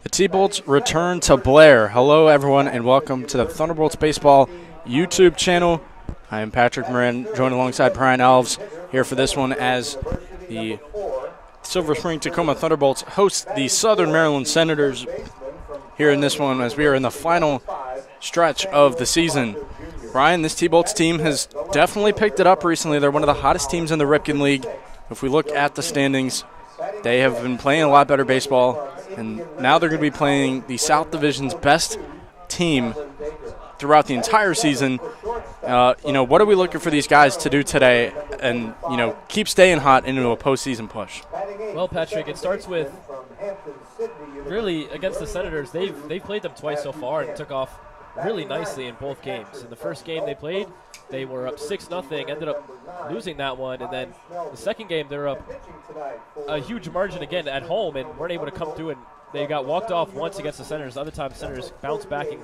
The T-Bolts return to Blair. Hello, everyone, and welcome to the Thunderbolts Baseball YouTube channel. I am Patrick Moran, joined alongside Brian Alves here for this one as the Silver Spring Tacoma Thunderbolts host the Southern Maryland Senators here in this one as we are in the final stretch of the season. Brian, this T-Bolts team has definitely picked it up recently. They're one of the hottest teams in the Ripken League. If we look at the standings, they have been playing a lot better baseball, and now they're going to be playing the South Division's best team throughout the entire season. What are we looking for these guys to do today and, keep staying hot into a postseason push? Well, Patrick, it starts with really against the Senators. They've played them twice so far and took off really nicely in both games. In the first game they played, they were up 6-0, ended up losing that one, and then the second game they were up a huge margin again at home and weren't able to come through, and they got walked off once against the Senators. The other time the Senators bounced back and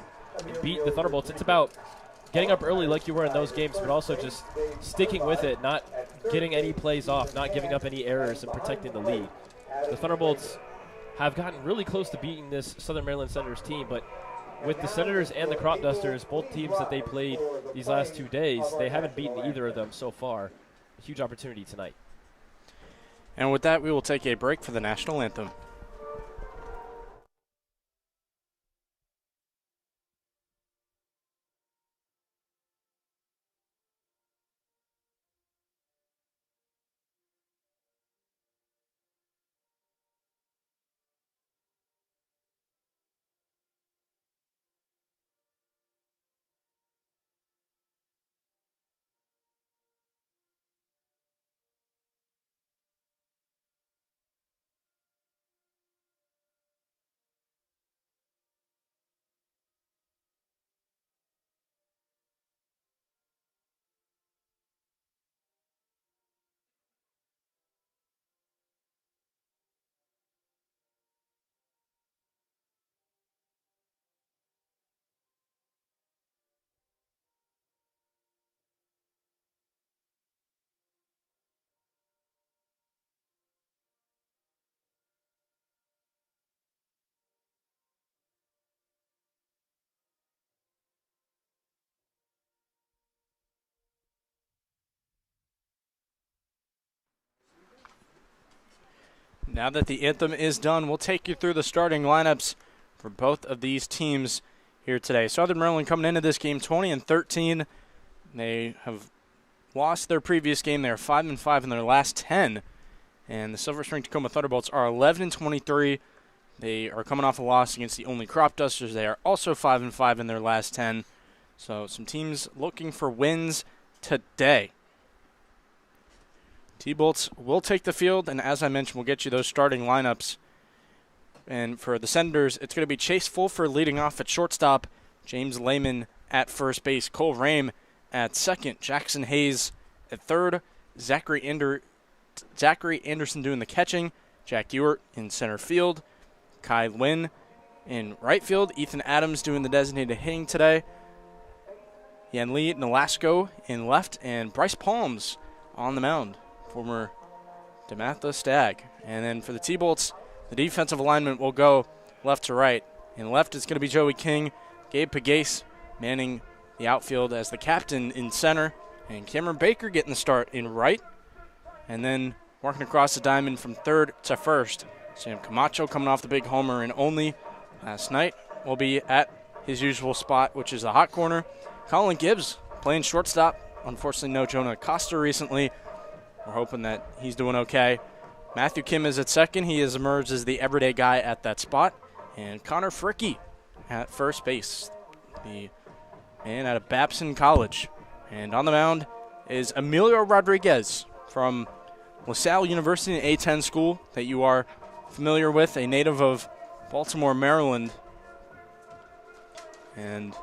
beat the Thunderbolts. It's about getting up early like you were in those games, but also just sticking with it, not getting any plays off, not giving up any errors, and protecting the lead. The Thunderbolts have gotten really close to beating this Southern Maryland Senators team, but with the Senators and the Crop Dusters, both teams that they played these last 2 days, they haven't beaten either of them so far. A huge opportunity tonight. And with that, we will take a break for the national anthem. Now that the anthem is done, we'll take you through the starting lineups for both of these teams here today. Southern Maryland coming into this game 20-13. They have lost their previous game. They are 5-5 in their last 10. And the Silver Spring Tacoma Thunderbolts are 11-23. They are coming off a loss against the only Crop Dusters. They are also 5-5 in their last 10. So some teams looking for wins today. T-Bolts will take the field, and as I mentioned, we'll get you those starting lineups. And for the Senators, it's going to be Chase Fulford leading off at shortstop, James Lehman at first base, Cole Rame at second, Jackson Hayes at third, Zachary Anderson doing the catching, Jack Ewart in center field, Kai Nguyen in right field, Ethan Adams doing the designated hitting today, Yan Lee Nolasco in left, and Bryce Palms on the mound. Former DeMatha Stag. And then for the T-Bolts, the defensive alignment will go left to right. In left, it's going to be Joey King, Gabe Pagase manning the outfield as the captain in center, and Cameron Baker getting the start in right. And then working across the diamond from third to first, Sam Camacho coming off the big homer and only last night will be at his usual spot, which is the hot corner. Colin Gibbs playing shortstop. Unfortunately, no Jonah Acosta recently. We're hoping that he's doing okay. Matthew Kim is at second. He has emerged as the everyday guy at that spot. And Connor Fricke at first base, the man out of Babson College. And on the mound is Emilio Rodriguez from LaSalle University, an A-10 school that you are familiar with, a native of Baltimore, Maryland. And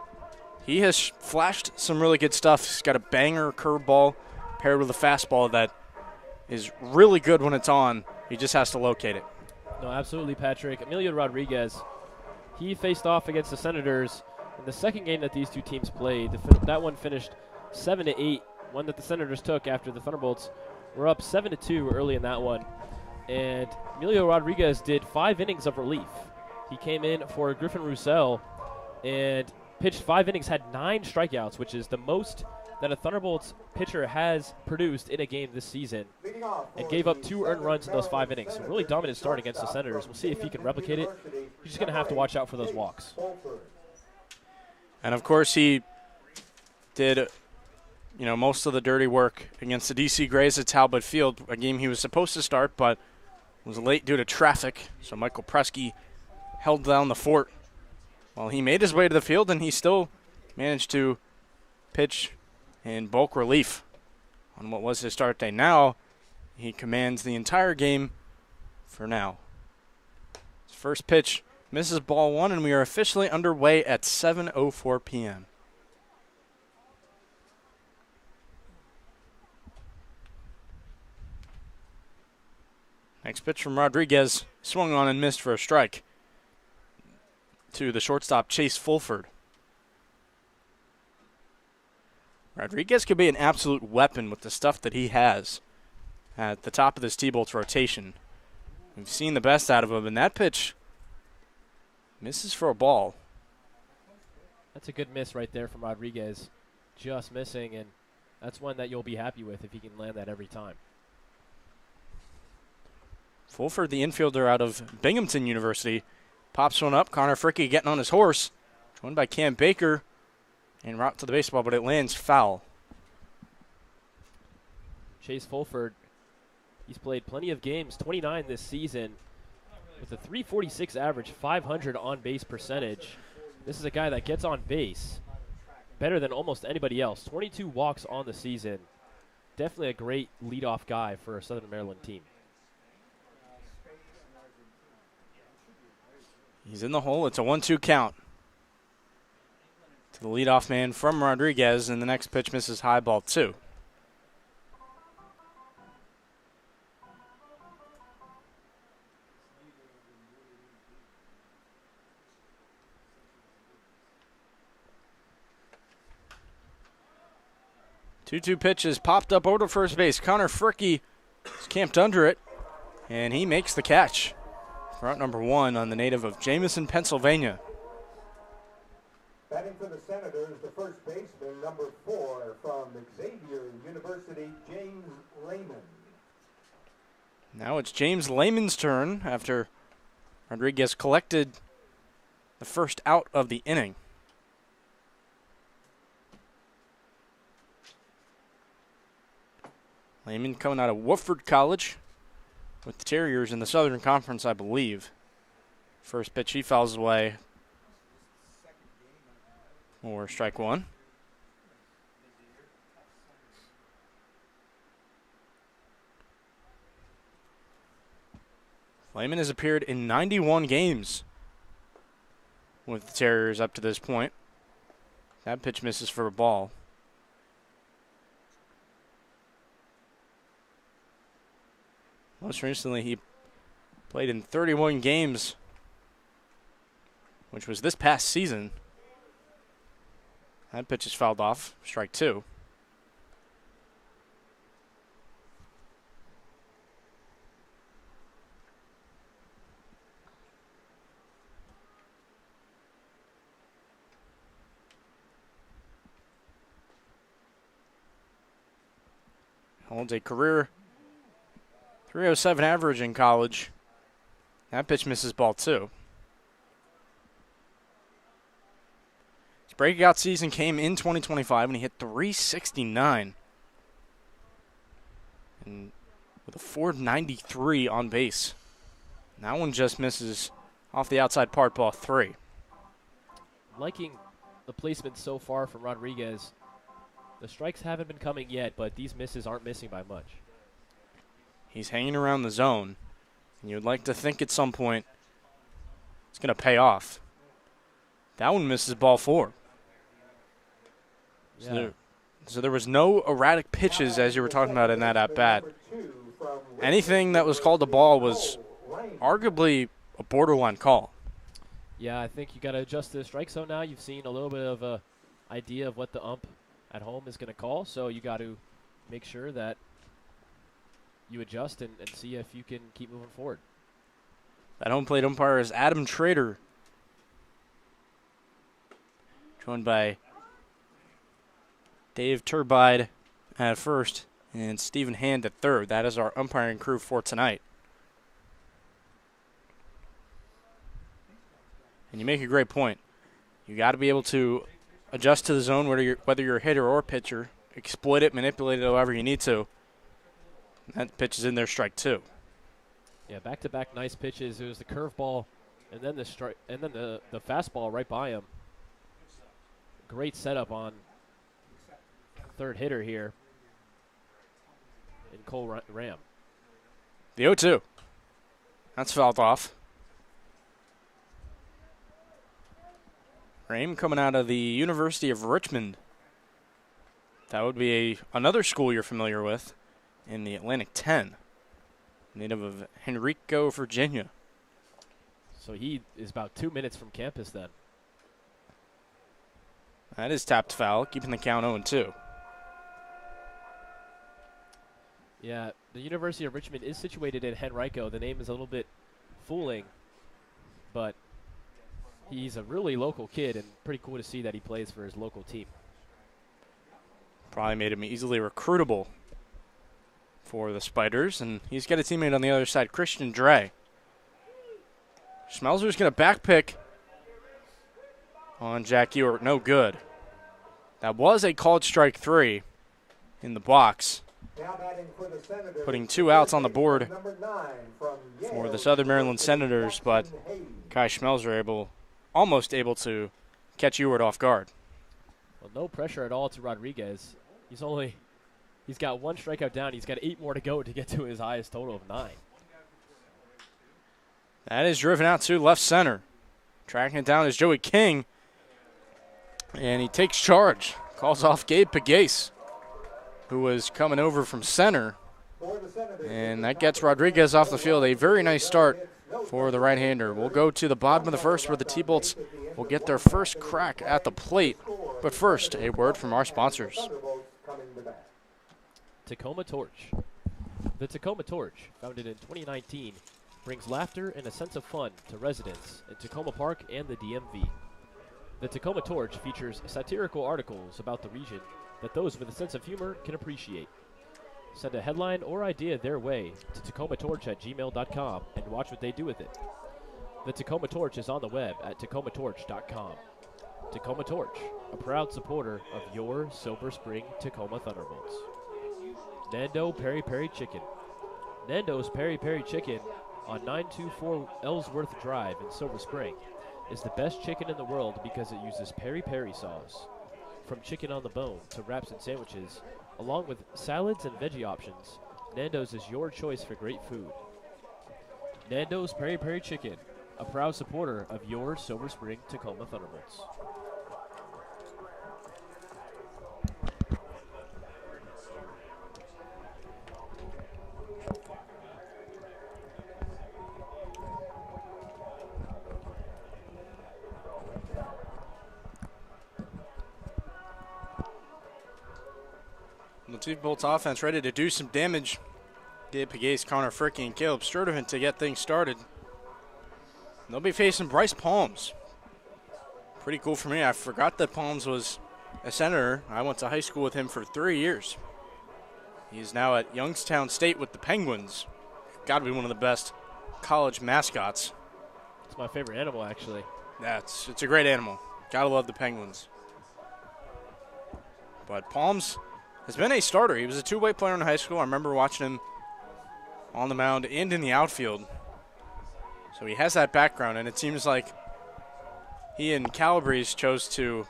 he has flashed some really good stuff. He's got a banger curveball paired with a fastball that is really good when it's on. He just has to locate it. No, absolutely, Patrick. Emilio Rodriguez, he faced off against the Senators in the second game that these two teams played. That one finished 7-8, one that the Senators took after the Thunderbolts were up 7-2 early in that one. And Emilio Rodriguez did 5 innings of relief. He came in for Griffin Roussel and pitched 5 innings, had 9 strikeouts, which is the most that a Thunderbolts pitcher has produced in a game this season, and gave up 2 earned runs in those 5 innings. So really dominant start against the Senators. We'll see if he can replicate it. He's just going to have to watch out for those walks. And, of course, he did, most of the dirty work against the D.C. Grays at Talbot Field, a game he was supposed to start but was late due to traffic. So Michael Presky held down the fort while he made his way to the field, and he still managed to pitch in bulk relief on what was his start day. Now he commands the entire game for now. His first pitch misses ball 1, and we are officially underway at 7:04 p.m. Next pitch from Rodriguez, swung on and missed for a strike to the shortstop, Chase Fulford. Rodriguez could be an absolute weapon with the stuff that he has at the top of this T-Bolts rotation. We've seen the best out of him, and that pitch misses for a ball. That's a good miss right there from Rodriguez. Just missing, and that's one that you'll be happy with if he can land that every time. Fulford, the infielder out of Binghamton University, pops one up. Connor Fricke getting on his horse. Joined by Cam Baker en route to the baseball, but it lands foul. Chase Fulford, he's played plenty of games, 29 this season, with a .346 average, .500 on-base percentage. This is a guy that gets on base better than almost anybody else. 22 walks on the season. Definitely a great leadoff guy for a Southern Maryland team. He's in the hole. It's a 1-2 count to the leadoff man from Rodriguez, and the next pitch misses high, ball 2. Two pitches popped up over to first base. Connor Fricke is camped under it, and he makes the catch. Route number 1 on the native of Jameson, Pennsylvania. Batting for the Senators, the first baseman, number 4 from Xavier University, James Lehman. Now it's James Lehman's turn after Rodriguez collected the first out of the inning. Lehman coming out of Woodford College with the Terriers in the Southern Conference, I believe. First pitch, he fouls away. Or strike 1. Lehman has appeared in 91 games with the Terriers up to this point. That pitch misses for a ball. Most recently, he played in 31 games, which was this past season. That pitch is fouled off, strike 2. Holds a career .307 average in college. That pitch misses ball 2. His breakout season came in 2025 when he hit .369. And with a .493 on base. And that one just misses off the outside part, ball 3. Liking the placement so far from Rodriguez. The strikes haven't been coming yet, but these misses aren't missing by much. He's hanging around the zone, and you'd like to think at some point it's going to pay off. That one misses ball 4. Yeah. So there was no erratic pitches, as you were talking about in that at-bat. Anything that was called a ball was arguably a borderline call. Yeah, I think you got to adjust to the strike zone now. You've seen a little bit of a idea of what the ump at home is going to call, so you got to make sure that you adjust and see if you can keep moving forward. That home plate umpire is Adam Trader, joined by Dave Turbide at first and Stephen Hand at third. That is our umpiring crew for tonight. And you make a great point. You got to be able to adjust to the zone, whether you're a hitter or a pitcher, exploit it, manipulate it however you need to. That pitch is in there, strike two. Yeah, back-to-back nice pitches. It was the curveball, and then the fastball right by him. Great setup on third hitter here in Cole Ram. The 0-2. That's fouled off. Ram coming out of the University of Richmond. That would be another school you're familiar with in the Atlantic 10. Native of Henrico, Virginia. So he is about 2 minutes from campus then. That is tapped foul, keeping the count 0-2. Yeah, the University of Richmond is situated in Henrico. The name is a little bit fooling, but he's a really local kid, and pretty cool to see that he plays for his local team. Probably made him easily recruitable for the Spiders, and he's got a teammate on the other side, Christian Dre. Schmelzer's going to back pick on Jack Ewart. No good. That was a called strike three in the box, putting 2 outs on the board for the Southern Maryland Senators, but Kai Schmelzer almost able to catch Ewart off guard. Well, no pressure at all to Rodriguez. He's got 1 strikeout down. He's got 8 more to go to get to his highest total of 9. That is driven out to left center. Tracking it down is Joey King. And he takes charge. Calls off Gabe Pagase, who was coming over from center. And that gets Rodriguez off the field. A very nice start for the right-hander. We'll go to the bottom of the first where the T-Bolts will get their first crack at the plate. But first, a word from our sponsors. Takoma Torch. The Takoma Torch, founded in 2019, brings laughter and a sense of fun to residents in Takoma Park and the DMV. The Takoma Torch features satirical articles about the region that those with a sense of humor can appreciate. Send a headline or idea their way to takomatorch@gmail.com and watch what they do with it. The Takoma Torch is on the web at takomatorch.com. Takoma Torch, a proud supporter of your Silver Spring Tacoma Thunderbolts. Nando Peri Peri Chicken. Nando's Peri Peri Chicken on 924 Ellsworth Drive in Silver Spring is the best chicken in the world because it uses peri-peri sauce. From chicken on the bone to wraps and sandwiches, along with salads and veggie options, Nando's is your choice for great food. Nando's Peri Peri Chicken, a proud supporter of your Silver Spring Tacoma Thunderbolts. The T-Bolts offense ready to do some damage. Gabe Pagase, Connor Fricky, and Caleb Sturdivant to get things started. They'll be facing Bryce Palms. Pretty cool for me. I forgot that Palms was a senator. I went to high school with him for 3 years. He's now at Youngstown State with the Penguins. Got to be one of the best college mascots. It's my favorite animal, actually. Yeah, it's a great animal. Got to love the Penguins. But Palms has been a starter. He was a two-way player in high school. I remember watching him on the mound and in the outfield. So he has that background, and it seems like he and Calabrese chose to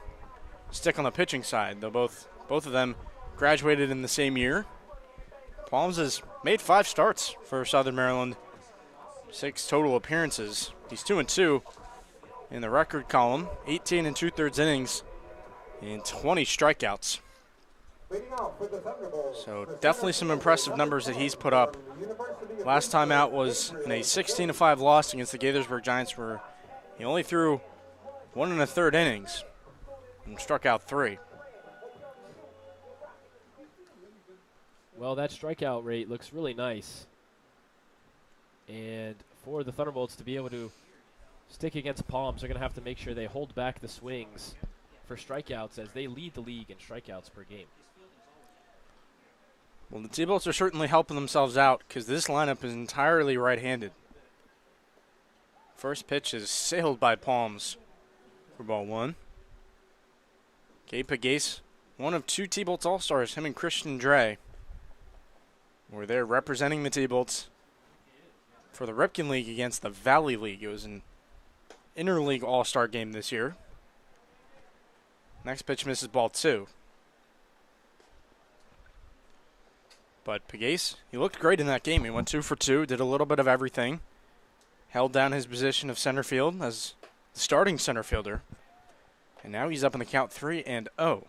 stick on the pitching side, though both of them graduated in the same year. Palms has made 5 starts for Southern Maryland, 6 total appearances. He's 2-2 in the record column, 18 2/3 innings, and 20 strikeouts. So definitely some impressive numbers that he's put up. Last time out was in a 16-5 loss against the Gaithersburg Giants, where he only threw 1 1/3 innings and struck out 3. Well, that strikeout rate looks really nice. And for the Thunderbolts to be able to stick against Palms, they're going to have to make sure they hold back the swings for strikeouts as they lead the league in strikeouts per game. Well, the T-Bolts are certainly helping themselves out because this lineup is entirely right-handed. First pitch is sailed by Palms for ball one. Gabe Pagase, one of two T-Bolts All-Stars, him and Christian Dre, were there representing the T-Bolts for the Ripken League against the Valley League. It was an interleague All-Star game this year. Next pitch misses ball two. But Pagase, he looked great in that game. He went 2 for 2, did a little bit of everything. Held down his position of center field as the starting center fielder. And now he's up in the count 3-0.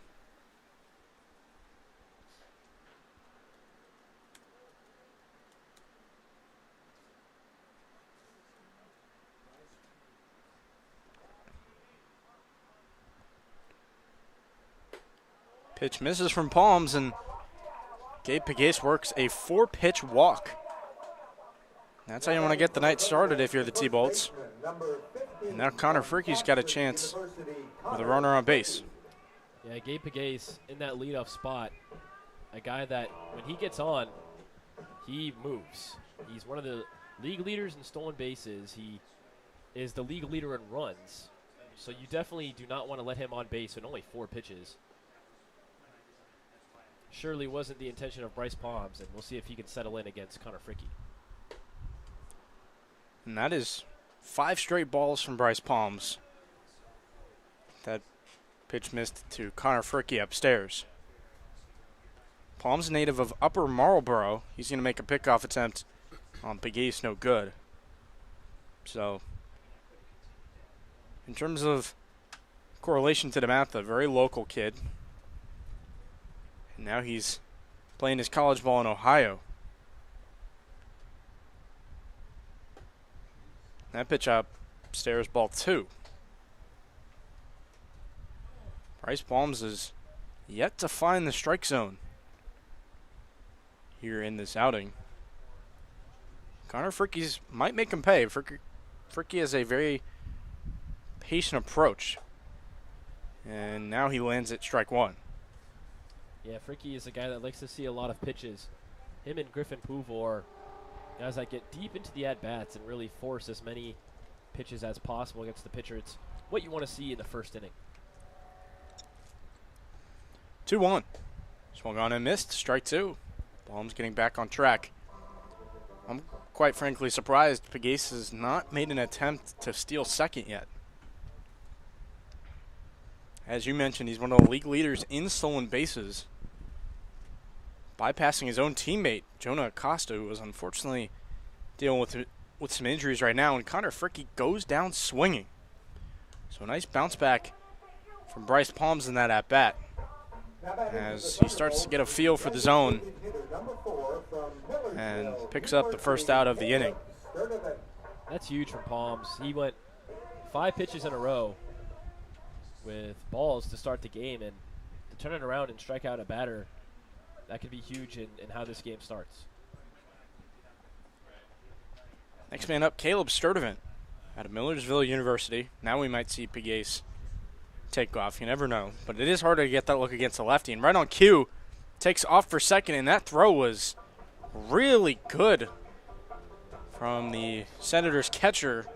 Pitch misses from Palms, and Gabe Pagase works a 4-pitch walk. That's how you want to get the night started if you're the T-Bolts. And now Connor Fricke's got a chance with a runner on base. Yeah, Gabe Pagase in that leadoff spot, a guy that when he gets on, he moves. He's one of the league leaders in stolen bases. He is the league leader in runs. So you definitely do not want to let him on base in only 4 pitches. Surely wasn't the intention of Bryce Palms, and we'll see if he can settle in against Connor Fricke. And that is 5 straight balls from Bryce Palms. That pitch missed to Connor Fricke upstairs. Palms, native of Upper Marlboro. He's going to make a pickoff attempt on Pagase, no good. So, in terms of correlation to DeMatha, a very local kid. And now he's playing his college ball in Ohio. That pitch upstairs, ball 2. Bryce Palms is yet to find the strike zone here in this outing. Connor Fricke's might make him pay. Fricke has a very patient approach. And now he lands at strike 1. Yeah, Fricke is a guy that likes to see a lot of pitches. Him and Griffin Puvor, guys that get deep into the at-bats and really force as many pitches as possible against the pitcher. It's what you want to see in the first inning. 2-1. Swung on and missed. Strike 2. Palms getting back on track. I'm quite frankly surprised Pagase has not made an attempt to steal second yet. As you mentioned, he's one of the league leaders in stolen bases, bypassing his own teammate, Jonah Acosta, who was unfortunately dealing with some injuries right now, and Connor Fricke goes down swinging. So a nice bounce back from Bryce Palms in that at-bat as he starts to get a feel for the zone and picks up the first out of the inning. That's huge from Palms. He went 5 pitches in a row with balls to start the game, and to turn it around and strike out a batter, that could be huge in how this game starts. Next man up, Caleb Sturdivant out of Millersville University. Now we might see Pagase take off. You never know. But it is harder to get that look against a lefty. And right on cue, takes off for second, and that throw was really good from the Senators catcher,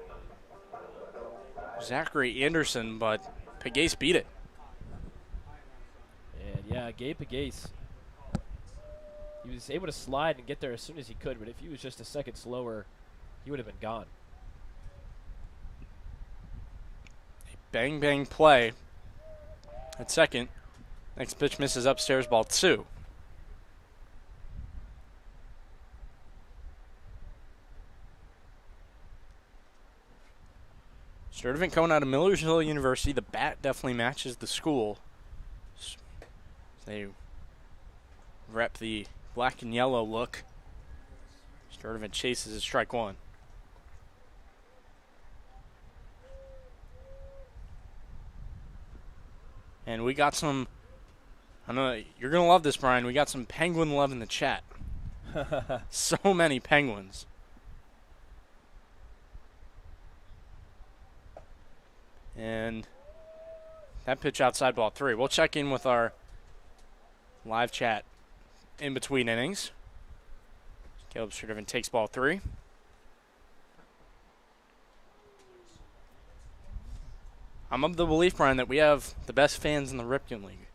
Zachary Anderson, but Pagase beat it. And yeah, Gabe Pagase, he was able to slide and get there as soon as he could, but if he was just a second slower, he would have been gone. A bang-bang play at second. Next pitch misses upstairs, ball 2. Sturdivant coming out of Millersville University. The bat definitely matches the school. They rep the black and yellow look. Sturdivant chases at strike 1. And we got some, I know you're going to love this, Brian. We got some Penguin love in the chat. So many Penguins. And that pitch outside ball 3. We'll check in with our live chat in between innings. Caleb Sturtevant takes ball 3. I'm of the belief, Brian, that we have the best fans in the Ripken League.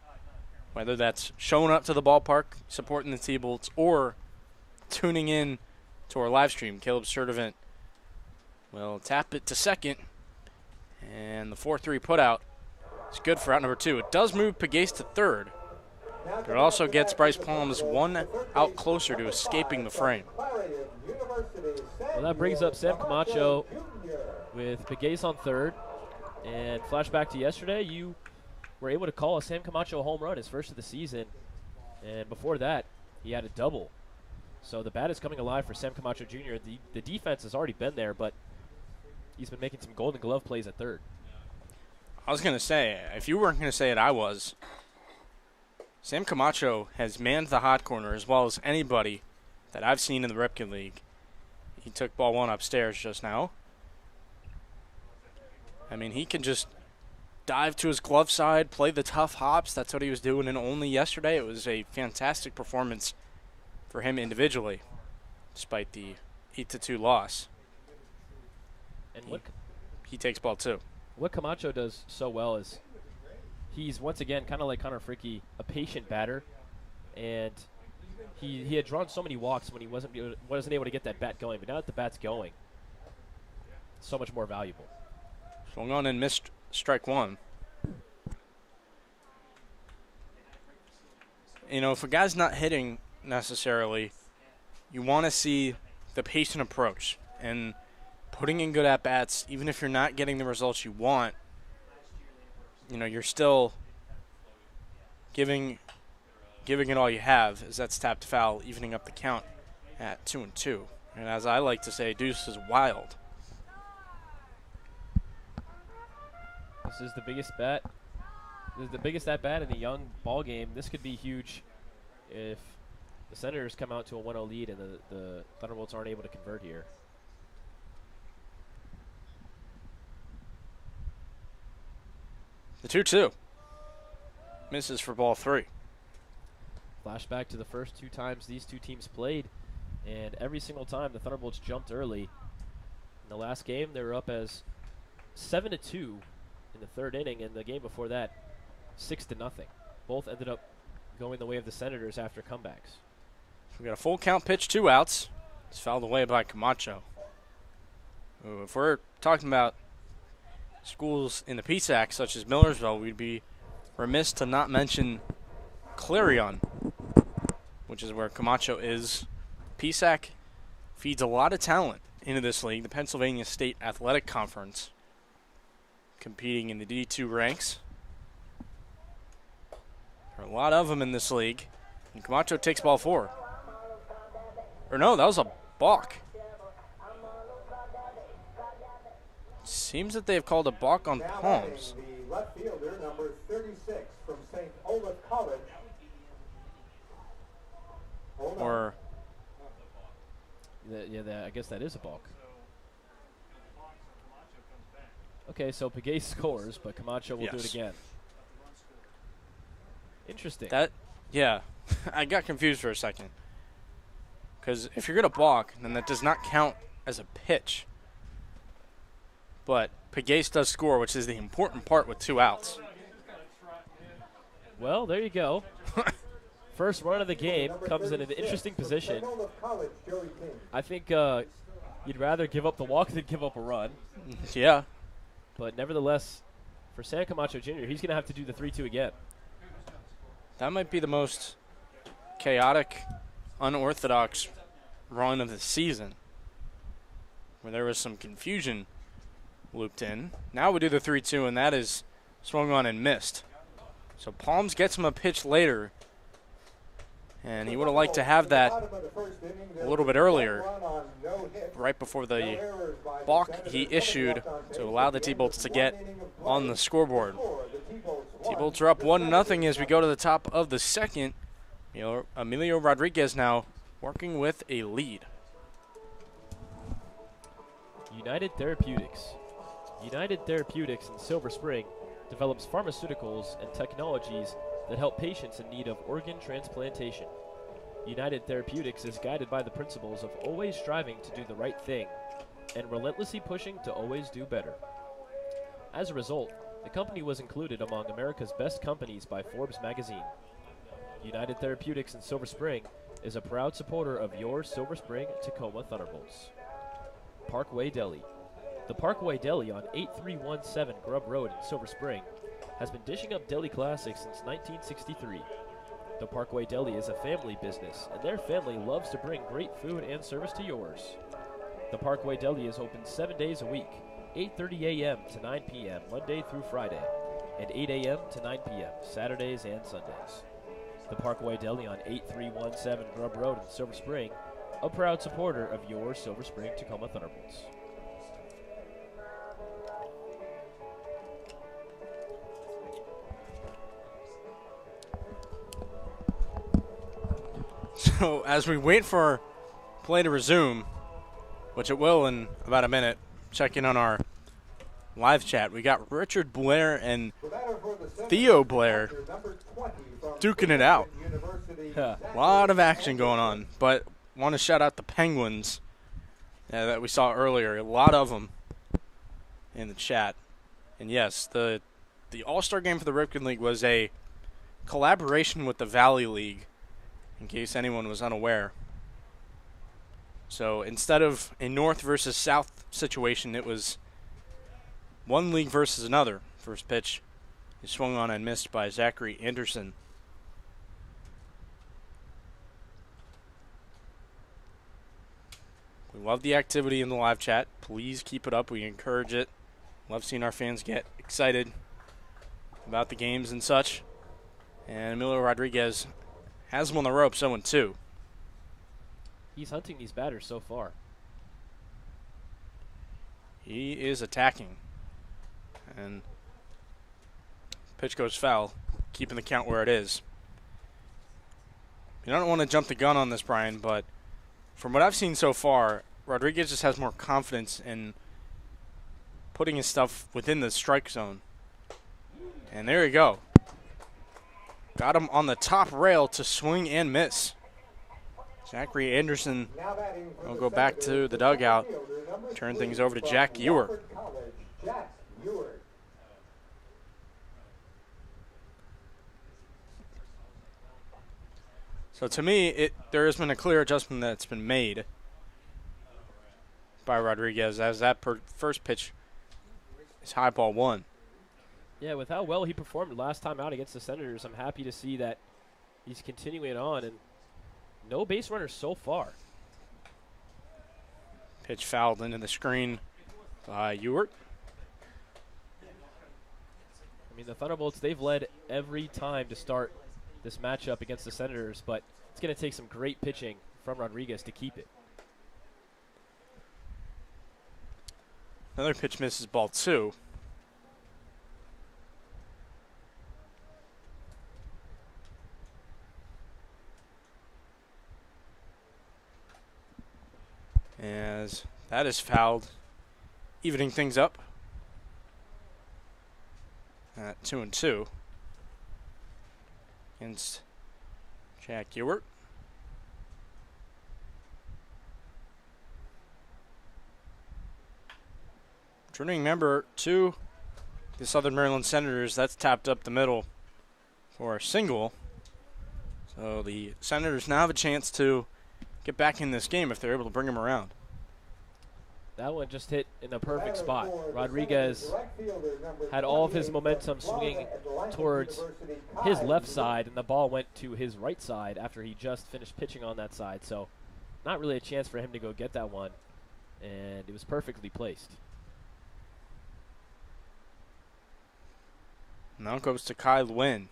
Whether that's showing up to the ballpark, supporting the T-Bolts, or tuning in to our live stream. Caleb Sturtevant will tap it to second. And the 4-3 putout is good for out number 2. It does move Pegues to third. But it also gets Bryce Palms one out closer to escaping the frame. Well, that brings up Sam Camacho with Pegues on third. And flashback to yesterday, you were able to call a Sam Camacho home run, his first of the season. And before that, he had a double. So the bat is coming alive for Sam Camacho Jr. The defense has already been there, but he's been making some Golden Glove plays at third. I was going to say, if you weren't going to say it, I was. Sam Camacho has manned the hot corner as well as anybody that I've seen in the Ripken League. He took ball 1 upstairs just now. I mean, he can just dive to his glove side, play the tough hops. That's what he was doing, and only yesterday it was a fantastic performance for him individually, despite the 8-2 loss. And he takes ball 2. What Camacho does so well is he's, once again, kind of like Connor Fricke, a patient batter. And he had drawn so many walks when he wasn't able to get that bat going. But now that the bat's going, it's so much more valuable. Swung on and missed strike 1. You know, if a guy's not hitting necessarily, you want to see the patient approach and putting in good at-bats, even if you're not getting the results you want. You know, you're still giving it all you have, as that's tapped foul, evening up the count at 2-2. And as I like to say, deuce is wild. This is the biggest bat. This is the biggest at-bat in a young ball game. This could be huge if the Senators come out to a 1-0 lead and the Thunderbolts aren't able to convert here. The 2-2 misses for ball 3. Flashback to the first 2 times these two teams played, and every single time the Thunderbolts jumped early. In the last game, they were up as 7-2 in the 3rd inning, and the game before that, 6-0. Both ended up going the way of the Senators after comebacks. We got a full count pitch, 2 outs. It's fouled away by Camacho. Ooh, if we're talking about schools in the PSAC, such as Millersville, we'd be remiss to not mention Clarion, which is where Camacho is. PSAC feeds a lot of talent into this league, the Pennsylvania State Athletic Conference, competing in the D2 ranks. There are a lot of them in this league. And Camacho takes ball 4. Or no, that was a balk. Seems that they've called a balk on Palms. The left fielder, number 36 from St. Olaf College. Or I guess that is a balk. Okay, so Pegues scores, but Camacho will do it again. Interesting. Yeah, I got confused for a second. Because if you're going to balk, then that does not count as a pitch. But Pegues does score, which is the important part with 2 outs. Well, there you go. First run of the game comes in an interesting position. I think you'd rather give up the walk than give up a run. Yeah. But nevertheless, for Sam Camacho Jr., he's going to have to do the 3-2 again. That might be the most chaotic, unorthodox run of the season, where there was some confusion looped in. Now we do the 3-2, and that is swung on and missed. So Palms gets him a pitch later, and he would have liked to have that a little bit earlier, right before the balk he issued to allow the T-Bolts to get on the scoreboard. T-Bolts are up 1-0 as we go to the top of the second. Emilio Rodriguez now working with a lead. United Therapeutics. United Therapeutics in Silver Spring develops pharmaceuticals and technologies that help patients in need of organ transplantation. United Therapeutics is guided by the principles of always striving to do the right thing and relentlessly pushing to always do better. As a result, the company was included among America's best companies by Forbes magazine. United Therapeutics in Silver Spring is a proud supporter of your Silver Spring Tacoma Thunderbolts. Parkway Deli. The Parkway Deli on 8317 Grub Road in Silver Spring has been dishing up deli classics since 1963. The Parkway Deli is a family business, and their family loves to bring great food and service to yours. The Parkway Deli is open 7 days a week, 8:30 a.m. to 9 p.m. Monday through Friday, and 8 a.m. to 9 p.m. Saturdays and Sundays. The Parkway Deli on 8317 Grub Road in Silver Spring, a proud supporter of your Silver Spring Tacoma Thunderbolts. So as we wait for play to resume, which it will in about a minute, checking on our live chat, we got Richard Blair and Theo Blair duking it out. A lot of action going on, but want to shout out the Penguins that we saw earlier. A lot of them in the chat. And yes, the All-Star game for the Ripken League was a collaboration with the Valley League, in case anyone was unaware. So instead of a North versus South situation, it was one league versus another. First pitch is swung on and missed by Zachary Anderson. We love the activity in the live chat. Please keep it up. We encourage it. Love seeing our fans get excited about the games and such. And Emilio Rodriguez has him on the ropes, 0-2. He's hunting these batters so far. He is attacking. And pitch goes foul, keeping the count where it is. You don't want to jump the gun on this, Brian, but from what I've seen so far, Rodriguez just has more confidence in putting his stuff within the strike zone. And there you go. Got him on the top rail to swing and miss. Zachary Anderson will go back to the dugout, turn things over to Jack Ewert. So to me, there has been a clear adjustment that's been made by Rodriguez, as that first pitch is high ball one. Yeah, with how well he performed last time out against the Senators, I'm happy to see that he's continuing on, and no base runners so far. Pitch fouled into the screen by Ewert. I mean, the Thunderbolts, they've led every time to start this matchup against the Senators, but it's going to take some great pitching from Rodriguez to keep it. Another pitch misses, ball two. As that is fouled, evening things up at 2-2 against Jack Ewert. Returning member to the Southern Maryland Senators, that's tapped up the middle for a single. So the Senators now have a chance to get back in this game if they're able to bring him around. That one just hit in the perfect spot. Rodriguez had all of his momentum swinging towards his left side, and the ball went to his right side after he just finished pitching on that side. So not really a chance for him to go get that one, and it was perfectly placed. Now it goes to Kai Lewin,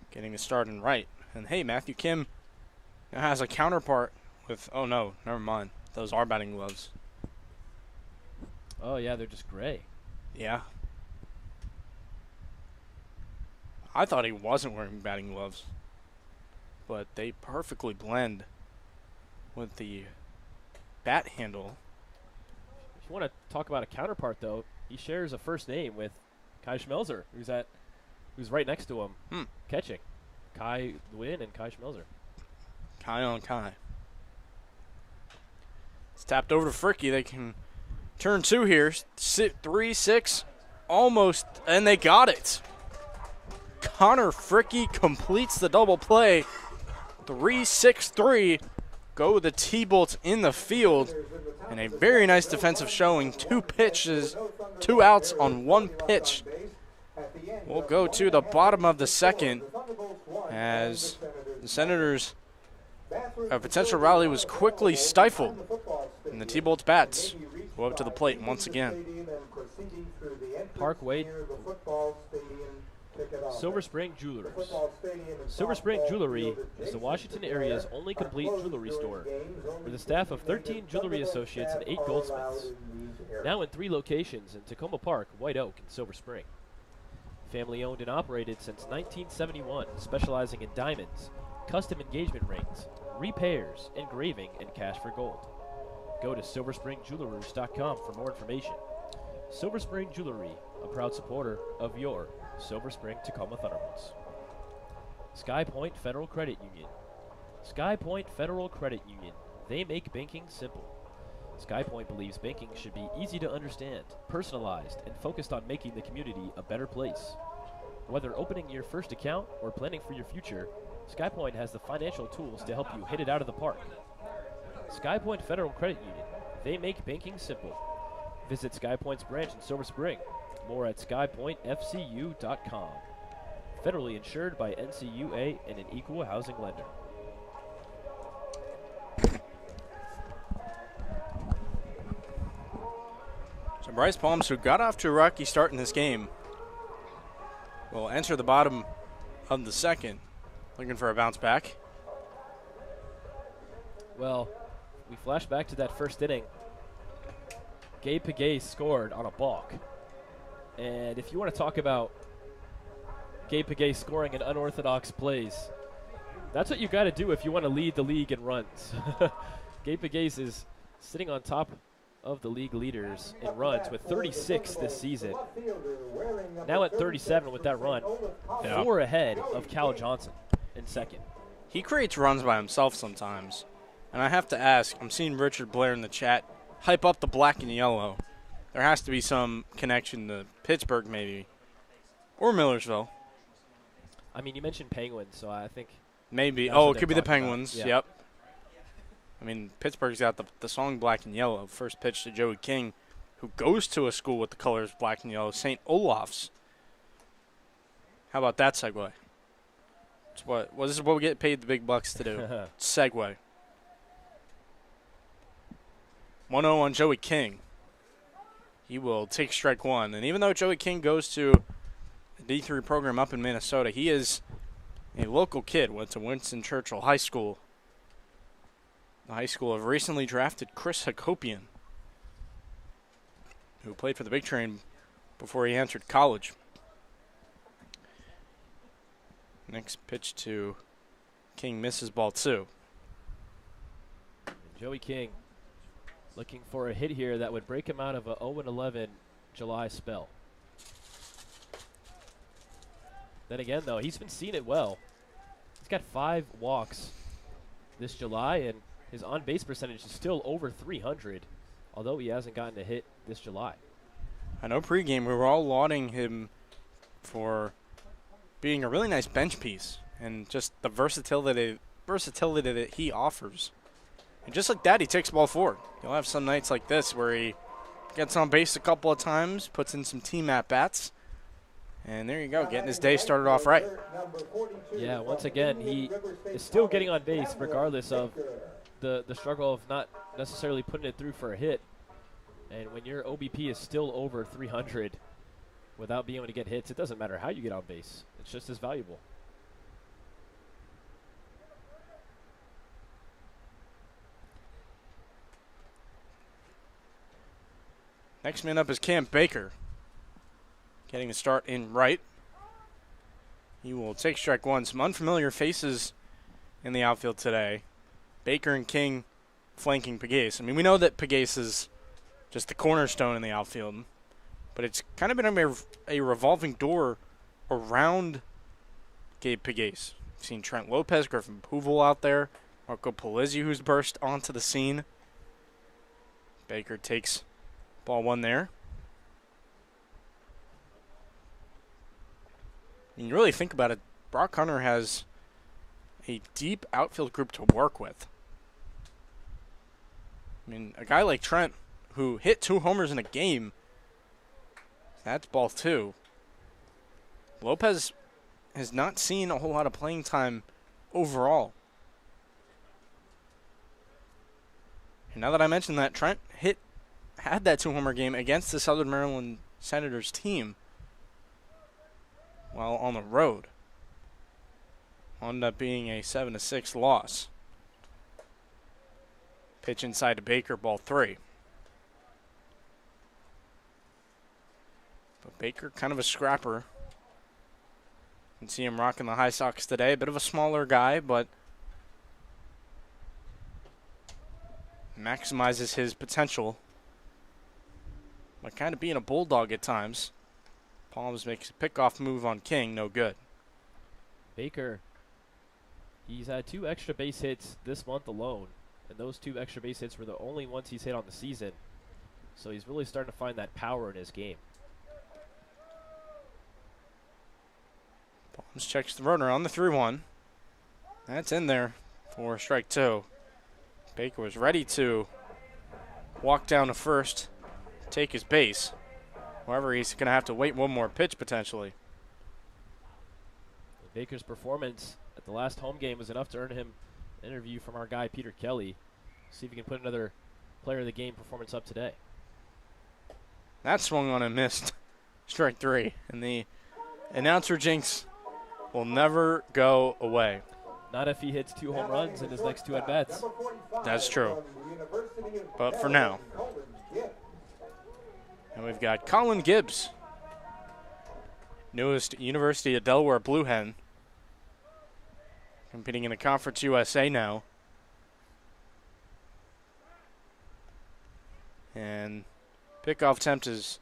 getting the start in right. And hey, Matthew Kim now has a counterpart with, oh no, never mind. Those are batting gloves. Oh, yeah, they're just gray. Yeah. I thought he wasn't wearing batting gloves, but they perfectly blend with the bat handle. If you want to talk about a counterpart, though, he shares a first name with Kai Schmelzer, who's right next to him catching. Kai Nguyen and Kai Schmelzer. Kai on Kai. It's tapped over to Fricky. They can turn 2 here. 3-6, almost, and they got it. Connor Fricky completes the double play. 3-6-3. Go the T-Bolts in the field. And a very nice defensive showing. 2 pitches, 2 outs on 1 pitch. We'll go to the bottom of the second as the Senators' potential rally was quickly stifled. And the T-Bolts bats go up to the plate once again. Parkway, Silver Spring Jewelers. Silver Spring Jewelry is the Washington area's only complete jewelry store, with a staff of 13 jewelry associates and 8 goldsmiths. Now in 3 locations in Takoma Park, White Oak, and Silver Spring. Family owned and operated since 1971, specializing in diamonds, custom engagement rings, repairs, engraving, and cash for gold. Go to silverspringjewelers.com for more information. Silver Spring Jewelry, a proud supporter of your Silver Spring Takoma Thunderbolts. Sky Point Federal Credit Union. Sky Point Federal Credit Union. They make banking simple. Sky Point believes banking should be easy to understand, personalized, and focused on making the community a better place. Whether opening your first account or planning for your future, Sky Point has the financial tools to help you hit it out of the park. Sky Point Federal Credit Union. They make banking simple. Visit Sky Point's branch in Silver Spring. More at skypointfcu.com. Federally insured by NCUA and an equal housing lender. So Bryce Palms, who got off to a rocky start in this game, will enter the bottom of the second, looking for a bounce back. Well, we flash back to that first inning. Gabe Pagay scored on a balk. And if you want to talk about Gabe Pagay scoring in unorthodox plays, that's what you got to do if you want to lead the league in runs. Gabe Pagay is sitting on top of the league leaders in runs with 36 this season. Now at 37 with that run, 4 ahead of Cal Johnson in second. He creates runs by himself sometimes. And I have to ask, I'm seeing Richard Blair in the chat hype up the black and yellow. There has to be some connection to Pittsburgh maybe, or Millersville. I mean, you mentioned Penguins, so I think maybe. That's Oh, what it could be they're the talking Penguins. about. Yeah. Yep. I mean, Pittsburgh's got the song Black and Yellow. First pitch to Joey King, who goes to a school with the colors black and yellow, St. Olaf's. How about that segue? This is what we get paid the big bucks to do. Segue. 1-0 on Joey King. He will take strike 1. And even though Joey King goes to a D3 program up in Minnesota, he is a local kid. Went to Winston Churchill High School. The high school of recently drafted Chris Hakopian, who played for the Big Train before he entered college. Next pitch to King, misses ball 2. Joey King looking for a hit here that would break him out of a 0-11 July spell. Then again, though, he's been seeing it well. He's got 5 walks this July, and his on-base percentage is still over 300, although he hasn't gotten a hit this July. I know pregame we were all lauding him for being a really nice bench piece and just the versatility that he offers. And just like that, he takes the ball forward. You'll have some nights like this where he gets on base a couple of times, puts in some team at-bats, and there you go, getting his day started off right. Yeah, once again, he is still getting on base regardless of the struggle of not necessarily putting it through for a hit. And when your OBP is still over 300 without being able to get hits, it doesn't matter how you get on base. It's just as valuable. Next man up is Cam Baker, getting a start in right. He will take strike 1. Some unfamiliar faces in the outfield today. Baker and King flanking Pagase. I mean, we know that Pagase is just the cornerstone in the outfield. But it's kind of been a revolving door around Gabe Pegues. We've seen Trent Lopez, Griffin Pouvel out there, Marco Polizzi, who's burst onto the scene. Baker takes ball 1 there. When you really think about it, Brock Hunter has a deep outfield group to work with. I mean, a guy like Trent, who hit 2 homers in a game, that's ball 2. Lopez has not seen a whole lot of playing time overall. And now that I mentioned that, Trent had that 2-homer game against the Southern Maryland Senators team while on the road. Wound up being a 7-6 loss. Pitch inside to Baker, ball 3. But Baker, kind of a scrapper. You can see him rocking the high socks today. A bit of a smaller guy, but maximizes his potential by kind of being a bulldog at times. Palms makes a pickoff move on King, no good. Baker, he's had 2 extra base hits this month alone, and those 2 extra base hits were the only ones he's hit on the season. So he's really starting to find that power in his game. Palms checks the runner on the 3-1. That's in there for strike 2. Baker was ready to walk down to first, take his base. However, he's going to have to wait 1 more pitch potentially. Baker's performance at the last home game was enough to earn him an interview from our guy Peter Kelly. See if he can put another player of the game performance up today. That swung on and missed. Strike 3. And the announcer jinx will never go away. Not if he hits 2 home runs in his next 2 at-bats. That's true. But for now. And we've got Colin Gibbs, newest University of Delaware Blue Hen, competing in the Conference USA now. And pickoff attempt is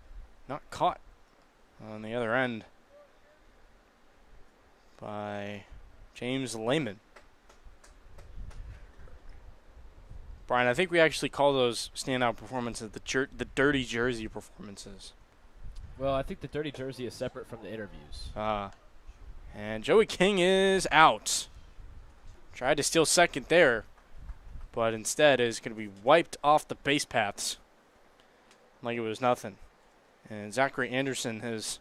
not caught on the other end by James Lehman. Brian, I think we actually call those standout performances the dirty jersey performances. Well, I think the dirty jersey is separate from the interviews. And Joey King is out. Tried to steal second there, but instead is going to be wiped off the base paths like it was nothing. And Zachary Anderson has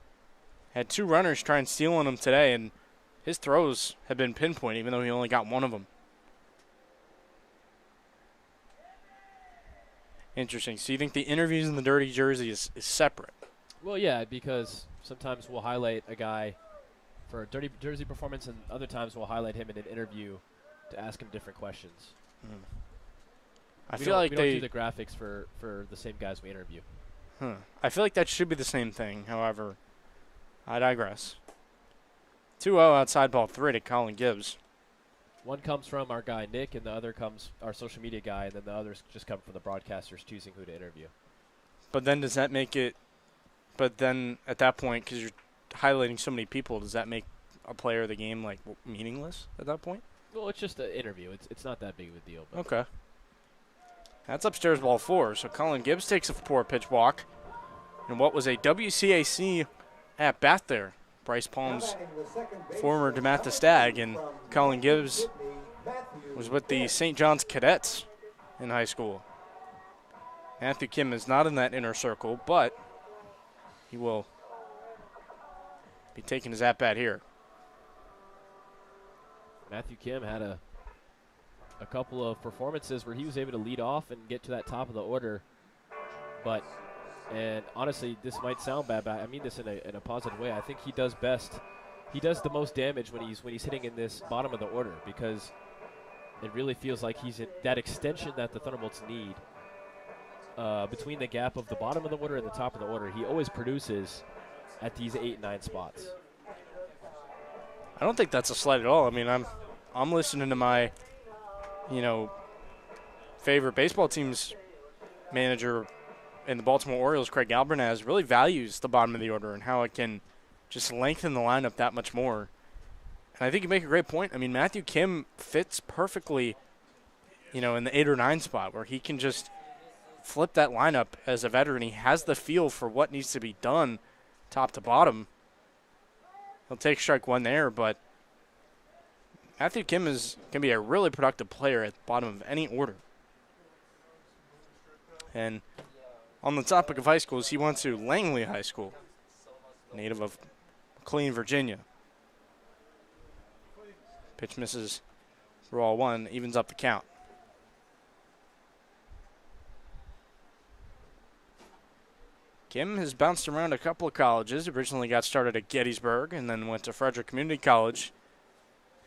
had 2 runners try and steal on him today, and his throws have been pinpoint, even though he only got 1 of them. Interesting. So you think the interviews in the dirty jersey is separate? Well, yeah, because sometimes we'll highlight a guy for a dirty jersey performance, and other times we'll highlight him in an interview to ask him different questions. I feel like we don't do the graphics for the same guys we interview. I feel like that should be the same thing. However, I digress. 2-0 outside ball 3 to Colin Gibbs. One comes from our guy Nick, and the other comes our social media guy, and then the others just come from the broadcasters choosing who to interview. But then does that make it? But then at that point, because you're highlighting so many people, does that make a player of the game like meaningless at that point? Well, it's just an interview. It's not that big of a deal. But Okay. That's upstairs ball 4. So Colin Gibbs takes a 4-pitch walk, and what was a WCAC at bat there. Bryce Palm's former DeMatha Stag, and Colin Gibbs was with the St. John's Cadets in high school. Matthew Kim is not in that inner circle, but he will be taking his at-bat here. Matthew Kim had a couple of performances where he was able to lead off and get to that top of the order. And honestly, this might sound bad, but I mean this in a positive way. I think he does best. He does the most damage when he's hitting in this bottom of the order, because it really feels like he's in that extension that the Thunderbolts need between the gap of the bottom of the order and the top of the order. He always produces at these 8 and 9 spots. I don't think that's a slight at all. I mean, I'm listening to my, favorite baseball team's manager in the Baltimore Orioles, Craig Albernaz, really values the bottom of the order and how it can just lengthen the lineup that much more. And I think you make a great point. I mean, Matthew Kim fits perfectly, in the 8 or 9 spot where he can just flip that lineup as a veteran. He has the feel for what needs to be done top to bottom. He'll take strike one there, but Matthew Kim can be a really productive player at the bottom of any order. And on the topic of high schools, he went to Langley High School, native of McLean, Virginia. Pitch misses for ball one, evens up the count. Kim has bounced around a couple of colleges. Originally got started at Gettysburg and then went to Frederick Community College.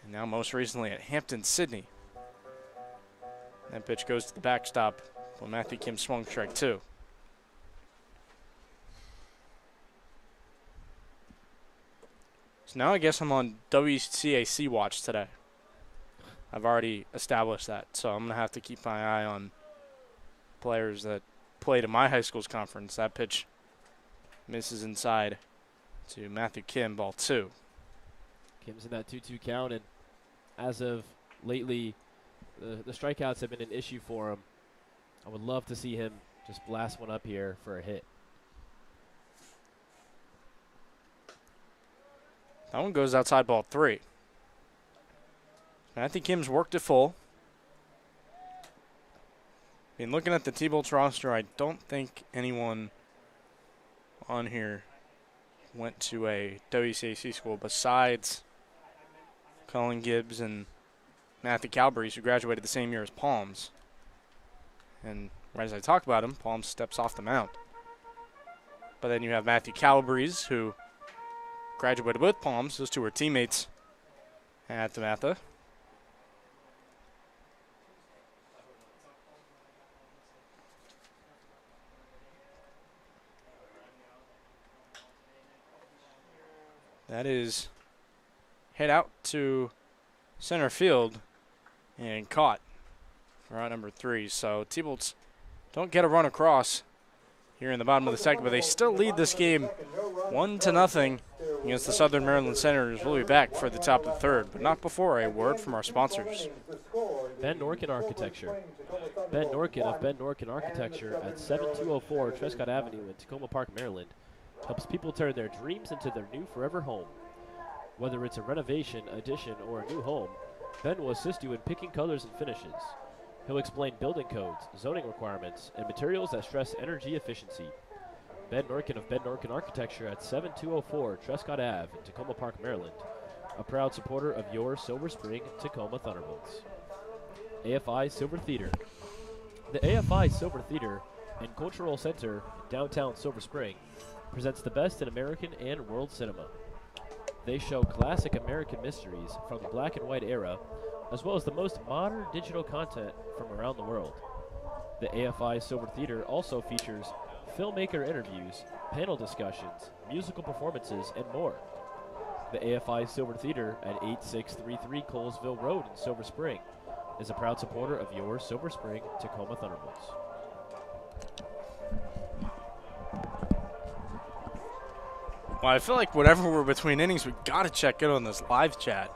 And now most recently at Hampton-Sydney. That pitch goes to the backstop when Matthew Kim swung strike two. So now I guess I'm on WCAC watch today. I've already established that, so I'm going to have to keep my eye on players that played in my high school's conference. That pitch misses inside to Matthew Kim, ball two. Kim's in that 2-2 count, and as of lately, the strikeouts have been an issue for him. I would love to see him just blast one up here for a hit. That one goes outside, ball three. Matthew Kim's worked it full. I mean, looking at the T-Bolts roster, I don't think anyone on here went to a WCAC school besides Colin Gibbs and Matthew Calabrese, who graduated the same year as Palms. And right as I talk about him, Palms steps off the mound. But then you have Matthew Calabrese, who graduated with Palms. Those two were teammates at DeMatha. That is hit out to center field and caught for out number 3. So T-Bolts don't get a run across here in the bottom of the second, but they still lead this game 1-0 against the Southern Maryland Senators. We'll be back for the top of the third, but not before a word from our sponsors. Ben Norkin Architecture. Ben Norkin of Ben Norkin Architecture at 7204 Trescott Avenue in Tacoma Park, Maryland, helps people turn their dreams into their new forever home. Whether it's a renovation, addition, or a new home, Ben will assist you in picking colors and finishes. He'll explain building codes, zoning requirements, and materials that stress energy efficiency. Ben Norkin of Ben Norkin Architecture at 7204 Trescott Ave in Tacoma Park, Maryland, a proud supporter of your Silver Spring Tacoma Thunderbolts. AFI Silver Theater. The AFI Silver Theater and Cultural Center in downtown Silver Spring presents the best in American and world cinema. They show classic American mysteries from the black and white era, as well as the most modern digital content from around the world. The AFI Silver Theater also features filmmaker interviews, panel discussions, musical performances, and more. The AFI Silver Theater at 8633 Colesville Road in Silver Spring is a proud supporter of your Silver Spring Tacoma Thunderbolts. Well, I feel like whenever we're between innings, we've got to check in on this live chat.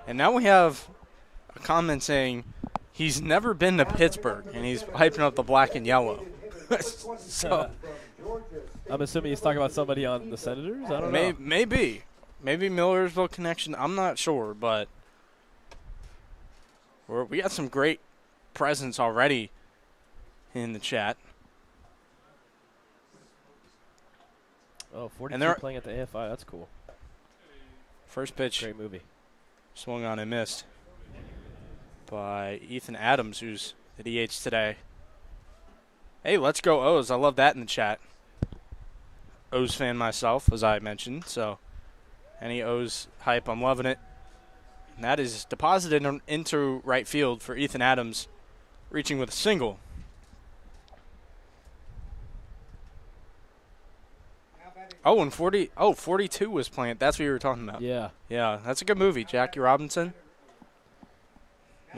And now we have a comment saying he's never been to Pittsburgh, and he's hyping up the black and yellow. So I'm assuming he's talking about somebody on the Senators? I don't know. Maybe Millersville connection. I'm not sure, but we got some great presence already in the chat. Oh, 42 playing at the AFI. That's cool. First pitch. Great movie. Swung on and missed by Ethan Adams, who's the DH today. Hey, let's go O's. I love that in the chat. O's fan myself, as I mentioned. So any O's hype, I'm loving it. And that is deposited into right field for Ethan Adams, reaching with a single. Oh, and 42 was playing. That's what you were talking about. Yeah. Yeah, that's a good movie, Jackie Robinson.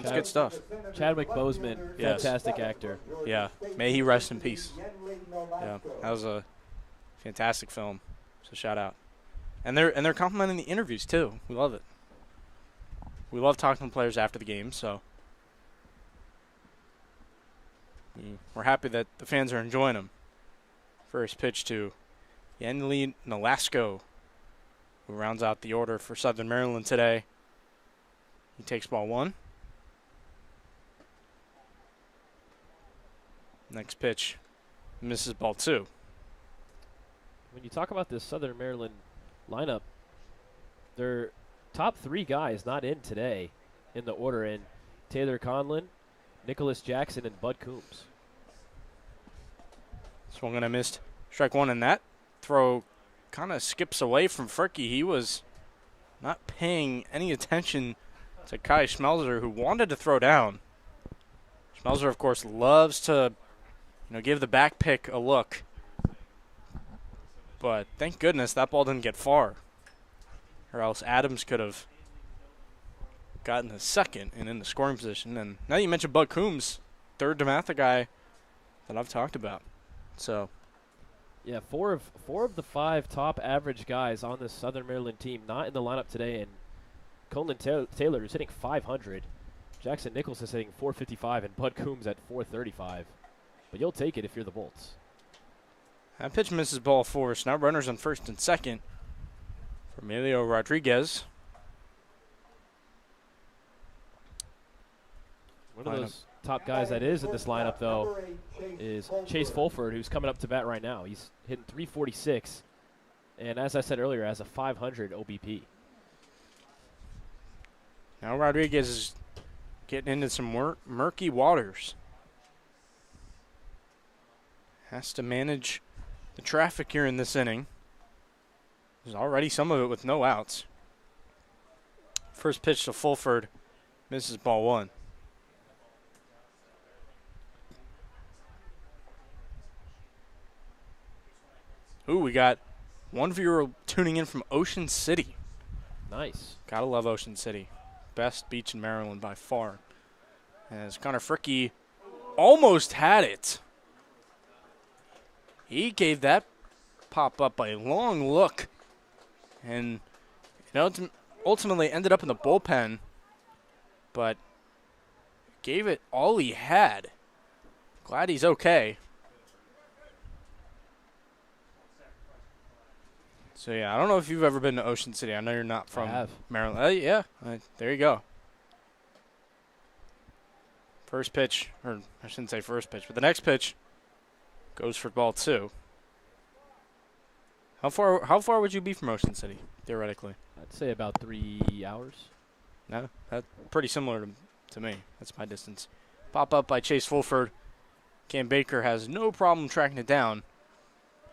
It's good stuff. Chadwick Boseman, Yes. fantastic actor. Yeah. May he rest in peace. Yeah. That was a fantastic film. So shout out. And they're complimenting the interviews too. We love it. We love talking to players after the game, so we're happy that the fans are enjoying them. First pitch to Yanli Nolasco, who rounds out the order for Southern Maryland today. He takes ball 1. Next pitch, misses ball 2. When you talk about this Southern Maryland lineup, their top 3 guys not in today in the order, and Taylor Conlon, Nicholas Jackson, and Bud Coombs. Swung and I missed. Strike 1, and that throw kind of skips away from Furkey. He was not paying any attention to Kai Schmelzer, who wanted to throw down. Schmelzer, of course, loves to give the back pick a look. But thank goodness that ball didn't get far, or else Adams could have gotten a second and in the scoring position. And now you mentioned Bud Coombs, third DeMatha guy that I've talked about. So, yeah, four of the 5 top average guys on this Southern Maryland team not in the lineup today, and Conlon Taylor is hitting 500. Jackson Nichols is hitting 455, and Bud Coombs at 435. But you'll take it if you're the Bolts. that pitch misses ball 4. So now runners on first and second for Emilio Rodriguez. One of those top guys that is in this lineup, though, is Chase Fulford, who's coming up to bat right now. He's hitting 346, and as I said earlier, has a 500 OBP. Now Rodriguez is getting into some murky waters. Has to manage the traffic here in this inning. There's already some of it with no outs. First pitch to Fulford, misses ball 1. Ooh, we got one viewer tuning in from Ocean City. Nice. Gotta love Ocean City. Best beach in Maryland by far. As Connor Fricke almost had it. He gave that pop-up a long look. And ultimately ended up in the bullpen. But gave it all he had. Glad he's okay. So, yeah, I don't know if you've ever been to Ocean City. I know you're not from Maryland. Yeah, there you go. First pitch, or I shouldn't say first pitch, but the next pitch goes for ball 2. How far would you be from Ocean City, theoretically? I'd say about 3 hours. No, that's pretty similar to me. That's my distance. Pop up by Chase Fulford. Cam Baker has no problem tracking it down.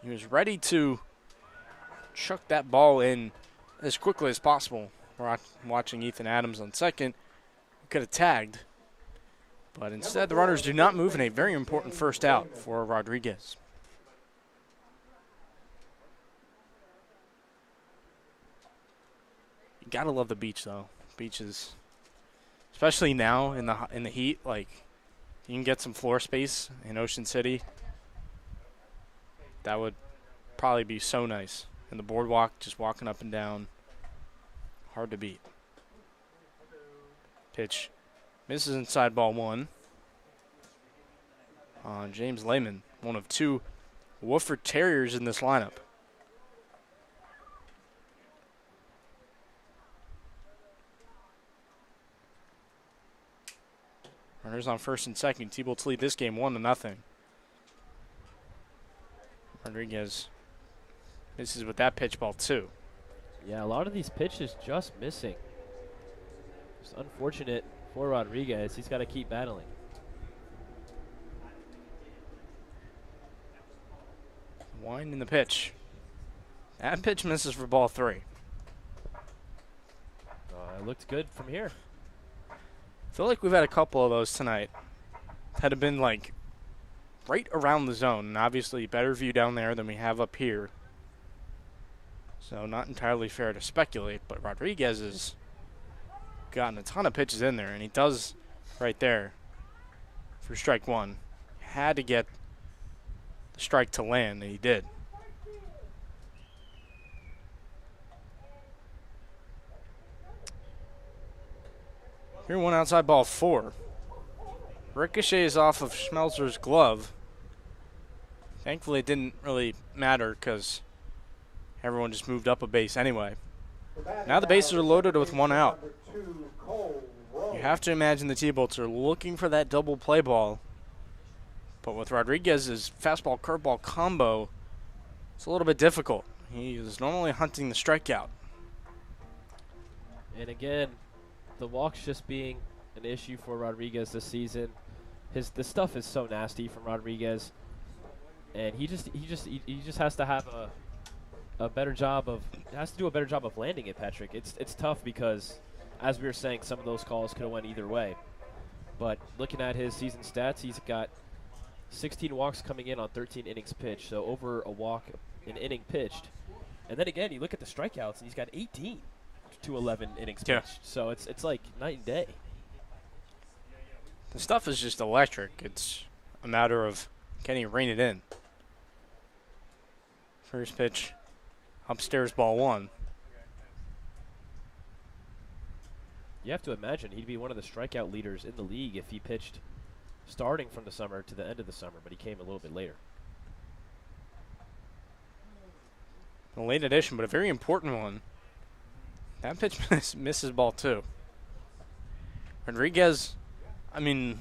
He was ready to chuck that ball in as quickly as possible. We're watching Ethan Adams on second. He could have tagged. But instead, the runners do not move in a very important first out for Rodriguez. You gotta love the beach, though. Beaches, especially now in the heat, like you can get some floor space in Ocean City. That would probably be so nice. And the boardwalk, just walking up and down, hard to beat. Pitch misses inside ball 1. James Lehman, one of 2 Wooford Terriers in this lineup. Runners on first and second. T-Bolts lead this game 1-0. Rodriguez misses with that pitch, ball 2. Yeah, a lot of these pitches just missing. It's unfortunate for Rodriguez. He's got to keep battling. Wind in the pitch. That pitch misses for ball 3. It looked good from here. I feel like we've had a couple of those tonight that have been like right around the zone. And obviously better view down there than we have up here. So not entirely fair to speculate, but Rodriguez has gotten a ton of pitches in there, and he does right there for strike one. Had to get the strike to land, and he did. Here, one outside ball 4. Ricochets off of Schmelzer's glove. Thankfully, it didn't really matter because everyone just moved up a base anyway. Now the bases are loaded with 1 out. You have to imagine the T-Bolts are looking for that double play ball. But with Rodriguez's fastball curveball combo, it's a little bit difficult. He is normally hunting the strikeout. And again, the walks just being an issue for Rodriguez this season. The stuff is so nasty from Rodriguez, and he just has to have a better job of do a better job of landing it, Patrick. It's tough because, as we were saying, some of those calls could have went either way. But looking at his season stats, he's got 16 walks coming in on 13 innings pitched, so over a walk an inning pitched. And then again, you look at the strikeouts, and he's got 18 to 11 innings pitched. So it's like night and day. The stuff is just electric. It's a matter of can he rein it in. First pitch, upstairs, ball 1. You have to imagine he'd be one of the strikeout leaders in the league if he pitched starting from the summer to the end of the summer, but he came a little bit later. A late addition, but a very important one. That pitch misses ball 2. Rodriguez, I mean,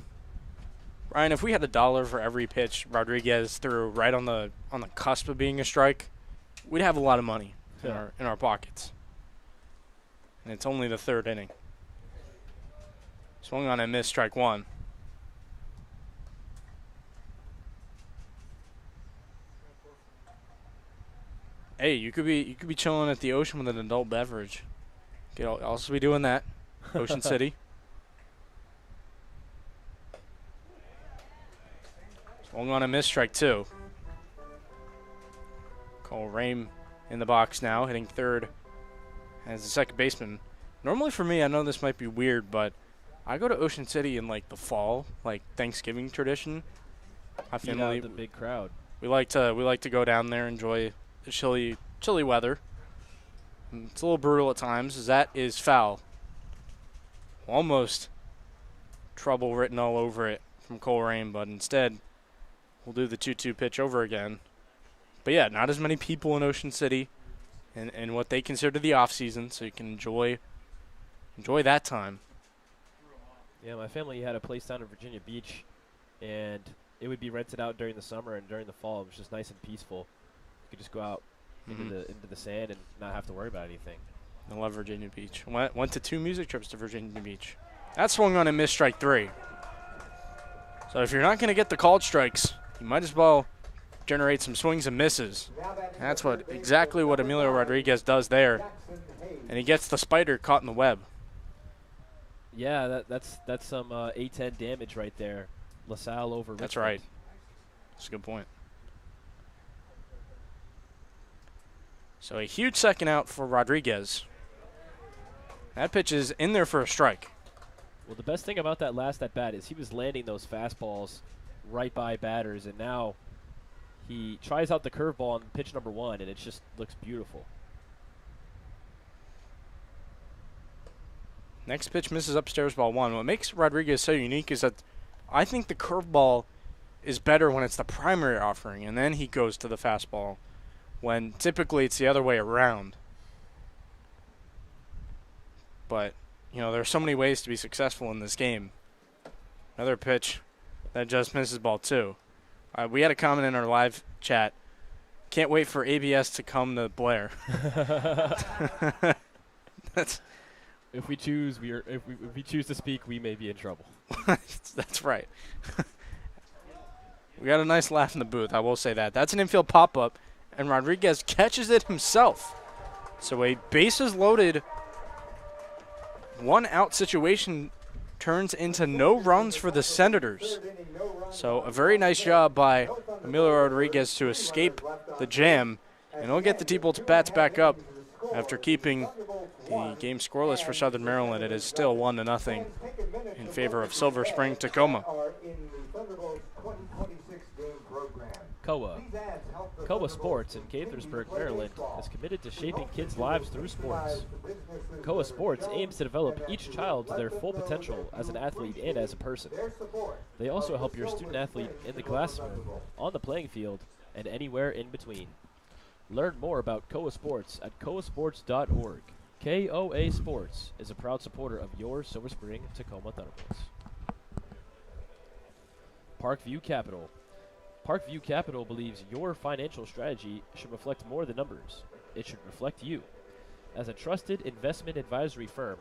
Ryan, if we had $1 for every pitch Rodriguez threw right on the cusp of being a strike, we'd have a lot of money in our pockets. And it's only the 3rd inning. Swung on and missed, strike 1. Hey, you could be chilling at the ocean with an adult beverage. You could also be doing that. Ocean City. Swung on and missed, strike 2. Cole Rame in the box now, hitting 3rd as the second baseman. Normally for me, I know this might be weird, but I go to Ocean City in like the fall, like Thanksgiving tradition. My family, the big crowd. We like to go down there, enjoy the chilly weather. It's a little brutal at times, as that is foul. Almost trouble written all over it from Cole Rame, but instead we'll do the 2-2 pitch over again. But yeah, not as many people in Ocean City and what they consider the off season, so you can enjoy that time. Yeah, my family had a place down in Virginia Beach, and it would be rented out during the summer, and during the fall it was just nice and peaceful. You could just go out into the sand and not have to worry about anything. I love Virginia Beach. Went to 2 music trips to Virginia Beach. That swung on and missed, strike 3. So if you're not going to get the called strikes, you might as well generate some swings and misses. That's exactly what Emilio Rodriguez does there. And he gets the spider caught in the web. Yeah, that's some A10 damage right there. LaSalle over Richmond. That's right. That's a good point. So a huge second out for Rodriguez. That pitch is in there for a strike. Well, the best thing about that last at-bat is he was landing those fastballs right by batters, and now he tries out the curveball on pitch number 1, and it just looks beautiful. Next pitch misses, upstairs, ball 1. What makes Rodriguez so unique is that I think the curveball is better when it's the primary offering, and then he goes to the fastball, when typically it's the other way around. But, you know, there are so many ways to be successful in this game. Another pitch that just misses ball 2. We had a comment in our live chat. Can't wait for ABS to come to Blair. If we choose to speak, we may be in trouble. That's right. We got a nice laugh in the booth, I will say that. That's an infield pop-up, and Rodriguez catches it himself. So a bases loaded, 1 out situation turns into no runs for the Senators. So a very nice job by Emilio Rodriguez to escape the jam, and he'll get the T-Bolts bats back up after keeping the game scoreless for Southern Maryland. It is still 1-0 in favor of Silver Spring Tacoma. Are in the Thunderbolts 2026 game program. COA. These ads help the COA Thunderbolts Sports in continue to Gaithersburg, play Maryland baseball. is committed to We shaping hope kids' to lives through utilize sports. the businesses COA that Sports are aims to known develop and each actually child to let their them full know potential that as an you athlete and as a person. their support They also of help the your Silver student athlete Spring in the Tacoma classroom, Thunderbolts. on the playing field, and anywhere in between. Learn more about COA Sports at coasports.org. KOA Sports is a proud supporter of your Silver Spring Tacoma Thunderbolts. Parkview Capital. Parkview Capital believes your financial strategy should reflect more than numbers. It should reflect you. As a trusted investment advisory firm,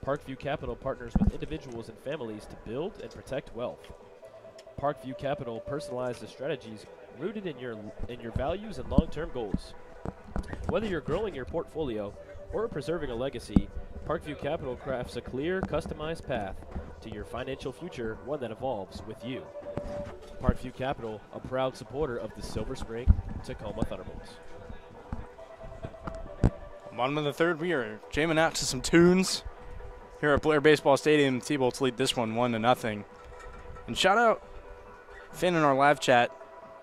Parkview Capital partners with individuals and families to build and protect wealth. Parkview Capital personalizes strategies rooted in your values and long-term goals. Whether you're growing your portfolio or preserving a legacy, Parkview Capital crafts a clear, customized path to your financial future, one that evolves with you. Parkview Capital, a proud supporter of the Silver Spring Tacoma Thunderbolts. Bottom of the third, we are jamming out to some tunes here at Blair Baseball Stadium. The T-Bolts lead this one 1-0. And shout out Finn in our live chat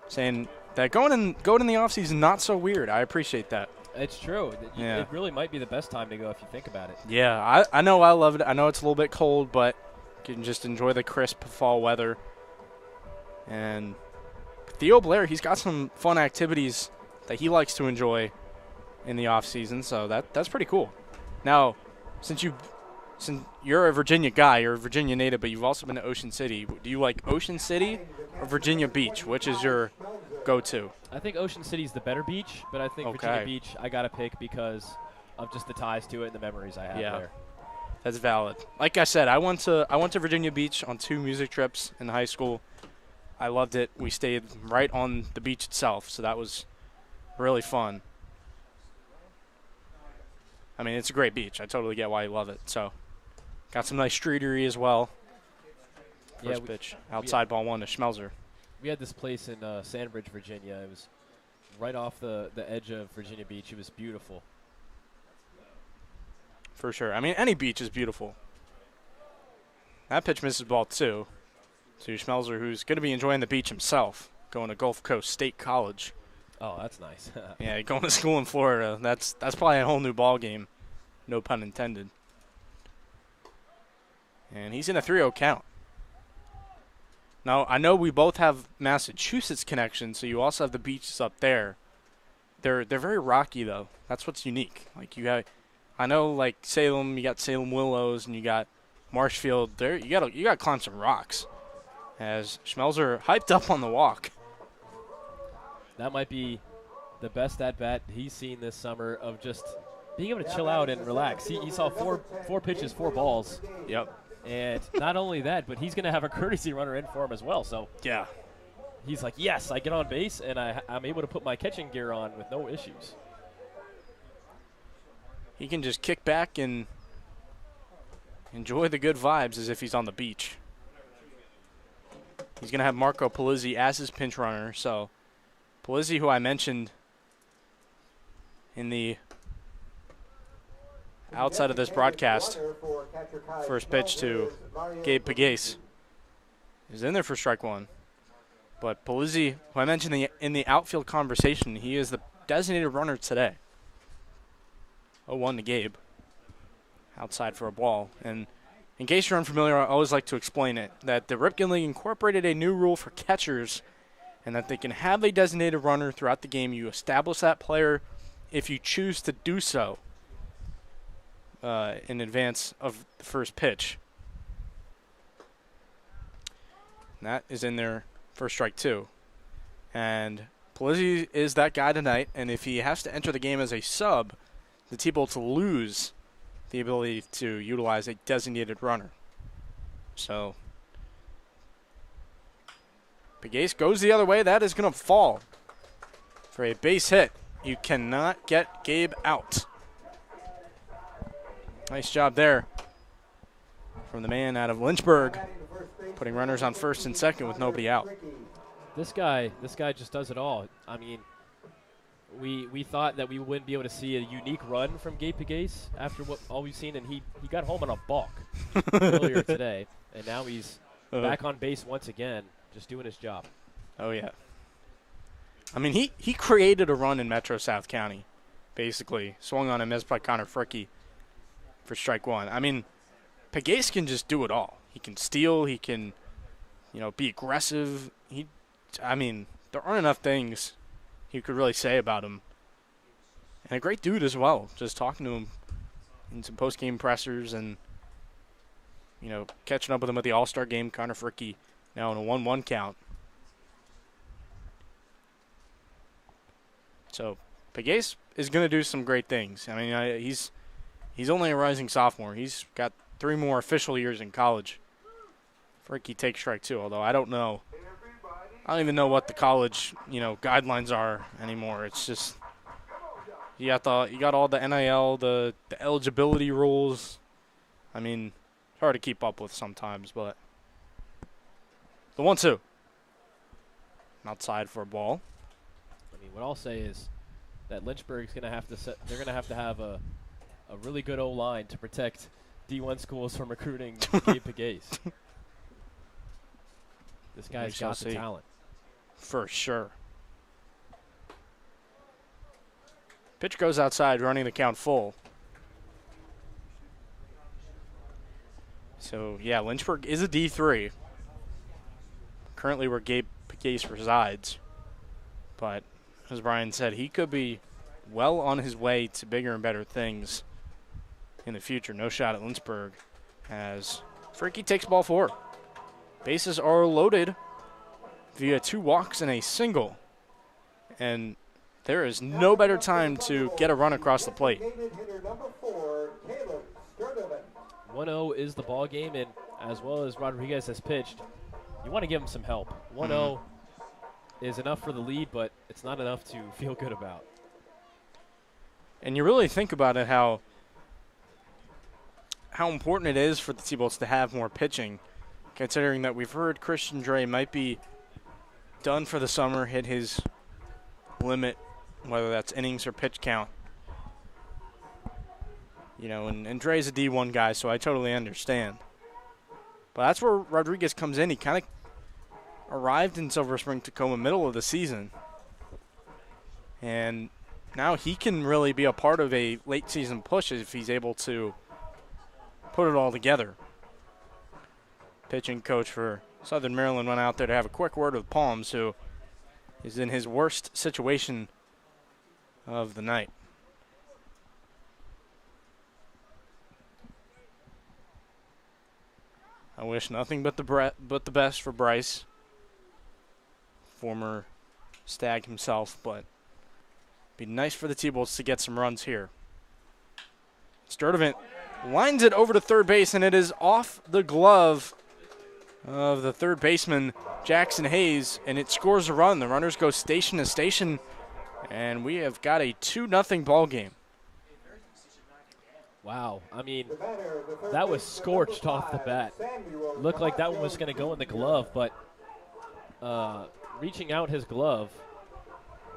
saying that going in the offseason not so weird. I appreciate that. It's true. Yeah. It really might be the best time to go if you think about it. Yeah, I know I love it. I know it's a little bit cold, but you can just enjoy the crisp fall weather. And Theo Blair, he's got some fun activities that he likes to enjoy in the off season, so that's pretty cool. Now, since you're a Virginia guy, you're a Virginia native, but you've also been to Ocean City. Do you like Ocean City or Virginia Beach? Which is your go-to? I think Ocean City's the better beach, but I think Virginia Beach I gotta pick because of just the ties to it and the memories I have there. That's valid. Like I said, I went to Virginia Beach on 2 music trips in high school. I loved it. We stayed right on the beach itself, so that was really fun. I mean, it's a great beach. I totally get why you love it. So, got some nice streetery as well. First pitch, outside ball 1 to Schmelzer. We had this place in Sandbridge, Virginia. It was right off the edge of Virginia Beach. It was beautiful. For sure. I mean, any beach is beautiful. That pitch misses ball 2 to Schmelzer, who's going to be enjoying the beach himself, going to Gulf Coast State College. Oh, that's nice. Yeah, going to school in Florida. That's probably a whole new ball game. No pun intended. And he's in a 3-0 count. Now, I know we both have Massachusetts connections, so you also have the beaches up there. They're very rocky, though. That's what's unique. Like, you have, I know, like, Salem, you got Salem Willows, and you got Marshfield. There, you got to climb some rocks. As Schmelzer hyped up on the walk. That might be the best at-bat he's seen this summer of just being able to chill out and relax. He saw four pitches, 4 balls. Yep. And not only that, but he's going to have a courtesy runner in for him as well. So yeah, he's like, yes, I get on base, and I'm able to put my catching gear on with no issues. He can just kick back and enjoy the good vibes as if he's on the beach. He's going to have Marco Polizzi as his pinch runner. So Polizzi, who I mentioned in the outside of this broadcast, first pitch to Gabe Pagase, is in there for strike 1. But Polizzi, who I mentioned in the outfield conversation, he is the designated runner today. 0-1 to Gabe, outside for a ball. And in case you're unfamiliar, I always like to explain it, that the Ripken League incorporated a new rule for catchers and that they can have a designated runner throughout the game. You establish that player if you choose to do so in advance of the first pitch. And that is in there for strike 2. And Polizzi is that guy tonight, and if he has to enter the game as a sub, the T-Bolts lose the ability to utilize a designated runner. So Pagase goes the other way. That is going to fall for a base hit. You cannot get Gabe out. Nice job there from the man out of Lynchburg, putting runners on first and second with nobody out. This guy just does it all. I mean, we thought that we wouldn't be able to see a unique run from Gabe Pegues after all we've seen, and he got home on a balk earlier today, and now he's back on base once again, just doing his job. Oh, yeah. I mean, he created a run in Metro South County, basically. Swung on a miss by Connor Fricky for strike one. I mean, Pegues can just do it all. He can steal. He can, be aggressive. I mean, there aren't enough things you could really say about him. And a great dude as well. Just talking to him in some post-game pressers and, catching up with him at the All-Star game. Connor Fricky now in a 1-1 count. So Pegues is going to do some great things. I mean, he's only a rising sophomore. He's got 3 more official years in college. Fricky takes strike 2, although I don't even know what the college, guidelines are anymore. It's just you got all the NIL, the eligibility rules. I mean, it's hard to keep up with sometimes, but the 1-2. Outside for a ball. I mean, what I'll say is that Lynchburg's going to have to they're going to have a really good O-line to protect D1 schools from recruiting Gabe Pegues. This guy's got the talent. For sure. Pitch goes outside, running the count full. So, yeah, Lynchburg is a D3. Currently where Gabe Pegues resides. But, as Brian said, he could be well on his way to bigger and better things in the future. No shot at Lynchburg as Fricky takes ball 4. Bases are loaded via 2 walks and a single. And there is no better time to get a run across the plate. 1-0 is the ball game, and as well as Rodriguez has pitched, you want to give him some help. 1-0 is enough for the lead, but it's not enough to feel good about. And you really think about it, how important it is for the T-Bolts to have more pitching, considering that we've heard Christian Dre might be done for the summer, hit his limit, whether that's innings or pitch count. And Dre's a D1 guy, so I totally understand. But that's where Rodriguez comes in. He kind of arrived in Silver Spring, Tacoma, middle of the season. And now he can really be a part of a late season push if he's able to put it all together. Pitching coach for Southern Maryland went out there to have a quick word with Palms, who is in his worst situation of the night. I wish nothing but the best for Bryce, former Stag himself, but it'd be nice for the T-Bolts to get some runs here. Sturdivant lines it over to third base, and it is off the glove of the third baseman, Jackson Hayes, and it scores a run. The runners go station to station, and we have got a 2-0 ball game. Wow. I mean, that was scorched off the bat. Looked like that one was going to go in the glove, but reaching out his glove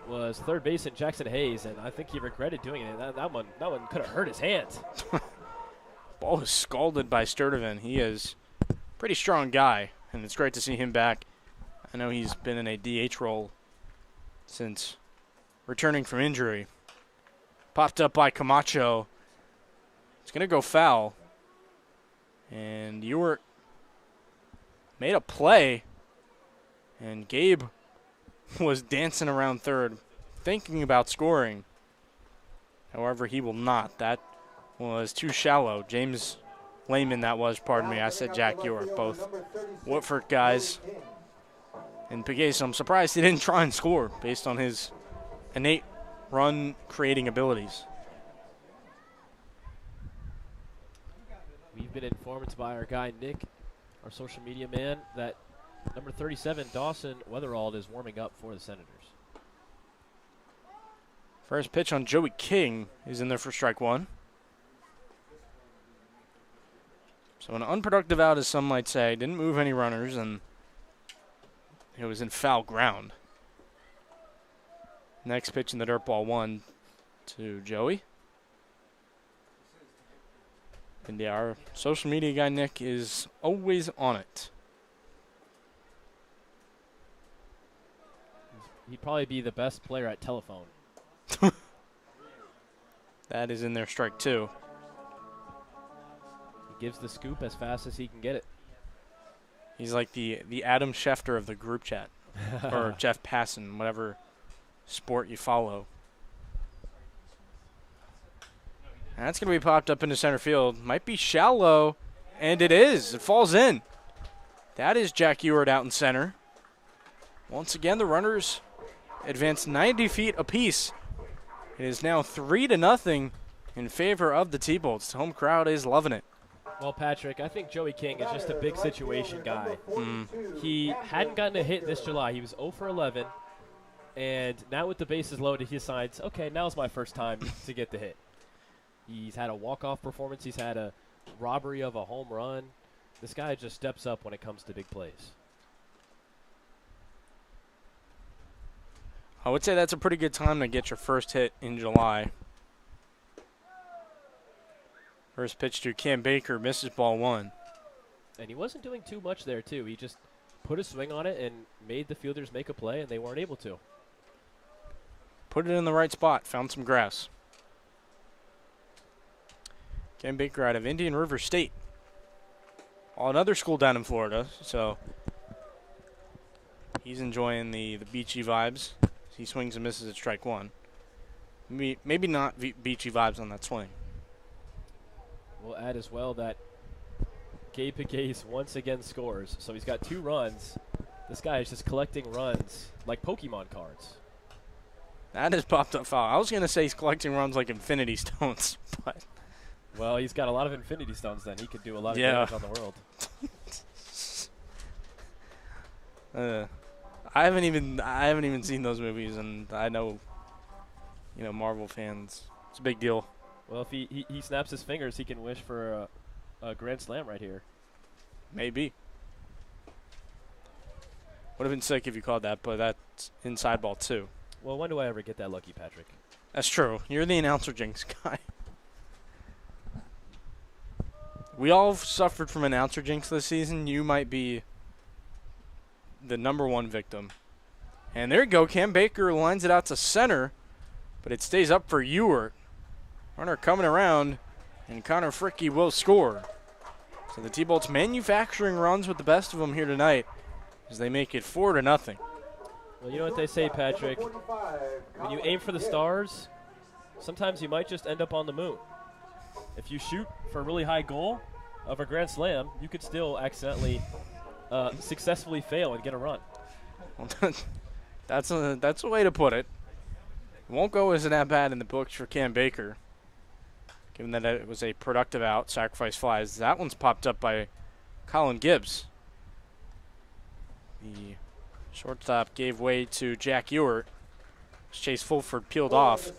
was third baseman Jackson Hayes, and I think he regretted doing it. That one could have hurt his hands. Ball was scalded by Sturdivant. He is a pretty strong guy, and it's great to see him back. I know he's been in a DH role since returning from injury. Popped up by Camacho. It's going to go foul. And Ewert made a play, and Gabe was dancing around third, thinking about scoring. However, he will not. That was too shallow. James Lehman, that was, pardon me. I said Jack Ewert, both Woodford guys. And Pegues, I'm surprised he didn't try and score based on his innate run-creating abilities. We've been informed by our guy Nick, our social media man, that number 37, Dawson Weatherald, is warming up for the Senators. First pitch on Joey King is in there for strike 1. So an unproductive out, as some might say. Didn't move any runners, and it was in foul ground. Next pitch in the dirt ball 1 to Joey. And yeah, our social media guy, Nick, is always on it. He'd probably be the best player at telephone. That is in there, strike 2. He gives the scoop as fast as he can get it. He's like the Adam Schefter of the group chat. Or Jeff Passan, whatever sport you follow. And that's going to be popped up into center field. Might be shallow, and it is. It falls in. That is Jack Ewart out in center. Once again, the runners advance 90 feet apiece. It is now 3-0 in favor of the T-Bolts. The home crowd is loving it. Well, Patrick, I think Joey King is just a big situation guy. He hadn't gotten a hit this July. He was 0 for 11. And now with the bases loaded, he decides, okay, now's my first time to get the hit. He's had a walk-off performance. He's had a robbery of a home run. This guy just steps up when it comes to big plays. I would say that's a pretty good time to get your first hit in July. First pitch to Cam Baker, misses ball 1. And he wasn't doing too much there, too. He just put a swing on it and made the fielders make a play, and they weren't able to. Put it in the right spot, found some grass. Cam Baker out of Indian River State. Another school down in Florida, so he's enjoying the beachy vibes. He swings and misses at strike 1. Maybe not beachy vibes on that swing. We'll add as well that Gabe Pagase once again scores. So he's got 2 runs. This guy is just collecting runs like Pokemon cards. That is popped up foul. I was going to say he's collecting runs like Infinity Stones, but... Well, he's got a lot of Infinity Stones then. He could do a lot of damage on the world. I haven't even seen those movies, and I know, Marvel fans. It's a big deal. Well, if he snaps his fingers, he can wish for a grand slam right here. Maybe. Would have been sick if you called that, but that's inside ball 2. Well, when do I ever get that lucky, Patrick? That's true. You're the announcer jinx guy. We all suffered from announcer jinx this season. You might be the #1 victim. And there you go. Cam Baker lines it out to center, but it stays up for Ewart. Runner coming around, and Connor Fricky will score. So the T-Bolts manufacturing runs with the best of them here tonight as they make it 4-0. Well, you know what they say, Patrick. When you aim for the stars, sometimes you might just end up on the moon. If you shoot for a really high goal of a grand slam, you could still accidentally successfully fail and get a run. Well, that's a way to put it. It won't go as an at-bat in the books for Cam Baker, given that it was a productive out, sacrifice flies. That one's popped up by Colin Gibbs. The shortstop gave way to Jack Ewart. Chase Fulford peeled off.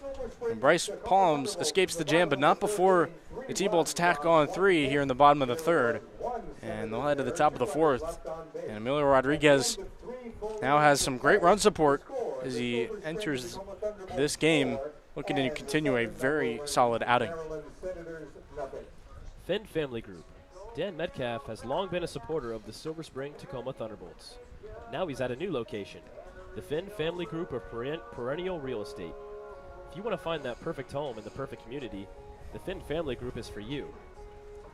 And Bryce Palms escapes the jam, but not before the T-Bolts tack on 3 here in the bottom of the 3rd. And they'll head to the top of the 4th. And Emilio Rodriguez now has some great run support as he enters this game, looking to continue a very solid outing. Finn Family Group. Dan Metcalf has long been a supporter of the Silver Spring Tacoma Thunderbolts. Now he's at a new location, the Finn Family Group of Perennial Real Estate. If you want to find that perfect home in the perfect community, the Finn Family Group is for you.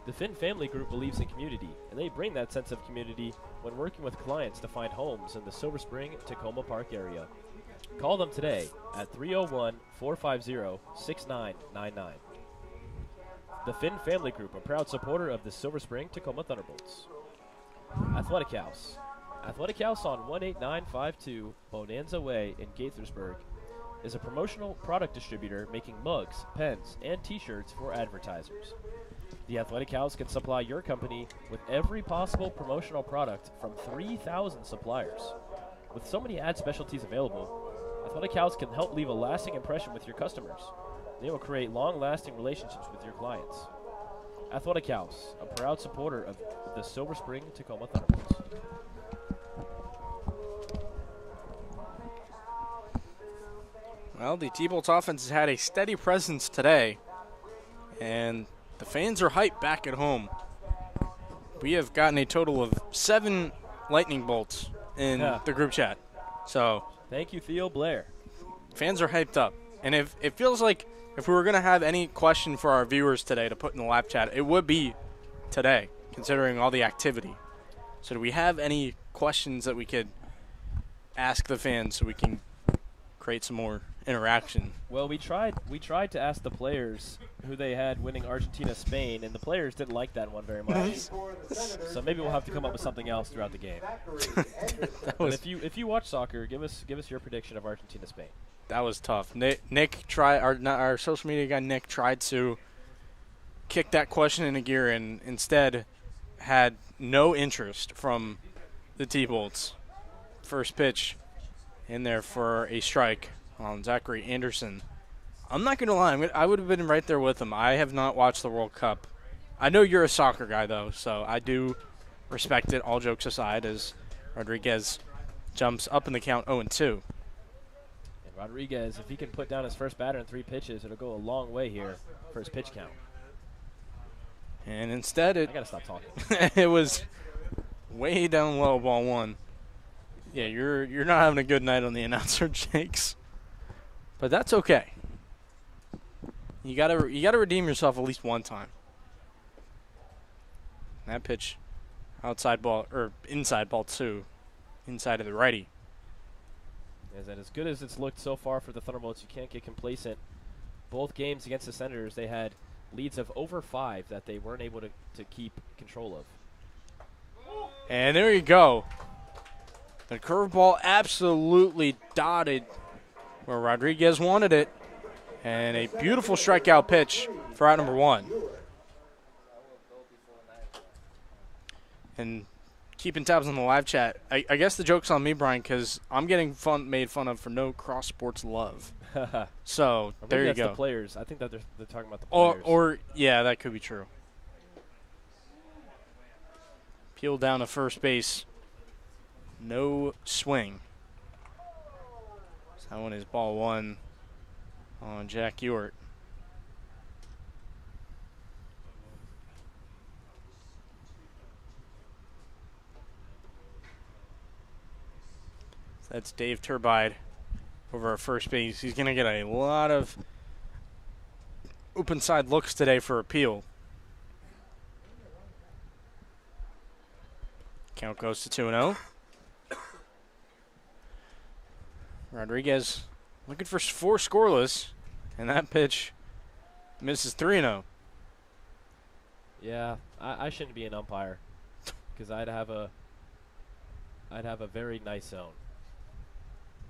The Finn Family Group believes in community, and they bring that sense of community when working with clients to find homes in the Silver Spring, Tacoma Park area. Call them today at 301-450-6999. The Finn Family Group, a proud supporter of the Silver Spring, Tacoma Thunderbolts. Athletic House. Athletic House on 18952 Bonanza Way in Gaithersburg is a promotional product distributor making mugs, pens, and t-shirts for advertisers. The Athletic House can supply your company with every possible promotional product from 3,000 suppliers. With so many ad specialties available, Athletic House can help leave a lasting impression with your customers. They will create long-lasting relationships with your clients. Athletic House, a proud supporter of the Silver Spring Tacoma Thunderbolts. Well, the T-Bolts offense has had a steady presence today, and the fans are hyped back at home. We have gotten a total of 7 lightning bolts in the group chat. So thank you, Theo Blair. Fans are hyped up. And if it feels like if we were going to have any question for our viewers today to put in the live chat, it would be today, considering all the activity. So do we have any questions that we could ask the fans so we can create some more interaction? Well, we tried to ask the players who they had winning Argentina, Spain, and the players didn't like that one very much. So maybe we'll have to come up with something else throughout the game. But if you watch soccer, give us your prediction of Argentina, Spain. That was tough. Nick tried, our social media guy Nick tried to kick that question into gear and instead had no interest from the T-Bolts. First pitch in there for a strike on Zachary Anderson. I'm not going to lie. I would have been right there with him. I have not watched the World Cup. I know you're a soccer guy, though, so I do respect it, all jokes aside, as Rodriguez jumps up in the count 0-2. And Rodriguez, if he can put down his first batter in 3 pitches, it'll go a long way here for his pitch count. And instead, I got to stop talking. it was way down low, ball 1. Yeah, you're not having a good night on the announcer, Jakes. But that's okay. You gotta redeem yourself at least one time. That pitch, outside ball or inside ball 2, inside of the righty. As good as it's looked so far for the Thunderbolts, you can't get complacent. Both games against the Senators, they had leads of over 5 that they weren't able to keep control of. And there you go. The curveball absolutely dotted where Rodriguez wanted it. And a beautiful strikeout pitch for out number 1. And keeping tabs on the live chat, I guess the joke's on me, Brian, because I'm getting made fun of for no cross sports love. So there you go. The players. I think that they're talking about the players. Or yeah, that could be true. Peel down to first base. No swing. So that one is ball 1 on Jack Ewart. So that's Dave Turbide over at first base. He's going to get a lot of open side looks today for appeal. Count goes to 2-0. Rodriguez looking for 4 scoreless, and that pitch misses 3-0. Yeah, I shouldn't be an umpire because I'd have a very nice zone,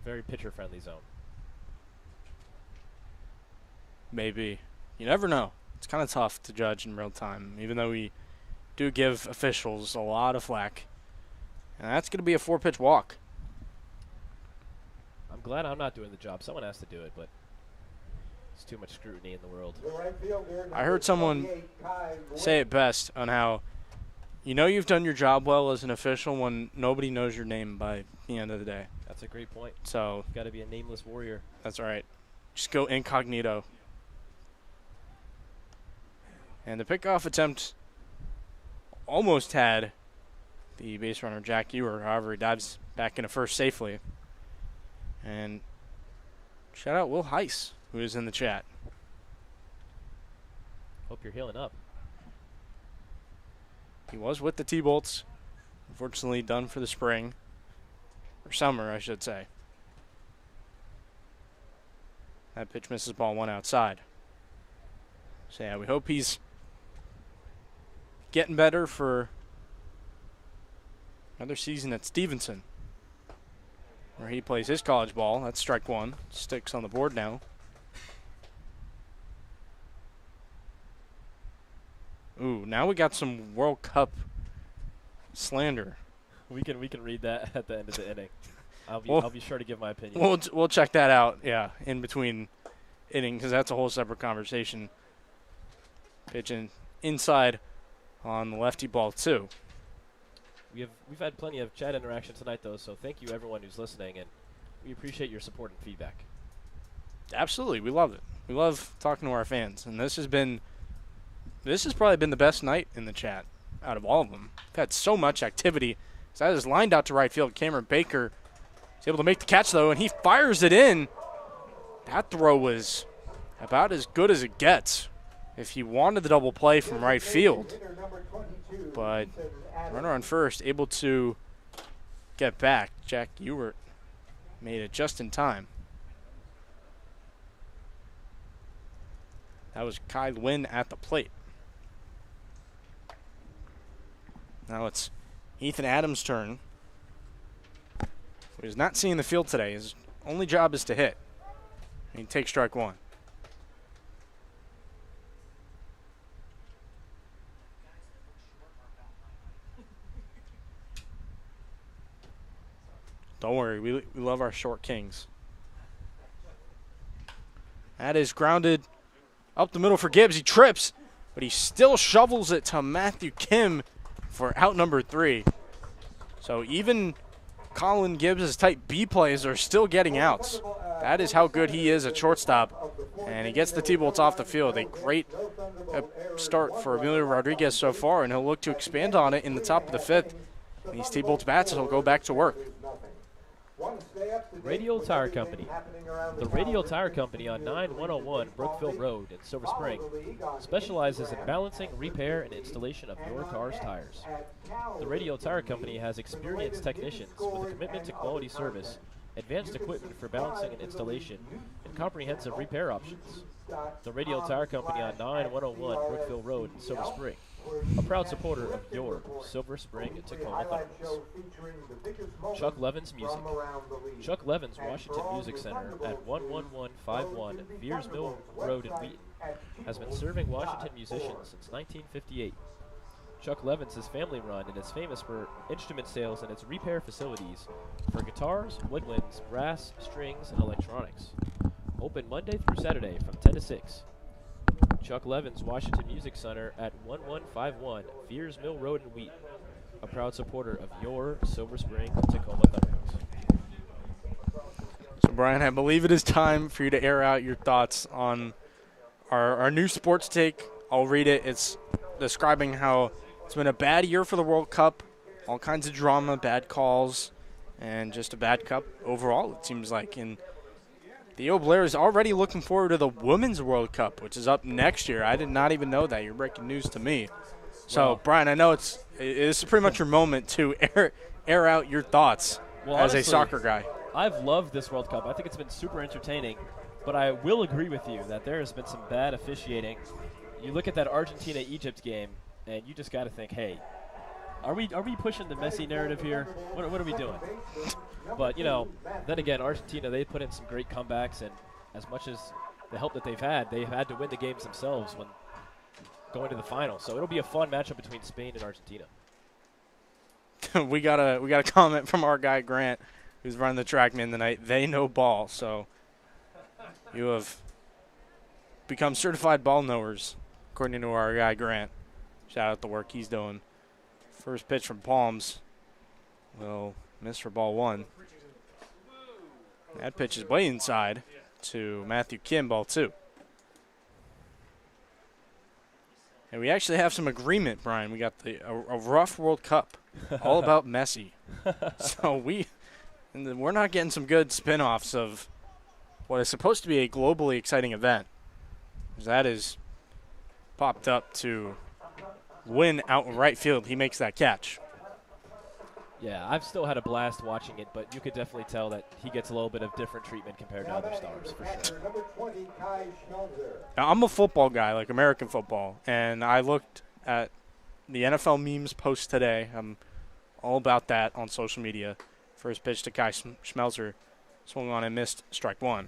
very pitcher-friendly zone. Maybe. You never know. It's kind of tough to judge in real time, even though we do give officials a lot of flack. And that's going to be a 4-pitch walk. I'm glad I'm not doing the job. Someone has to do it, but it's too much scrutiny in the world. I heard someone say it best on how you've done your job well as an official when nobody knows your name by the end of the day. That's a great point. So you've got to be a nameless warrior. That's right. Just go incognito. And the pickoff attempt almost had the base runner Jack Ewart. However, he dives back into first safely. And shout out Will Heiss, who is in the chat. Hope you're healing up. He was with the T-Bolts. Unfortunately done for the spring. Or summer, I should say. That pitch misses ball 1 outside. So yeah, we hope he's getting better for another season at Stevenson, where he plays his college ball. That's strike 1. Sticks on the board now. Ooh, now we got some World Cup slander. We can read that at the end of the inning. I'll be sure to give my opinion. We'll check that out. Yeah, in between innings, because that's a whole separate conversation. Pitching inside on the lefty ball 2. We've had plenty of chat interaction tonight, though, so thank you everyone who's listening, and we appreciate your support and feedback. Absolutely, we love it. We love talking to our fans, and this has probably been the best night in the chat out of all of them. We've had so much activity. So that is lined out to right field. Cameron Baker is able to make the catch, though, and he fires it in. That throw was about as good as it gets if he wanted the double play from right field. But runner on first, able to get back. Jack Ewert made it just in time. That was Kai Nguyen at the plate. Now it's Ethan Adams' turn. He's not seeing the field today. His only job is to hit. He takes strike one. Don't worry, we love our short kings. That is grounded up the middle for Gibbs. He trips, but he still shovels it to Matthew Kim for out number 3. So even Colin Gibbs' type B plays are still getting outs. That is how good he is at shortstop. And he gets the T-Bolts off the field. A great start for Emilio Rodriguez so far, and he'll look to expand on it in the top of the 5th. And these T-Bolts bats, he'll go back to work. Radial Tire Company. The Radial Tire Company on 9101 Brookville Road in Silver Spring specializes in balancing, repair, and installation of your car's tires. The Radial Tire Company has experienced technicians with a commitment to quality service, advanced equipment for balancing and installation, and comprehensive repair options. The Radial Tire Company on 9101 Brookville Road in Silver Spring, a proud supporter of your Silver Spring Tacoma Thunderbolts. Chuck Levin's Music. Chuck Levin's Washington Music Center at 11151 Veers Mill Road in Wheaton has been serving Washington musicians since 1958. Chuck Levin's is family run and is famous for instrument sales and its repair facilities for guitars, woodwinds, brass, strings, and electronics. Open Monday through Saturday from 10 to 6. Chuck Levin's Washington Music Center at 1151 Veers Mill Road in Wheaton, a proud supporter of your Silver Spring Tacoma Thunderbolts. So, Brian, I believe it is time for you to air out your thoughts on our new sports take. I'll read it. It's describing how it's been a bad year for the World Cup, all kinds of drama, bad calls, and just a bad cup overall, it seems like. And Theo Blair is already looking forward to the Women's World Cup, which is up next year. I did not even know that. You're breaking news to me. So, well, Brian, I know it's pretty much your moment to air out your thoughts as honestly, a soccer guy. I've loved this World Cup. I think it's been super entertaining, but I will agree with you that there has been some bad officiating. You look at that Argentina-Egypt game, and you just got to think, hey, are we pushing the Messi narrative here? What are we doing? But, you know, then again, Argentina, they put in some great comebacks, and as much as the help that they've had to win the games themselves when going to the final. So it'll be a fun matchup between Spain and Argentina. we got a comment from our guy Grant, who's running the TrackMan tonight. They know ball, so you have become certified ball knowers, according to our guy Grant. Shout out the work he's doing. First pitch from Palms will miss for ball 1. That pitch is way inside to Matthew Kim, ball 2. And we actually have some agreement, Brian. We got a rough World Cup, all about Messi. So we're not getting some good spin-offs of what is supposed to be a globally exciting event. That is popped up to win out in right field. He makes that catch. Yeah, I've still had a blast watching it, but you could definitely tell that he gets a little bit of different treatment compared to other stars, for sure. Now, I'm a football guy, like American football, and I looked at the NFL memes post today. I'm all about that on social media. First pitch to Kai Schmelzer, swung on and missed strike 1.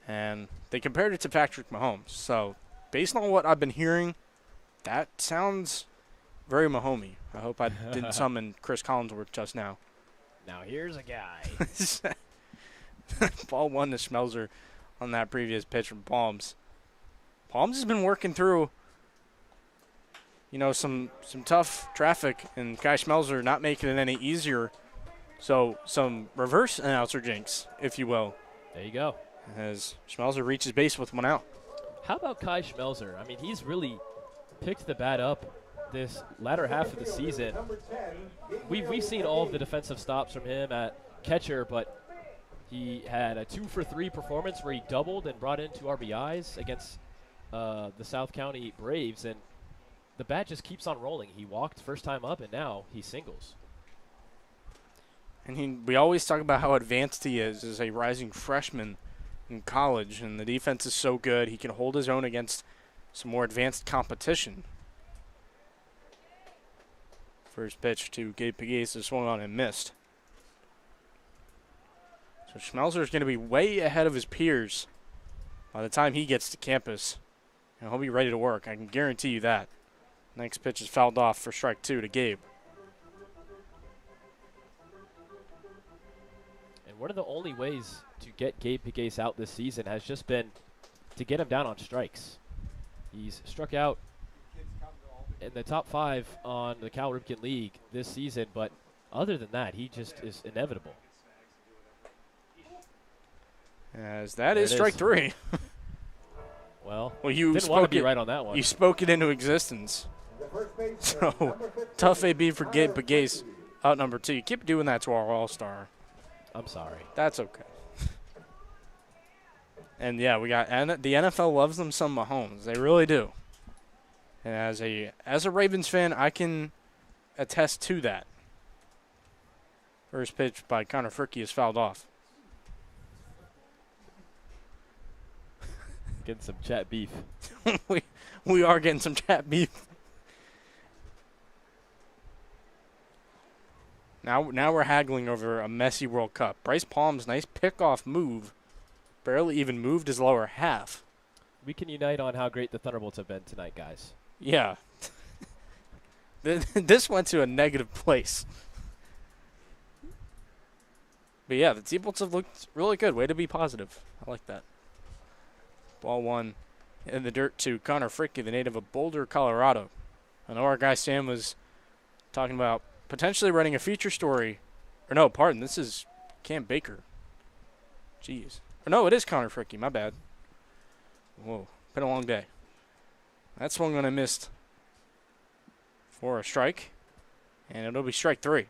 And they compared it to Patrick Mahomes. So based on what I've been hearing, that sounds very Mahomey. I hope I didn't summon Chris Collinsworth just now. Now here's a guy. Ball 1 to Schmelzer on that previous pitch from Palms. Palms has been working through, some tough traffic, and Kai Schmelzer not making it any easier. So some reverse announcer jinx, if you will. There you go. as Schmelzer reaches base with one out. How about Kai Schmelzer? I mean, he's really picked the bat up this latter half of the season. We've seen all of the defensive stops from him at catcher, but he had a 2-for-3 performance where he doubled and brought in 2 RBIs against the South County Braves, and the bat just keeps on rolling. He walked first time up, and now he singles. And we always talk about how advanced he is as a rising freshman in college, and the defense is so good. He can hold his own against some more advanced competition. First pitch to Gabe Pegues is swung on and missed. So Schmelzer is going to be way ahead of his peers by the time he gets to campus. And he'll be ready to work. I can guarantee you that. Next pitch is fouled off for strike 2 to Gabe. And one of the only ways to get Gabe Pegues out this season has just been to get him down on strikes. He's struck out in the top 5 on the Cal Ripken League this season, but other than that, he just is inevitable. As that is strike 3. Well, you didn't want to be right on that one. You spoke it into existence. So, tough AB for Gabe Pegues, out number 2. You keep doing that to our All-Star. I'm sorry. That's okay. And, yeah, we got the NFL loves them some Mahomes. They really do. And as a Ravens fan, I can attest to that. First pitch by Connor Fricke is fouled off. Getting some chat beef. we are getting some chat beef. Now we're haggling over a messy World Cup. Bryce Palm's nice pickoff move barely even moved his lower half. We can unite on how great the Thunderbolts have been tonight, guys. Yeah. This went to a negative place. But yeah, the T-Bolts have looked really good. Way to be positive. I like that. Ball 1 in the dirt to Connor Fricke, the native of Boulder, Colorado. I know our guy Sam was talking about potentially writing a feature story. Or no, pardon, this is Cam Baker. Jeez. Or no, it is Connor Fricke, my bad. Whoa, been a long day. That swung on and missed for a strike. And it'll be strike 3.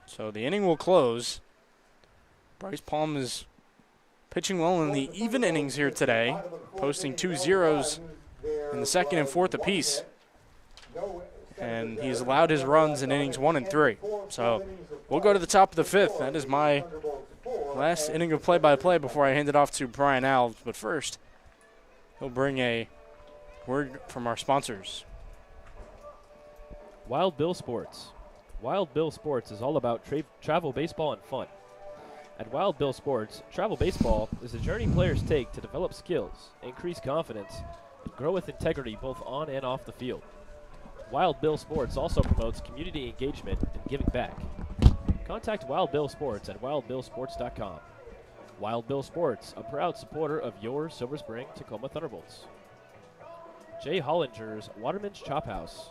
So the inning will close. Bryce Palm is pitching well in the even innings here today, posting 2 zeros in the second and fourth apiece. And he's allowed his runs in innings 1 and 3. So we'll go to the top of the 5th. That is my last inning of play-by-play before I hand it off to Brian Alves. But first, he'll bring a word from our sponsors. Wild Bill Sports. Wild Bill Sports is all about travel baseball and fun. At Wild Bill Sports, travel baseball is a journey players take to develop skills, increase confidence, and grow with integrity both on and off the field. Wild Bill Sports also promotes community engagement and giving back. Contact Wild Bill Sports at wildbillsports.com. Wild Bill Sports, a proud supporter of your Silver Spring Tacoma Thunderbolts. Jay Hollinger's Waterman's Chop House.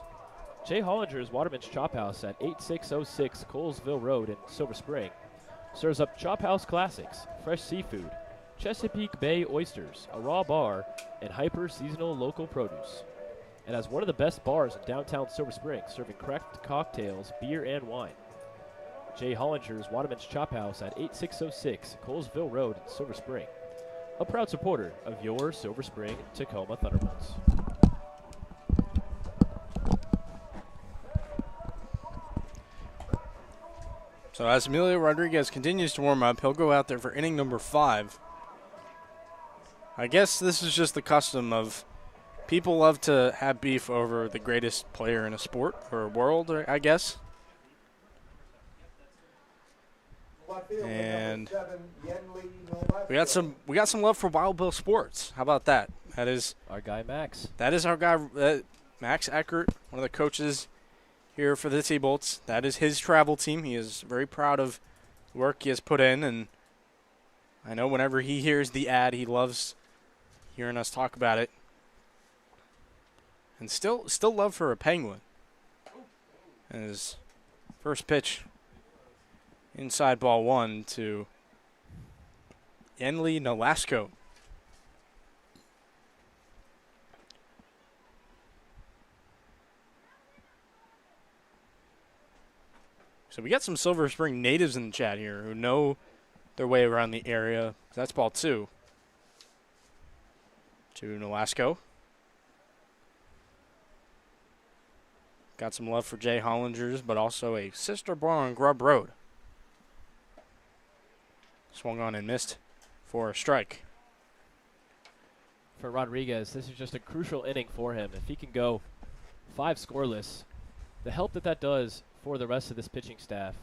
Jay Hollinger's Waterman's Chop House at 8606 Colesville Road in Silver Spring serves up Chop House classics, fresh seafood, Chesapeake Bay oysters, a raw bar, and hyper-seasonal local produce. It has one of the best bars in downtown Silver Spring, serving craft cocktails, beer, and wine. Jay Hollinger's Waterman's Chop House at 8606 Colesville Road in Silver Spring, a proud supporter of your Silver Spring Tacoma Thunderbolts. So as Emilio Rodriguez continues to warm up, he'll go out there for inning number 5. I guess this is just the custom of people love to have beef over the greatest player in a sport or a world, I guess. And we got some love for Wild Bill Sports. How about that? That is our guy Max. That is our guy Max Eckert, one of the coaches here for the T-Bolts. That is his travel team. He is very proud of the work he has put in, and I know whenever he hears the ad, he loves hearing us talk about it. And still love for a Penguin. And his first pitch inside ball 1 to Yenli Nolasco. So we got some Silver Spring natives in the chat here who know their way around the area. That's ball 2. To Nolasco. Got some love for Jay Hollingers, but also a sister born on Grub Road. Swung on and missed for a strike. For Rodriguez, this is just a crucial inning for him. If he can go 5 scoreless, the help that does for the rest of this pitching staff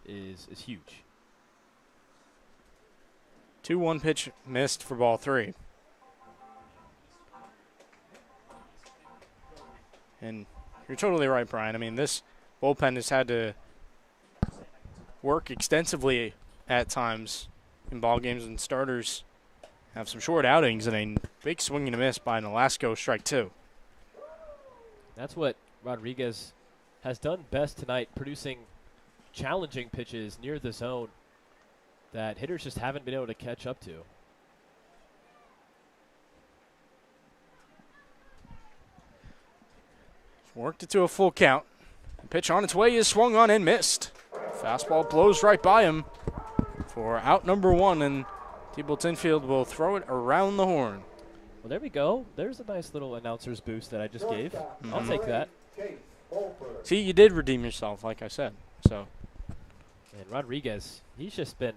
is huge. 2-1 pitch missed for ball 3. And you're totally right, Brian. I mean, this bullpen has had to work extensively at times in ball games, and starters have some short outings and a big swing and a miss by Nolasco, strike 2. That's what Rodriguez has done best tonight, producing challenging pitches near the zone that hitters just haven't been able to catch up to. Worked it to a full count. The pitch on its way is swung on and missed. Fastball blows right by him for out number 1, and T-Bolt Tinfield will throw it around the horn. Well, there we go. There's a nice little announcer's boost that I just gave. I'll take that. See, you did redeem yourself, like I said. So, And Rodriguez, he's just been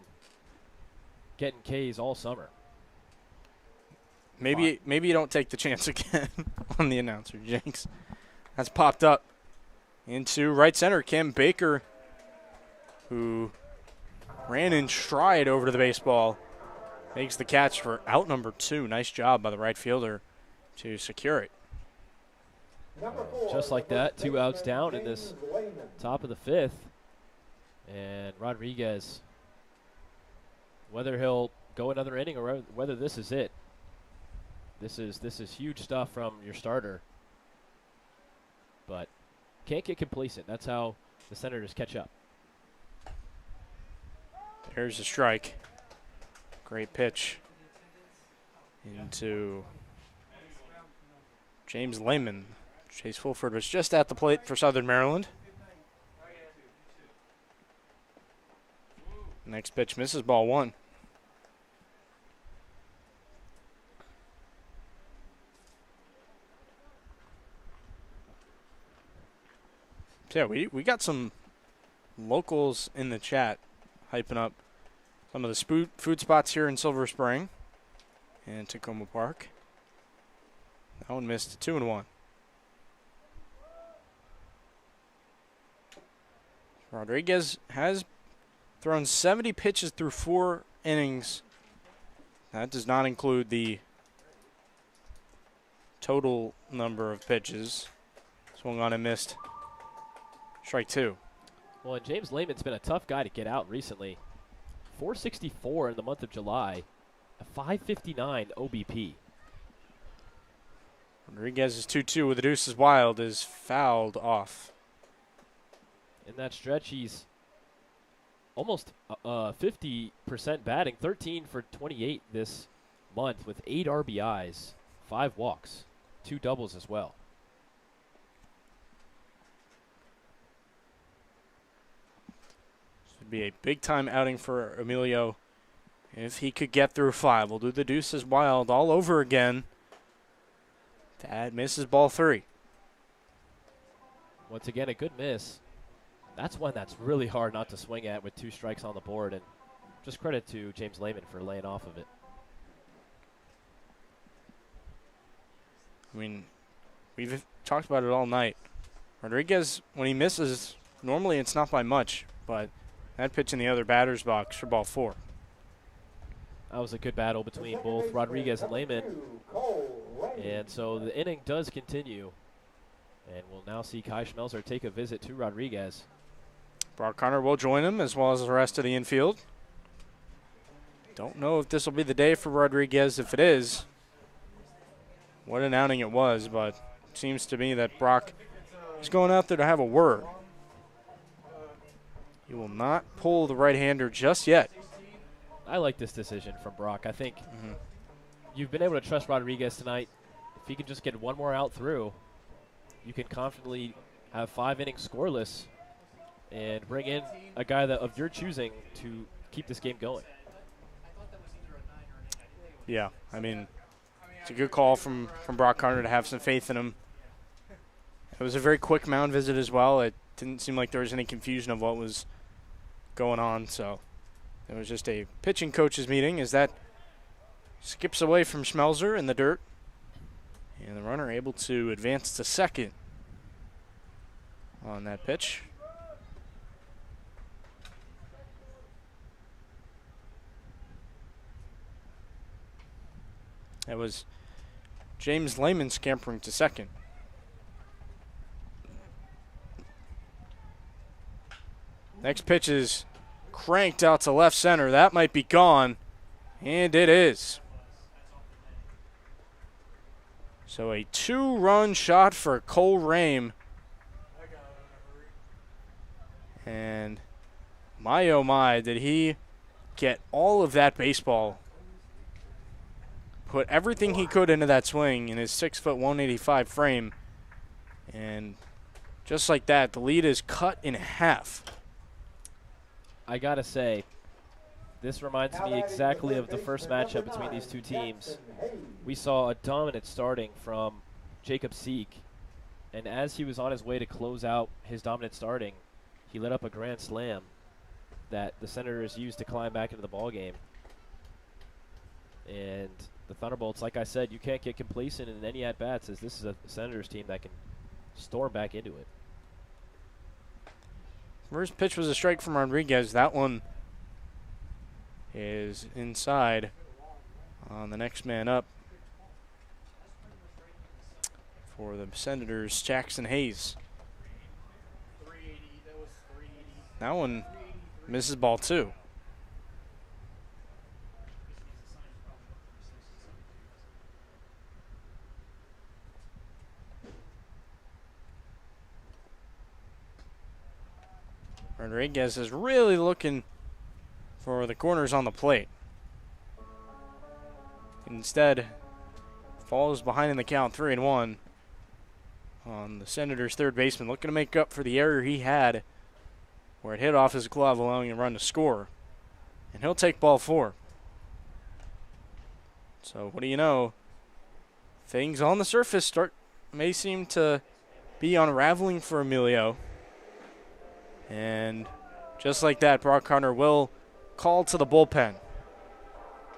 getting Ks all summer. maybe you don't take the chance again on the announcer, Jinx. That's popped up into right center. Cam Baker, who ran in stride over to the baseball, makes the catch for out number 2. Nice job by the right fielder to secure it. Just like that, 2 outs down in this top of the 5th. And Rodriguez, whether he'll go another inning or whether this is it, this is huge stuff from your starter. But can't get complacent. That's how the Senators catch up. There's a strike. Great pitch into James Lehman. Chase Fulford was just at the plate for Southern Maryland. Next pitch misses, ball 1. So yeah, we got some locals in the chat hyping up some of the food spots here in Silver Spring and Takoma Park. That one missed 2-1. Rodriguez has thrown 70 pitches through 4 innings. That does not include the total number of pitches. Swung on and missed. Strike 2. Well, and James Lehman's been a tough guy to get out recently. 464 in the month of July, a 559 OBP. Rodriguez's 2-2 with the deuces wild is fouled off. In that stretch, he's almost 50% batting, 13 for 28 this month with 8 RBIs, 5 walks, 2 doubles as well. This would be a big-time outing for Emilio if he could get through 5. We'll do the deuces wild all over again. That misses ball 3. Once again, a good miss. That's one that's really hard not to swing at with 2 strikes on the board, and just credit to James Lehman for laying off of it. I mean, we've talked about it all night. Rodriguez, when he misses, normally it's not by much, but that pitch in the other batter's box for ball 4. That was a good battle between both Rodriguez and Lehman. And so the inning does continue. And we'll now see Kai Schmelzer take a visit to Rodriguez. Brock Connor will join him, as well as the rest of the infield. Don't know if this will be the day for Rodriguez. If it is, what an outing it was, but it seems to me that Brock is going out there to have a word. He will not pull the right-hander just yet. I like this decision from Brock. I think you've been able to trust Rodriguez tonight. If he can just get one more out through, you can confidently have 5 innings scoreless and bring in a guy of your choosing to keep this game going. Yeah, I mean, it's a good call from Brock Carter to have some faith in him. It was a very quick mound visit as well. It didn't seem like there was any confusion of what was going on, so it was just a pitching coaches meeting as that skips away from Schmelzer in the dirt. And the runner able to advance to second on that pitch. That was James Lehman scampering to second. Next pitch is cranked out to left center. That might be gone, and it is. So a 2-run shot for Cole Rame. And my oh my, did he get all of that baseball. Put everything he could into that swing in his 6'1", 185 frame. And just like that, the lead is cut in half. I gotta say, this reminds me exactly of the first matchup between these two teams. We saw a dominant starting from Jacob Seek, and as he was on his way to close out his dominant starting, he let up a grand slam that the Senators used to climb back into the ballgame. And the Thunderbolts, like I said, you can't get complacent in any at-bats, as this is a Senators team that can storm back into it. First pitch was a strike from Rodriguez. That one is inside on the next man up for the Senators, Jackson Hayes. That one misses ball 2. Rodriguez is really looking for the corners on the plate. Instead, falls behind in the count 3-1 on the Senators' third baseman, looking to make up for the error he had where it hit off his glove, allowing a run to score. And he'll take ball 4. So what do you know? Things on the surface may seem to be unraveling for Emilio. And just like that, Brock Carter will call to the bullpen.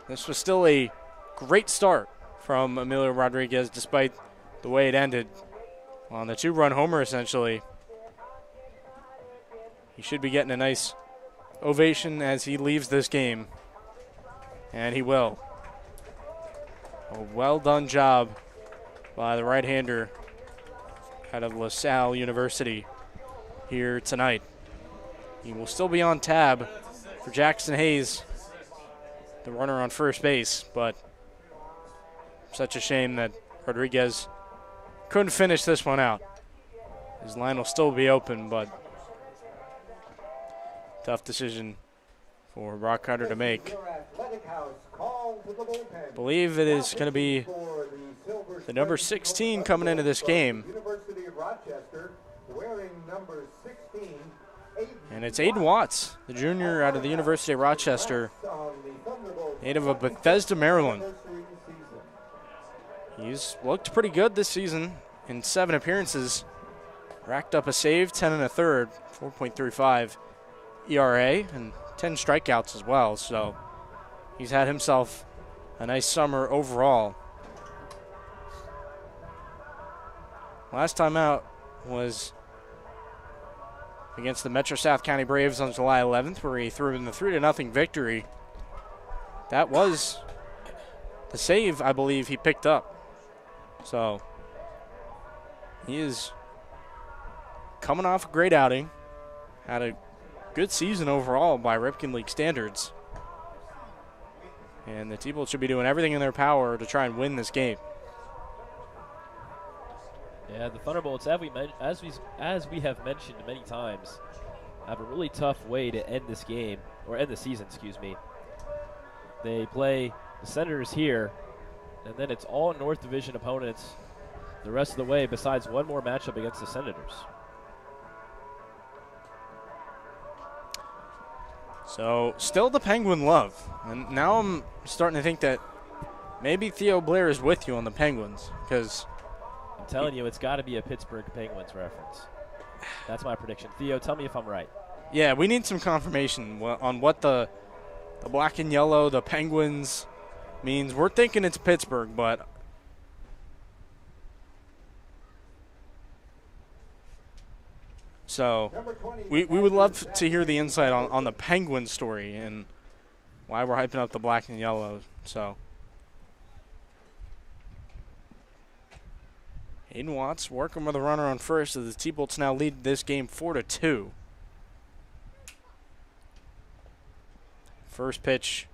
This was still a great start from Emilio Rodriguez, despite the way it ended on the 2-run homer, essentially. He should be getting a nice ovation as he leaves this game, and he will. A well-done job by the right-hander out of LaSalle University here tonight. He will still be on tab for Jackson Hayes, the runner on first base, but such a shame that Rodriguez couldn't finish this one out. His line will still be open, but tough decision for Brock Carter to make. I believe it is going to be the number 16 coming into this game. And it's Aiden Watts, the junior out of the University of Rochester, native of Bethesda, Maryland. He's looked pretty good this season in 7 appearances. Racked up a save, 10 1/3, 4.35 ERA, and 10 strikeouts as well. So he's had himself a nice summer overall. Last time out was against the Metro South County Braves on July 11th, where he threw in the 3-0 victory. That was the save, I believe, he picked up. So he is coming off a great outing. Had a good season overall by Ripken League standards. And the T-Bolts should be doing everything in their power to try and win this game. Yeah, the Thunderbolts, as we have mentioned many times, have a really tough way to end this game, or end the season, excuse me. They play the Senators here, and then it's all North Division opponents the rest of the way besides one more matchup against the Senators. So still the Penguin love. And now I'm starting to think that maybe Theo Blair is with you on the Penguins, because I'm telling you, it's got to be a Pittsburgh Penguins reference. That's my prediction. Theo, tell me if I'm right. yeah, we need some confirmation on what the black and yellow, the Penguins, means. We're thinking it's Pittsburgh, but so we would love to hear the insight on the Penguin story and why we're hyping up the black and yellow. So Hayden Watts working with a runner on first as the T-Bolts now lead this game 4-2. First pitch,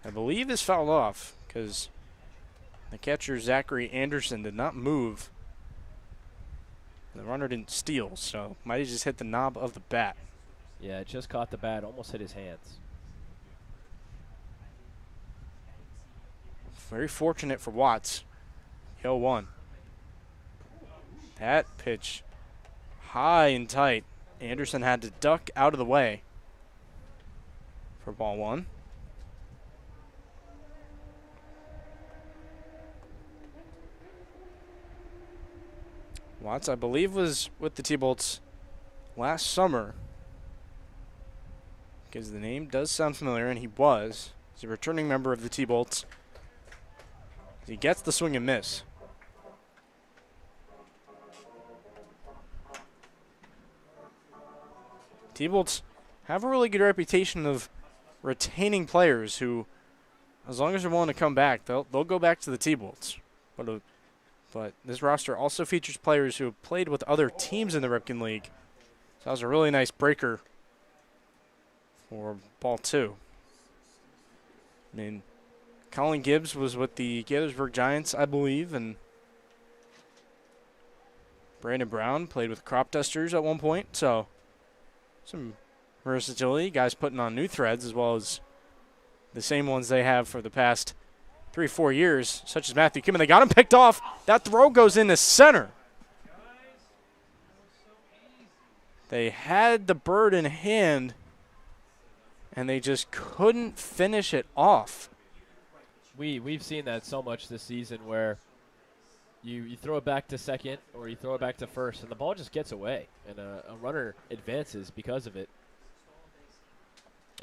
I believe, is fouled off because the catcher, Zachary Anderson, did not move. The runner didn't steal, so might have just hit the knob of the bat. Yeah, it just caught the bat, almost hit his hands. Very fortunate for Watts. 0-1. That pitch, high and tight. Anderson had to duck out of the way for ball one. Watts, I believe, was with the T-Bolts last summer, because the name does sound familiar, and he was. He's a returning member of the T-Bolts. He gets the swing and miss. T-Bolts have a really good reputation of retaining players who, as long as they're willing to come back, they'll go back to the T-Bolts. But this roster also features players who have played with other teams in the Ripken League. So that was a really nice breaker for ball two. I mean, Colin Gibbs was with the Gaithersburg Giants, I believe, and Brandon Brown played with Crop Dusters at one point. So some versatility, guys putting on new threads as well as the same ones they have for the past 3-4 years, such as Matthew Kim, and they got him picked off. That throw goes into center. They had the bird in hand, and they just couldn't finish it off. We've seen that so much this season where you throw it back to second or you throw it back to first, and the ball just gets away, and a runner advances because of it.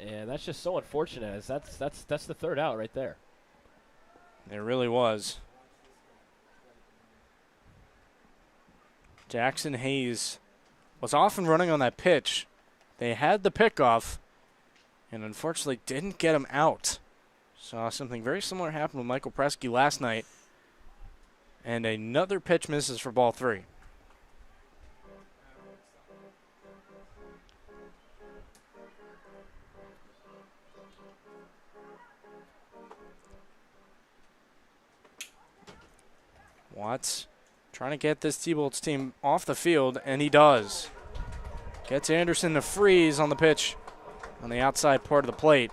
And that's just so unfortunate, as that's the third out right there. It really was. Jackson Hayes was off and running on that pitch. They had the pickoff and unfortunately didn't get him out. Saw something very similar happen with Michael Presky last night. And another pitch misses for ball three. Watts trying to get this T-Bolts team off the field, and he does. Gets Anderson to freeze on the pitch on the outside part of the plate.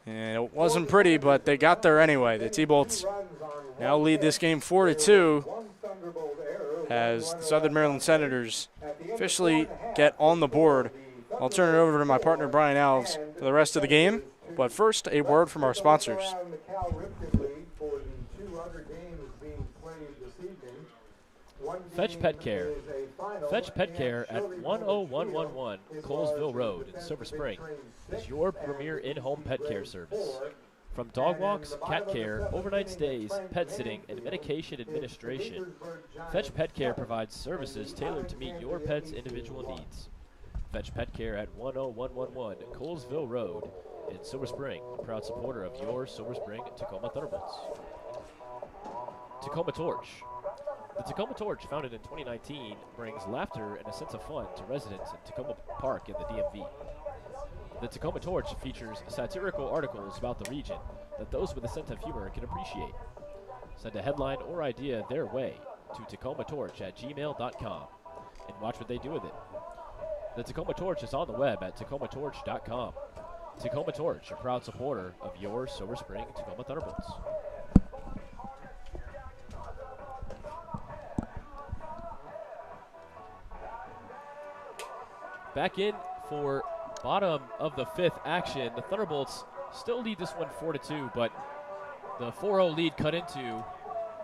And it wasn't pretty, but they got there anyway. The T-Bolts now lead this game 4-2 as the Southern Maryland Senators officially get on the board. I'll turn it over to my partner Brian Alves for the rest of the game. But first, a word from our sponsors. Fetch Pet Care. Fetch Pet Care at 10111 Colesville Road in Silver Spring is your premier in-home pet care service. From dog walks, cat care, overnight stays, pet sitting, and medication administration, Fetch Pet Care provides services tailored to meet your pet's individual needs. Fetch Pet Care at 10111 Colesville Road in Silver Spring, a proud supporter of your Silver Spring Tacoma Thunderbolts. Tacoma Torch. The Tacoma Torch, founded in 2019, brings laughter and a sense of fun to residents in Tacoma Park in the DMV. The Tacoma Torch features satirical articles about the region that those with a sense of humor can appreciate. Send a headline or idea their way to tacomatorch@gmail.com and watch what they do with it. The Tacoma Torch is on the web at tacomatorch.com. Tacoma Torch, a proud supporter of your Silver Spring Tacoma Thunderbolts. Back in for bottom of the 5th action. The Thunderbolts still lead this one 4-2, but the 4-0 lead cut into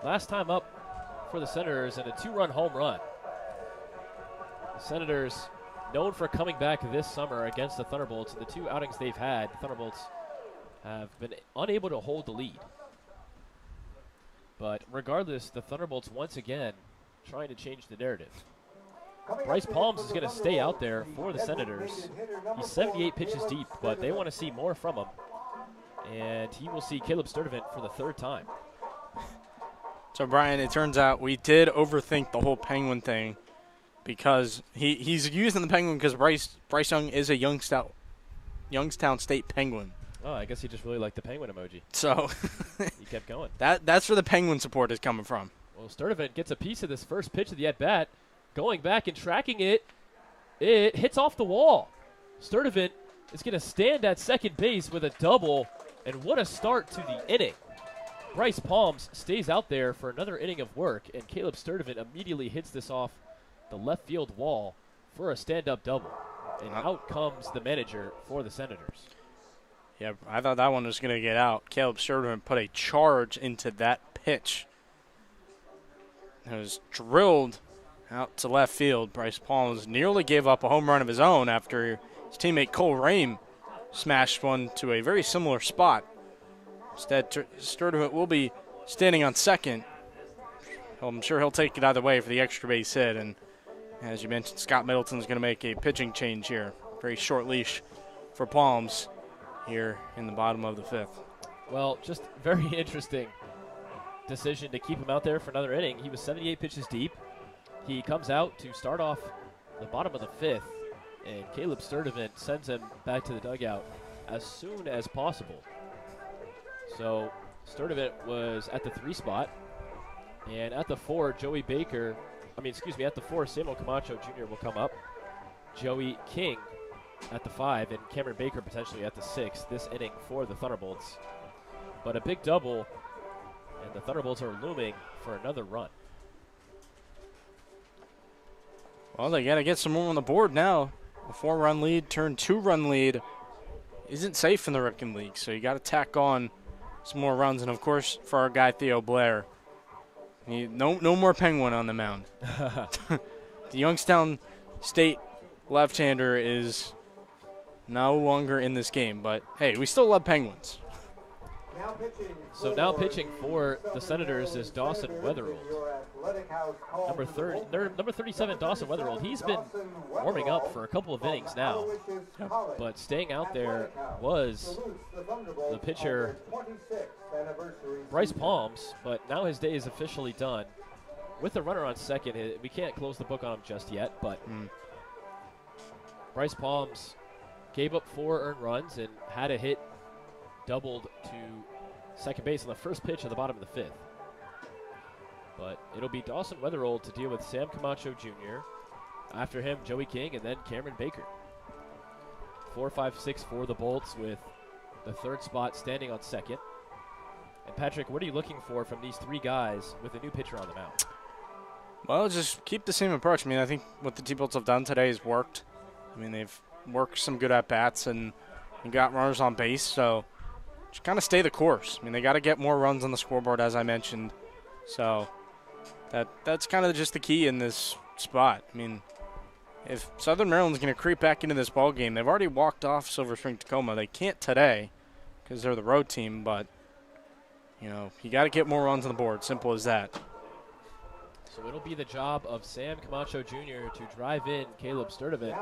last time up for the Senators and a 2-run home run. The Senators, known for coming back this summer against the Thunderbolts, in the 2 outings they've had, the Thunderbolts have been unable to hold the lead. But regardless, the Thunderbolts once again trying to change the narrative. Bryce Palms is going to stay out there for the Senators. He's 78 pitches deep, but they want to see more from him. And he will see Caleb Sturdivant for the 3rd time. So, Brian, it turns out we did overthink the whole Penguin thing because he's using the Penguin because Bryce Young is a Youngstown State Penguin. Oh, I guess he just really liked the Penguin emoji. So he kept going. That's where the Penguin support is coming from. Well, Sturdivant gets a piece of this first pitch of the at-bat. Going back and tracking it, it hits off the wall. Sturdivant is going to stand at second base with a double, and what a start to the inning. Bryce Palms stays out there for another inning of work, and Caleb Sturdivant immediately hits this off the left field wall for a stand-up double. And out comes the manager for the Senators. Yeah, I thought that one was going to get out. Caleb Sturdivant put a charge into that pitch. It was drilled out to left field. Bryce Palms nearly gave up a home run of his own after his teammate Cole Rame smashed one to a very similar spot. Instead, Sturdivant will be standing on second. I'm sure he'll take it either way for the extra base hit. And as you mentioned, Scott Middleton's going to make a pitching change here. Very short leash for Palms here in the bottom of the 5th. Well, just very interesting decision to keep him out there for another inning. He was 78 pitches deep. He comes out to start off the bottom of the 5th, and Caleb Sturdivant sends him back to the dugout as soon as possible. So Sturdivant was at the 3 spot, and at the 4, at the 4, Samuel Camacho Jr. will come up. Joey King at the 5, and Cameron Baker potentially at the 6 this inning for the Thunderbolts. But a big double, and the Thunderbolts are looming for another run. Well, they got to get some more on the board now. A 4-run lead turned 2-run lead isn't safe in the Ripken League, so you got to tack on some more runs. And, of course, for our guy Theo Blair, no more Penguin on the mound. The Youngstown State left-hander is no longer in this game, but, hey, we still love Penguins. So now pitching for the Senators is Dawson Weatherald. Number 37, Dawson Weatherald. He's been warming up for a couple of innings now, but staying out there was the pitcher Bryce Palms, but now his day is officially done. With the runner on second, we can't close the book on him just yet, but Bryce Palms gave up 4 earned runs and had a hit doubled to second base on the first pitch of the bottom of the 5th. But it'll be Dawson Weatherald to deal with Sam Camacho Jr. After him, Joey King, and then Cameron Baker. 4, 5, 6 for the Bolts with the 3rd spot standing on second. And Patrick, what are you looking for from these 3 guys with a new pitcher on the mound? Well, just keep the same approach. I mean, I think what the T-Bolts have done today has worked. I mean, they've worked some good at-bats and got runners on base, so just kind of stay the course. I mean, they got to get more runs on the scoreboard, as I mentioned. So that's kind of just the key in this spot. I mean, if Southern Maryland's going to creep back into this ball game, they've already walked off Silver Spring Tacoma. They can't today because they're the road team, but, you know, you got to get more runs on the board. Simple as that. So it'll be the job of Sam Camacho Jr. to drive in Caleb Sturdivant.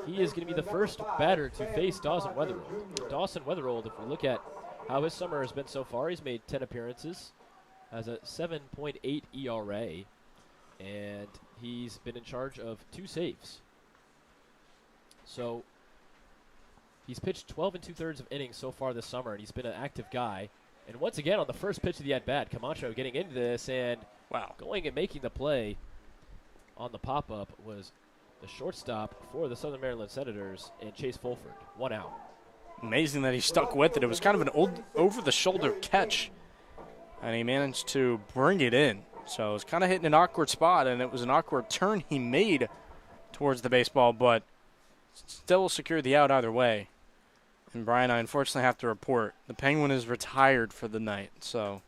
He is going to be the first batter to face Dawson Weatherald. Dawson Weatherald, if we look at how his summer has been so far, he's made 10 appearances, has a 7.8 ERA, and he's been in charge of 2 saves. So he's pitched 12 2/3 of innings so far this summer, and he's been an active guy. And once again, on the first pitch of the at-bat, Camacho getting into this and going and making the play on the pop-up was the shortstop for the Southern Maryland Senators, and Chase Fulford, 1 out. Amazing that he stuck with it. It was kind of an old over-the-shoulder catch, and he managed to bring it in. So it was kind of hitting an awkward spot, and it was an awkward turn he made towards the baseball, but still secured the out either way. And Brian, I unfortunately have to report, the Penguin is retired for the night, so.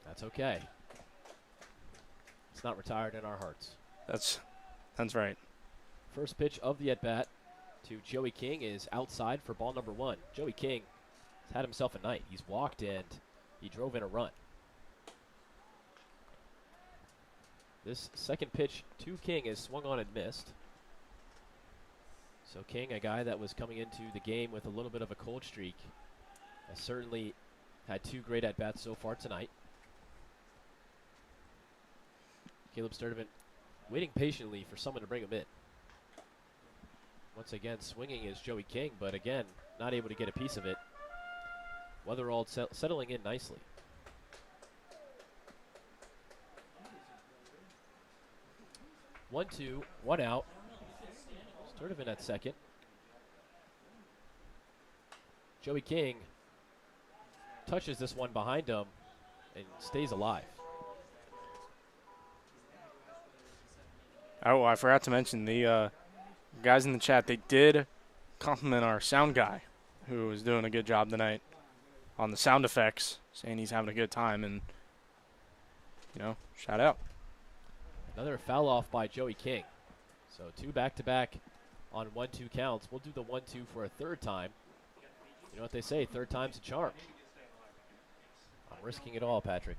That's okay. It's not retired in our hearts. That's right. First pitch of the at-bat to Joey King is outside for ball number 1. Joey King has had himself a night. He's walked and he drove in a run. This second pitch to King is swung on and missed. So King, a guy that was coming into the game with a little bit of a cold streak, has certainly had 2 great at-bats so far tonight. Caleb Sturdivant waiting patiently for someone to bring him in. Once again, swinging is Joey King, but again, not able to get a piece of it. Weatherald settling in nicely. One, two, 1 out. Sturdivant at second. Joey King touches this one behind him and stays alive. Oh, I forgot to mention the guys in the chat. They did compliment our sound guy, who was doing a good job tonight on the sound effects, saying he's having a good time, and, shout out. Another foul off by Joey King. So 2 back-to-back on 1-2 counts. We'll do the 1-2 for a third time. You know what they say, third time's a charm. I'm risking it all, Patrick.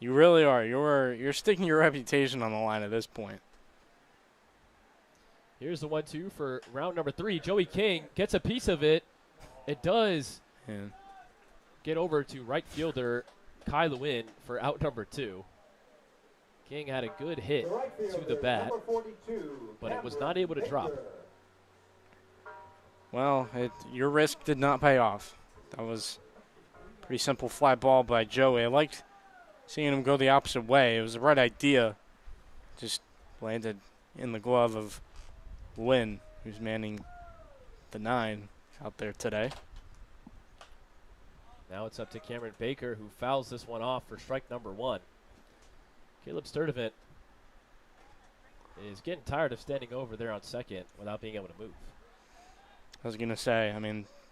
You really are. You're sticking your reputation on the line at this point. Here's the 1-2 for round number 3. Joey King gets a piece of it. It does get over to right fielder Kai Lewin for out number 2. King had a good hit to the bat, but it was not able to drop. Well, your risk did not pay off. That was a pretty simple fly ball by Joey. I liked seeing him go the opposite way. It was the right idea. Just landed in the glove of Lynn, who's manning the 9 out there today. Now it's up to Cameron Baker, who fouls this one off for strike number 1. Caleb Sturdivant is getting tired of standing over there on second without being able to move. I was going to say,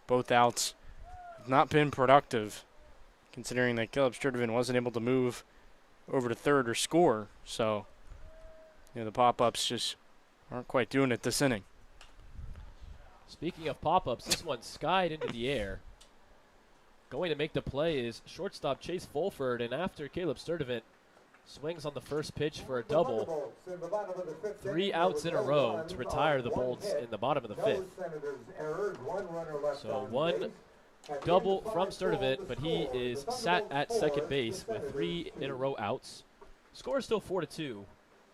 both outs have not been productive, considering that Caleb Sturdivant wasn't able to move over to third or score. So, the pop-ups just aren't quite doing it this inning. Speaking of pop-ups, this one skied into the air. Going to make the play is shortstop Chase Fulford, and after Caleb Sturdivant swings on the first pitch for a double, 3 outs in a row to retire the Bolts in the bottom of the 5th. So 1 double from Sturdivant, but he is sat at second base with 3 in a row outs. Score is still 4-2.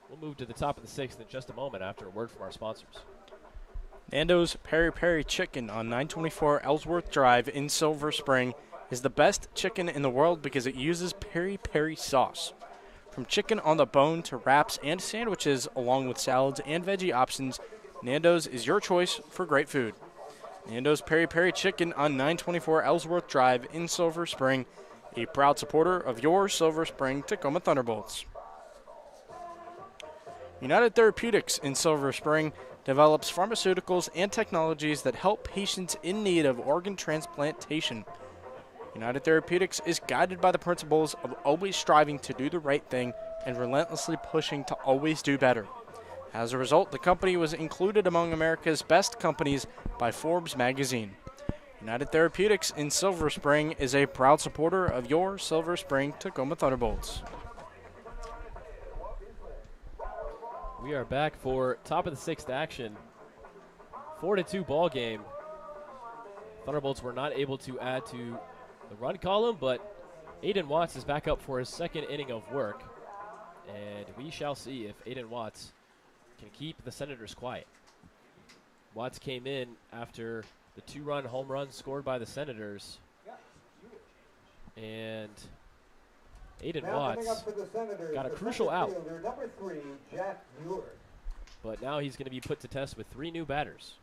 We'll move to the top of the 6th in just a moment after a word from our sponsors. Nando's Peri Peri Chicken on 924 Ellsworth Drive in Silver Spring is the best chicken in the world because it uses peri peri sauce. From chicken on the bone to wraps and sandwiches, along with salads and veggie options, Nando's is your choice for great food. Nando's Peri Peri Chicken on 924 Ellsworth Drive in Silver Spring, a proud supporter of your Silver Spring Tacoma Thunderbolts. United Therapeutics in Silver Spring develops pharmaceuticals and technologies that help patients in need of organ transplantation. United Therapeutics is guided by the principles of always striving to do the right thing and relentlessly pushing to always do better. As a result, the company was included among America's best companies by Forbes magazine. United Therapeutics in Silver Spring is a proud supporter of your Silver Spring Tacoma Thunderbolts. We are back for top of the 6th action. 4-2 ball game. Thunderbolts were not able to add to the run column, but Aiden Watts is back up for his 2nd inning of work. And we shall see if Aiden Watts can keep the Senators quiet. Watts came in after the 2-run home run scored by the Senators. And Aiden Watts got a crucial out. but now he's going to be put to test with 3 new batters.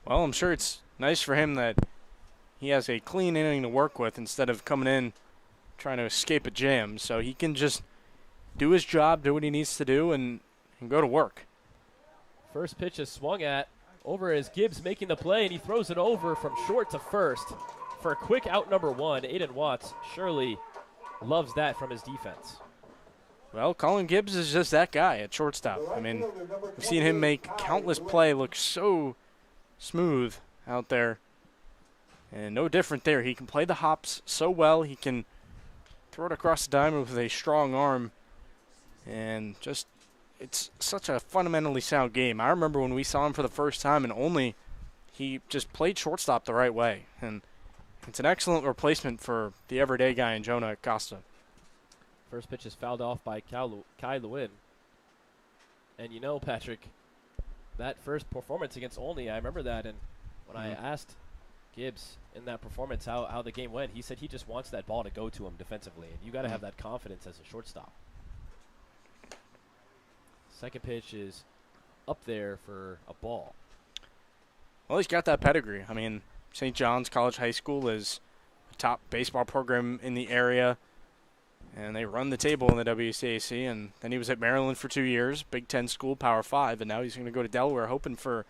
Well, I'm sure it's nice for him that he has a clean inning to work with instead of coming in trying to escape a jam. So he can just do his job, do what he needs to do, and go to work. First pitch is swung at. Over is Gibbs making the play, and he throws it over from short to first for a quick out number 1. Aiden Watts surely loves that from his defense. Well, Colin Gibbs is just that guy at shortstop. I mean, we've seen him make countless play look so smooth out there. And no different there. He can play the hops so well. He can throw it across the diamond with a strong arm. And just, it's such a fundamentally sound game. I remember when we saw him for the first time and he just played shortstop the right way. And it's an excellent replacement for the everyday guy in Jonah Acosta. First pitch is fouled off by Kai Lewin. And you know, Patrick, that first performance against Olney, I remember that. And when I asked Gibbs in that performance how the game went, he said he just wants that ball to go to him defensively. And you got to have that confidence as a shortstop. Second pitch is up there for a ball. Well, he's got that pedigree. I mean, St. John's College High School is a top baseball program in the area, and they run the table in the WCAC. And then he was at Maryland for 2 years, Big Ten school, Power 5, and now he's going to go to Delaware hoping for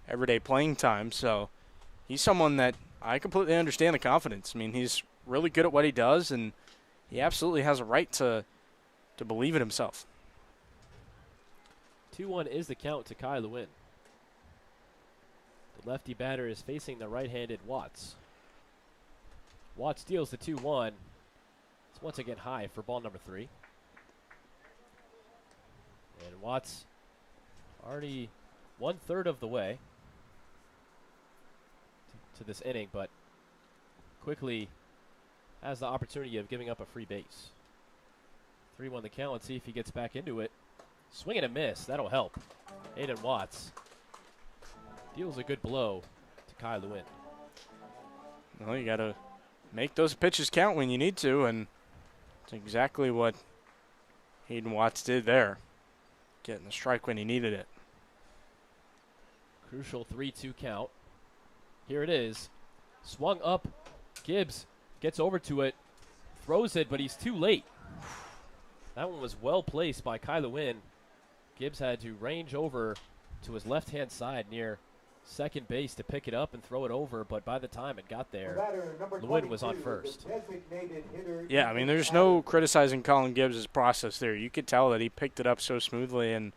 everyday playing time. So he's someone that I completely understand the confidence. I mean, he's really good at what he does, and he absolutely has a right to believe in himself. 2-1 is the count to Kai Lewin. The lefty batter is facing the right-handed Watts. Watts deals the 2-1. It's once again high for ball number 3. And Watts already 1/3 of the way to this inning, but quickly has the opportunity of giving up a free base. 3-1 the count. Let's see if he gets back into it. Swing and a miss. That'll help. Aiden Watts deals a good blow to Kai Lewin. Well, you got to make those pitches count when you need to, and it's exactly what Aiden Watts did there, getting the strike when he needed it. Crucial 3-2 count. Here it is. Swung up. Gibbs gets over to it, throws it, but he's too late. That one was well placed by Kai Lewin. Gibbs had to range over to his left-hand side near second base to pick it up and throw it over, but by the time it got there, Lewin was on first. Yeah, I mean, there's no criticizing Colin Gibbs' process there. You could tell that he picked it up so smoothly and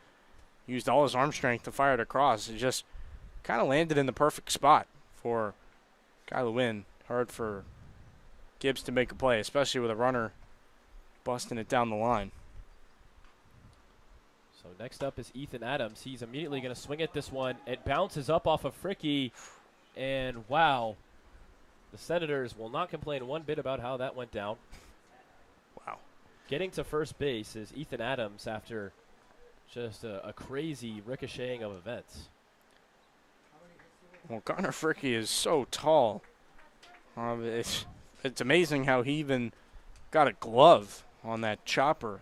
used all his arm strength to fire it across. It just kind of landed in the perfect spot for Kai Lewin. Hard for Gibbs to make a play, especially with a runner busting it down the line. So next up is Ethan Adams. He's immediately going to swing at this one. It bounces up off of Fricky, and wow, the Senators will not complain one bit about how that went down. Wow. Getting to first base is Ethan Adams after just a crazy ricocheting of events. Well, Garner Fricky is so tall. It's amazing how he even got a glove on that chopper.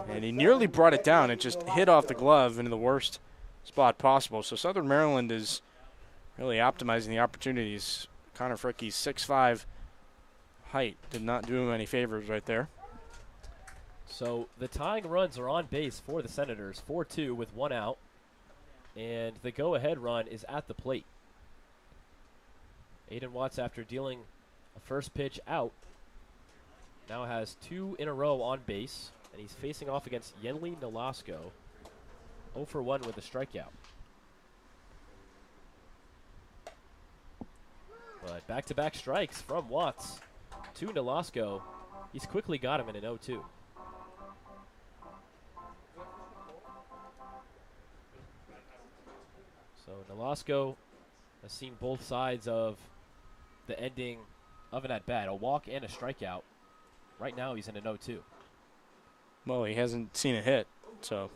And he nearly brought it down. It just hit off the glove into the worst spot possible. So Southern Maryland is really optimizing the opportunities. Connor Fricky's 6'5" height did not do him any favors right there. So the tying runs are on base for the Senators, 4-2 with 1 out. And the go-ahead run is at the plate. Aiden Watts, after dealing a first pitch out, now has 2 in a row on base, and he's facing off against Yenli Nolasco, 0 for 1 with a strikeout. But back-to-back strikes from Watts to Nolasco. He's quickly got him in an 0-2. So Nolasco has seen both sides of the ending of an at-bat, a walk and a strikeout. Right now he's in an 0-2. Well, he hasn't seen a hit, so.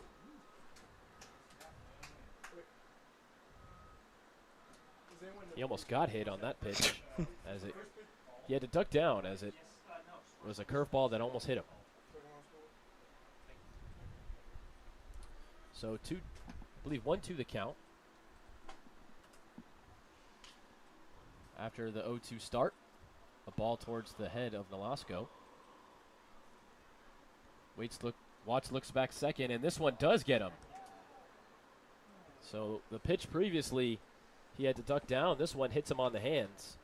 He almost got hit on that pitch. He had to duck down as it was a curveball that almost hit him. So I believe 1-2 the count. After the 0-2 start, a ball towards the head of Nolasco. Watts looks back second, and this one does get him. So the pitch previously, he had to duck down. This one hits him on the hands.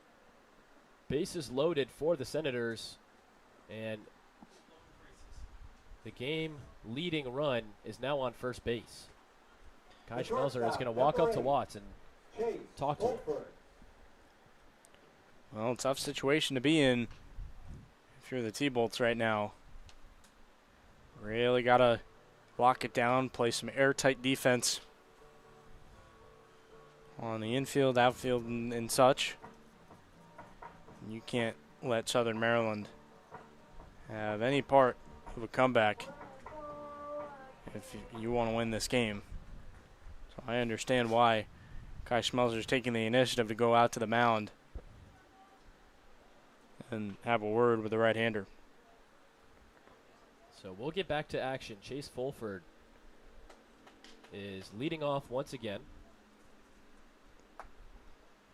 Bases loaded for the Senators, and the game leading run is now on first base. Kai Schmelzer is going to walk up to Watts and talk to him. Well, tough situation to be in if you're the T-Bolts right now. Really got to lock it down, play some airtight defense on the infield, outfield, and such. You can't let Southern Maryland have any part of a comeback if you want to win this game. So I understand why Kai Schmelzer is taking the initiative to go out to the mound and have a word with the right-hander. So we'll get back to action. Chase Fulford is leading off once again.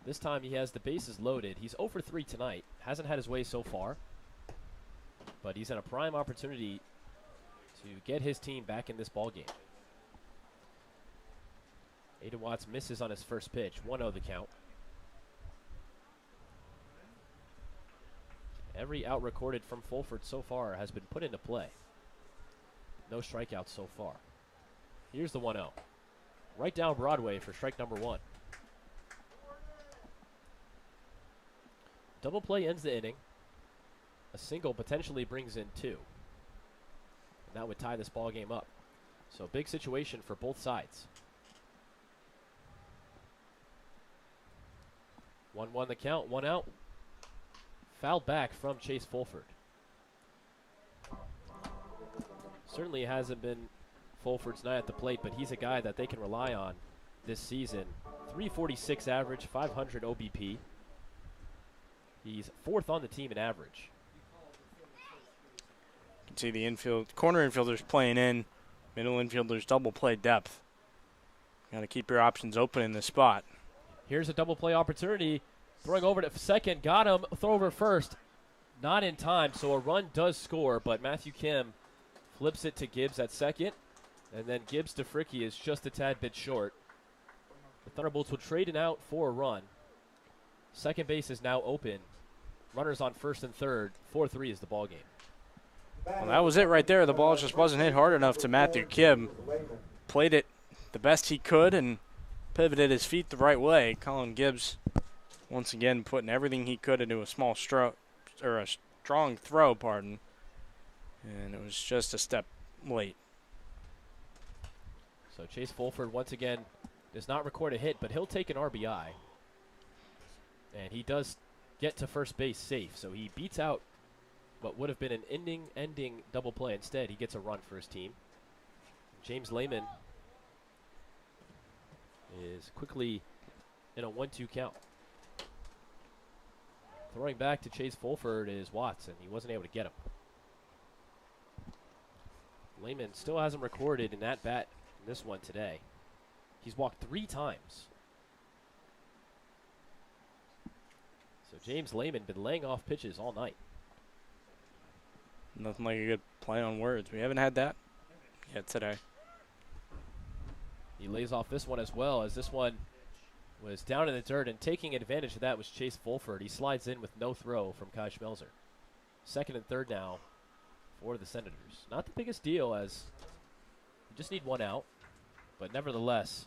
This time he has the bases loaded. He's 0 for 3 tonight. Hasn't had his way so far. But he's in a prime opportunity to get his team back in this ballgame. Aiden Watts misses on his first pitch. 1-0 the count. Every out recorded from Fulford so far has been put into play. No strikeouts so far. Here's the 1-0. Right down Broadway for strike number 1. Double play ends the inning. A single potentially brings in 2. And that would tie this ball game up. So big situation for both sides. 1-1 the count, 1 out. Foul back from Chase Fulford. Certainly hasn't been Fulford's night at the plate, but he's a guy that they can rely on this season. 346 average, 500 OBP. He's 4th on the team in average. You can see the infield, corner infielders playing in, middle infielders double play depth. Got to keep your options open in this spot. Here's a double play opportunity. Throwing over to second, got him. Throw over first, not in time. So a run does score, but Matthew Kim flips it to Gibbs at second, and then Gibbs to Fricky is just a tad bit short. The Thunderbolts will trade it out for a run. Second base is now open. Runners on first and third. 4-3 is the ball game. Well, that was it right there. The ball just wasn't hit hard enough to Matthew Kim. Played it the best he could and pivoted his feet the right way. Colin Gibbs once again putting everything he could into a small stroke, or a strong throw, pardon. And it was just a step late. So Chase Fulford once again does not record a hit, but he'll take an RBI. And he does get to first base safe. So he beats out what would have been an ending double play. Instead, he gets a run for his team. James Lehman is quickly in a 1-2 count. Throwing back to Chase Fulford is Watts, and he wasn't able to get him. Lehman still hasn't recorded an at-bat in this one today. He's walked 3 times. So James Lehman been laying off pitches all night. Nothing like a good play on words. We haven't had that yet today. He lays off this one as well, as this one was down in the dirt, and taking advantage of that was Chase Fulford. He slides in with no throw from Kai Schmelzer. Second and third now for the Senators. Not the biggest deal, as you just need 1 out, but nevertheless,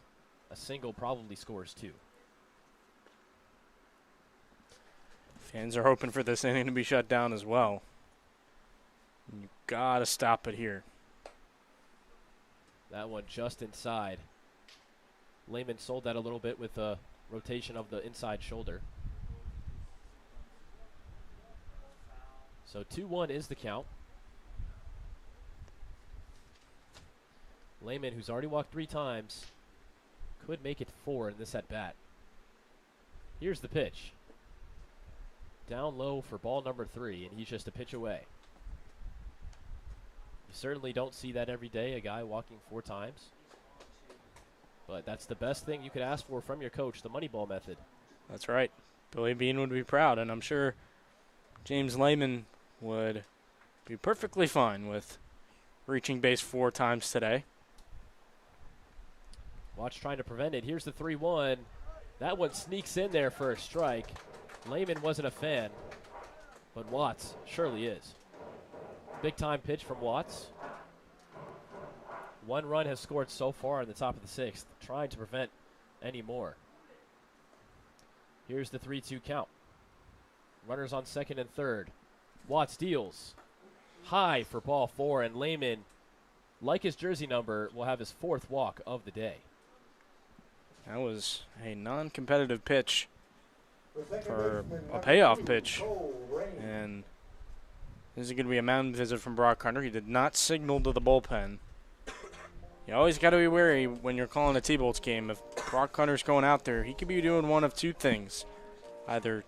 a single probably scores 2. Fans are hoping for this inning to be shut down as well. You gotta stop it here. That one just inside. Lehman sold that a little bit with a rotation of the inside shoulder. So 2-1 is the count. Lehman, who's already walked 3 times, could make it 4 in this at-bat. Here's the pitch. Down low for ball number 3, and he's just a pitch away. You certainly don't see that every day, a guy walking 4 times. But that's the best thing you could ask for from your coach, the money ball method. That's right. Billy Bean would be proud, and I'm sure James Lehman would be perfectly fine with reaching base 4 times today. Watts trying to prevent it. Here's the 3-1. That one sneaks in there for a strike. Lehman wasn't a fan, but Watts surely is. Big time pitch from Watts. 1 run has scored so far in the top of the 6th, trying to prevent any more. Here's the 3-2 count. Runners on second and third. Watts deals high for ball 4, and Lehman, like his jersey number, will have his 4th walk of the day. That was a non-competitive pitch for a payoff pitch. And this is going to be a mound visit from Brock Hunter. He did not signal to the bullpen. You always got to be wary when you're calling a T-Bolts game. If Brock Hunter's going out there, he could be doing one of 2 things. Either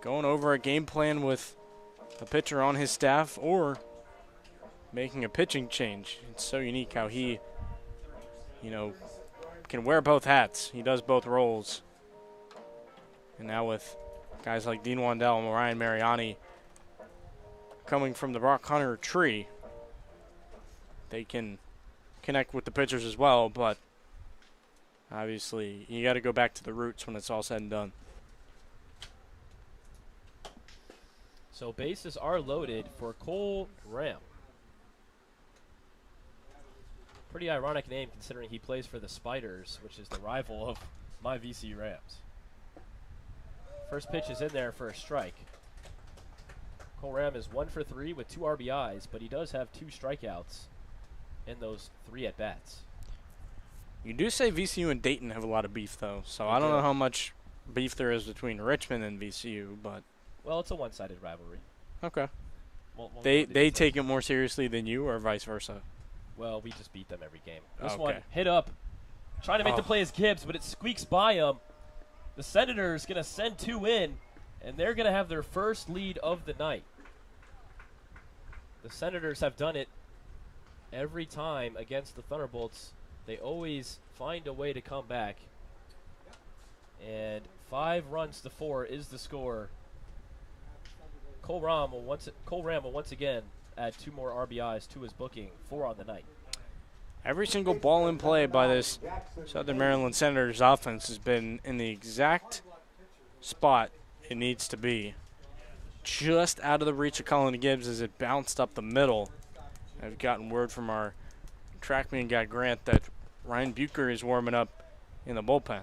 going over a game plan with a pitcher on his staff or making a pitching change. It's so unique how he, can wear both hats. He does both roles. And now with guys like Dean Wandell and Ryan Mariani coming from the Brock Hunter tree, they can connect with the pitchers as well, but obviously you got to go back to the roots when it's all said and done. So bases are loaded for Cole Ram. Pretty ironic name considering he plays for the Spiders, which is the rival of my VCU Rams. First pitch is in there for a strike. Cole Ram is 1 for 3 with 2 RBIs, but he does have 2 strikeouts in those 3 at-bats. You do say VCU and Dayton have a lot of beef, though, so I don't know how much beef there is between Richmond and VCU, but... Well, it's a one-sided rivalry. Okay. We'll they take it more seriously than you, or vice versa? Well, we just beat them every game. This Okay. one hit up, trying to make the play as Gibbs, but it squeaks by him. The Senators going to send 2 in, and they're going to have their first lead of the night. The Senators have done it every time against the Thunderbolts. They always find a way to come back. And 5 runs to 4 is the score. Cole Ram will once again add 2 more RBIs to his booking, 4 on the night. Every single ball in play by this Southern Maryland Senators offense has been in the exact spot it needs to be. Just out of the reach of Colin Gibbs as it bounced up the middle. I've gotten word from our trackman guy Grant that Ryan Bucher is warming up in the bullpen.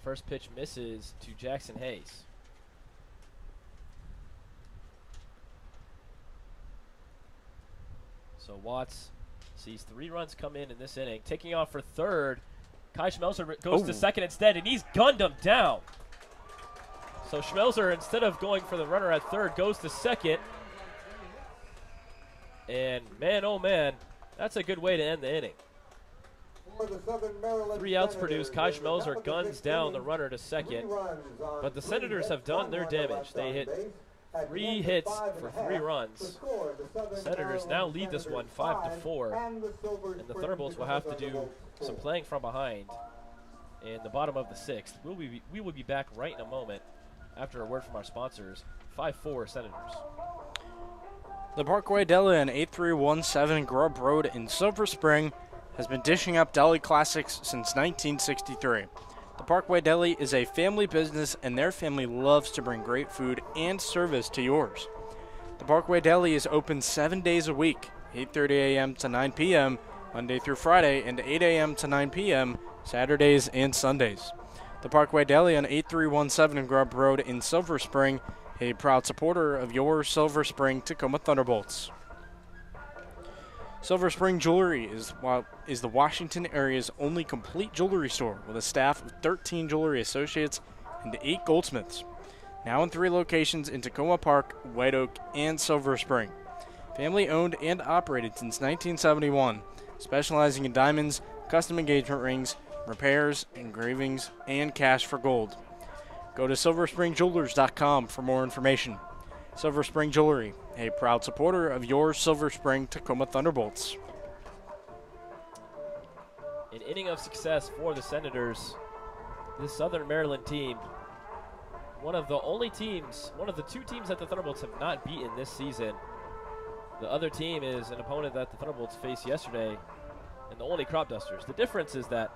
First pitch misses to Jackson Hayes. So Watts sees 3 runs come in this inning. Taking off for third, Kai Schmelzer goes to second instead, and he's gunned him down. So Schmelzer, instead of going for the runner at third, goes to second. And man, oh man, that's a good way to end the inning. 3 outs produced. Kai Schmelzer guns down the runner to second. But the Senators have done their damage. They hit 3 hits for 3 runs. The Senators now lead this one 5-4. And the Thunderbolts will have to do some playing from behind in the bottom of the 6th. We will be back right in a moment after a word from our sponsors. 5-4 Senators. The Parkway Deli on 8317 Grub Road in Silver Spring has been dishing up deli classics since 1963. The Parkway Deli is a family business, and their family loves to bring great food and service to yours. The Parkway Deli is open 7 days a week, 8:30 a.m. to 9 p.m., Monday through Friday, and 8 a.m. to 9 p.m., Saturdays and Sundays. The Parkway Deli on 8317 Grub Road in Silver Spring, a proud supporter of your Silver Spring Tacoma Thunderbolts. Silver Spring Jewelry is the Washington area's only complete jewelry store with a staff of 13 jewelry associates and 8 goldsmiths. Now in 3 locations in Tacoma Park, White Oak, and Silver Spring. Family owned and operated since 1971, specializing in diamonds, custom engagement rings, repairs, engravings, and cash for gold. Go to silverspringjewelers.com for more information. Silver Spring Jewelry, a proud supporter of your Silver Spring Tacoma Thunderbolts. An inning of success for the Senators. This Southern Maryland team, one of the two teams that the Thunderbolts have not beaten this season. The other team is an opponent that the Thunderbolts faced yesterday, and the only Crop Dusters. The difference is that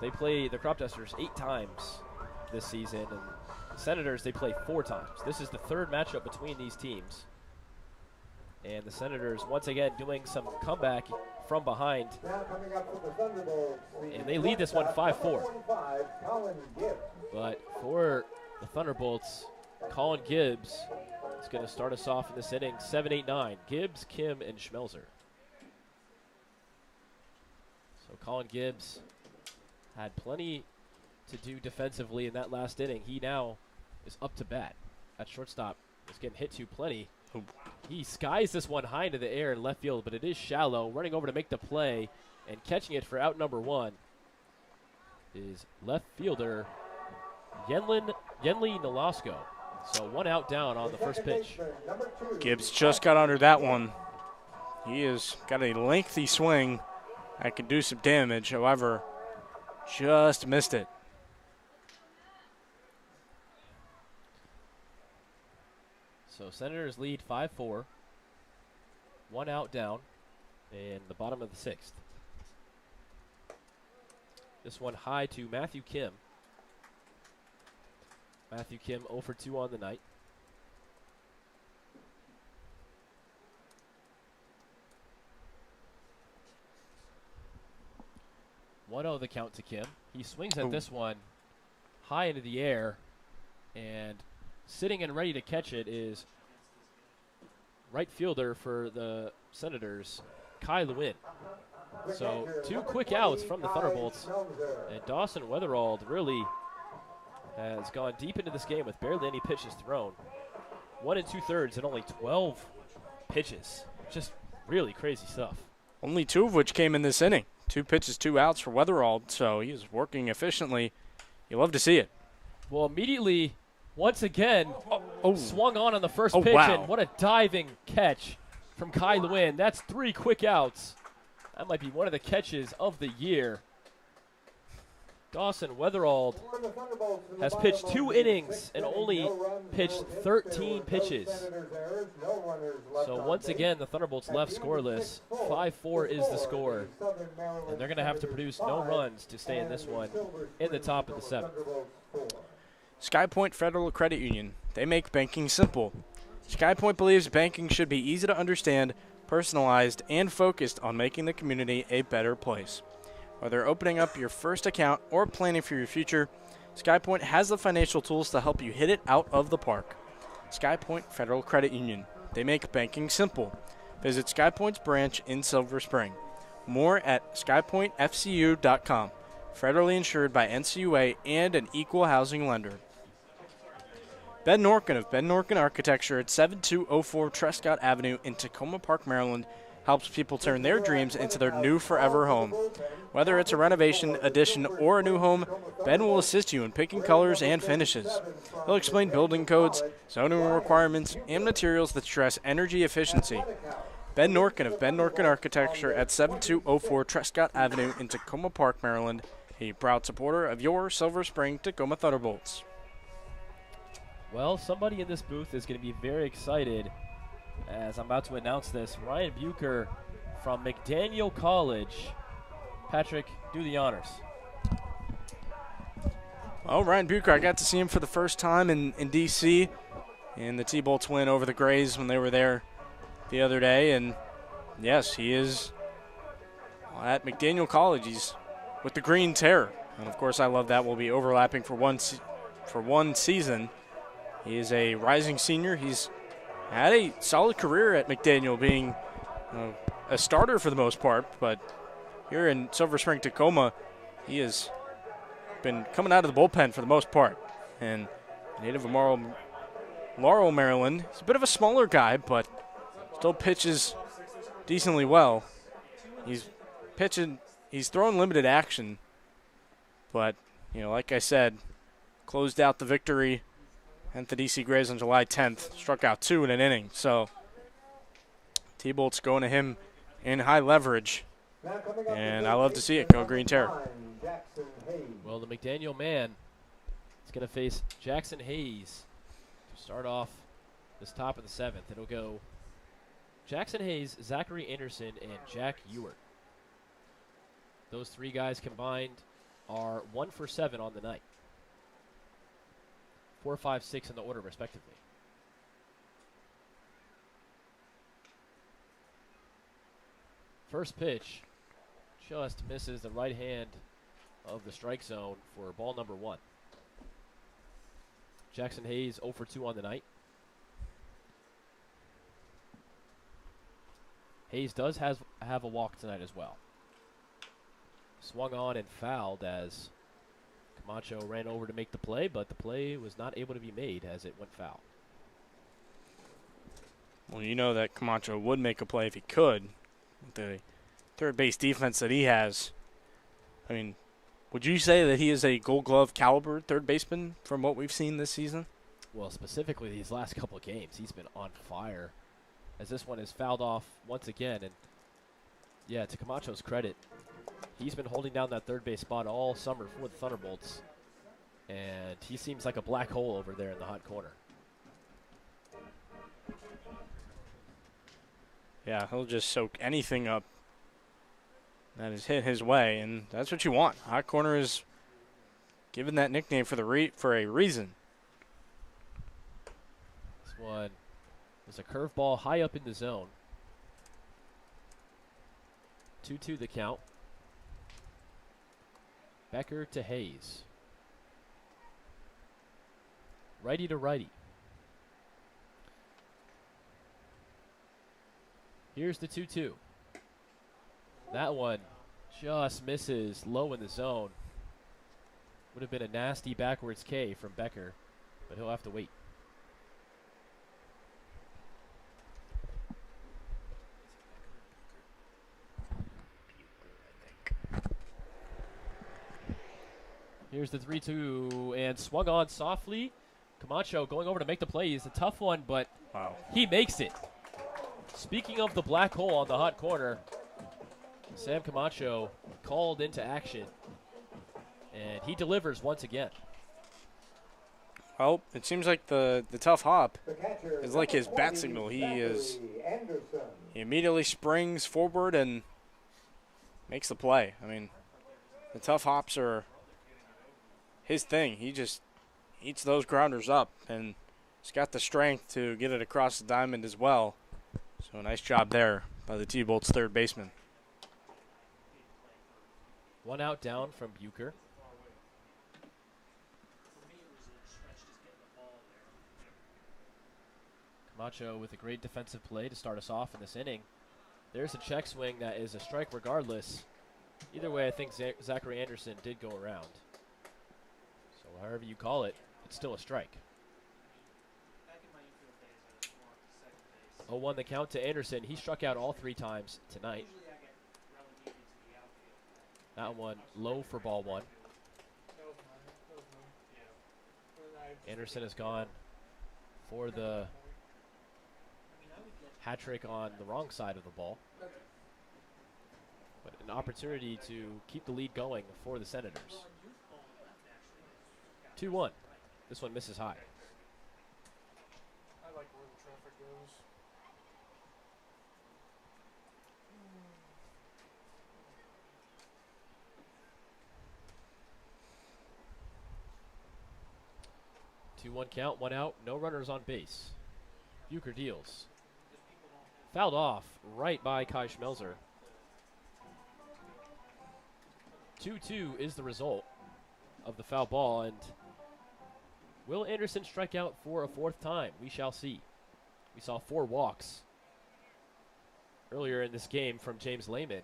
they play the Crop Dusters 8 times this season, and the Senators, they play 4 times. This is the third matchup between these teams. And the Senators, once again, doing some comeback from behind. And they lead this one 5-4. But for the Thunderbolts, Colin Gibbs is going to start us off in this inning, 7-8-9. Gibbs, Kim, and Schmelzer. So Colin Gibbs had plenty to do defensively in that last inning. He now is up to bat at shortstop. He's getting hit to plenty. He skies this one high into the air in left field, but it is shallow. Running over to make the play and catching it for out number 1 is left fielder Yenli Nolasco. So 1 out down on the first pitch. Gibbs just got under that one. He has got a lengthy swing that can do some damage. However, just missed it. So Senators lead 5-4. 1 out down in the bottom of the 6th. This one high to Matthew Kim. Matthew Kim 0 for 2 on the night. The count to Kim. He swings at this one high into the air, and sitting and ready to catch it is right fielder for the Senators, Kai Lewin. So 2 quick outs from the Thunderbolts, and Dawson Weatherald really has gone deep into this game with barely any pitches thrown. 1 2/3 and only 12 pitches. Just really crazy stuff. Only 2 of which came in this inning. 2 pitches, 2 outs for Weatherald, so he is working efficiently. You love to see it. Well, immediately, once again, swung on the first pitch, wow. and what a diving catch from Kai Lewin. That's 3 quick outs. That might be one of the catches of the year. Dawson Weatherald has pitched 2 innings and only pitched 13 pitches. So once again, the Thunderbolts left scoreless. 5-4 is the score. And they're going to have to produce no runs to stay in this one in the top of the 7th. SkyPoint Federal Credit Union. They make banking simple. SkyPoint believes banking should be easy to understand, personalized, and focused on making the community a better place. Whether opening up your first account or planning for your future, SkyPoint has the financial tools to help you hit it out of the park. SkyPoint Federal Credit Union. They make banking simple. Visit SkyPoint's branch in Silver Spring. More at skypointfcu.com. Federally insured by NCUA and an equal housing lender. Ben Norkin of Ben Norkin Architecture at 7204 Trescott Avenue in Takoma Park, Maryland, helps people turn their dreams into their new forever home. Whether it's a renovation, addition, or a new home, Ben will assist you in picking colors and finishes. He'll explain building codes, zoning requirements, and materials that stress energy efficiency. Ben Norkin of Ben Norkin Architecture at 7204 Trescott Avenue in Takoma Park, Maryland, a proud supporter of your Silver Spring Tacoma Thunderbolts. Well, somebody in this booth is going to be very excited as I'm about to announce this. Ryan Bucher from McDaniel College. Patrick, do the honors. Well, Ryan Bucher, I got to see him for the first time in D.C. in the T-Bolts win over the Grays when they were there the other day. And, yes, he is at McDaniel College. He's with the Green Terror. And, of course, I love that. We'll be overlapping for one season. He is a rising senior. He's had a solid career at McDaniel, being a starter for the most part, but here in Silver Spring, Tacoma, he has been coming out of the bullpen for the most part. And native of Laurel, Maryland, he's a bit of a smaller guy, but still pitches decently well. He's throwing limited action, but, like I said, closed out the victory at the DC Grays on July 10th, struck out 2 in an inning. So T-Bolts going to him in high leverage And I love to see it. Go Green Terror. Well, the McDaniel man is going to face Jackson Hayes to start off this top of the 7th. It'll go Jackson Hayes, Zachary Anderson, and Jack Ewart. Those 3 guys combined are 1 for 7 on the night. 4, 5, 6 in the order, respectively. First pitch just misses the right hand of the strike zone for ball number 1. Jackson Hayes 0 for 2 on the night. Hayes does have a walk tonight as well. Swung on and fouled as Camacho ran over to make the play, but the play was not able to be made as it went foul. Well, you know that Camacho would make a play if he could. With the third base defense that he has. I mean, would you say that he is a Gold Glove caliber third baseman from what we've seen this season? Well, specifically these last couple of games, he's been on fire. As this one is fouled off once again. And, yeah, to Camacho's credit, he's been holding down that third base spot all summer for the Thunderbolts. And he seems like a black hole over there in the hot corner. Yeah, he'll just soak anything up that is hit his way, and that's what you want. Hot corner is given that nickname for a reason. This one is a curveball high up in the zone. 2-2 the count. Becker to Hayes. Righty to righty. Here's the 2-2. That one just misses low in the zone. Would have been a nasty backwards K from Becker, but he'll have to wait. Here's the 3-2 and swung on softly. Camacho going over to make the play. It's a tough one, but Wow. He makes it. Speaking of the black hole on the hot corner, Sam Camacho called into action, and he delivers once again. Well, it seems like the tough hop is like his bat signal. He immediately springs forward and makes the play. I mean, the tough hops are his thing. He just eats those grounders up, and he's got the strength to get it across the diamond as well. So nice job there by the T-Bolts third baseman. 1 out down from Bucher. Camacho with a great defensive play to start us off in this inning. There's a check swing that is a strike regardless. Either way, I think Zachary Anderson did go around. So however you call it, it's still a strike. 0-1 the count to Anderson. He struck out all 3 times tonight. That one low for ball 1. Anderson has gone for the hat trick on the wrong side of the ball. But an opportunity to keep the lead going for the Senators. 2-1. This one misses high. I like where the traffic goes. 2-1 count, 1 out, no runners on base. Bucher deals. Fouled off right by Kai Schmelzer. 2-2 is the result of the foul ball, and will Anderson strike out for a 4th time? We shall see. We saw 4 walks earlier in this game from James Lehman.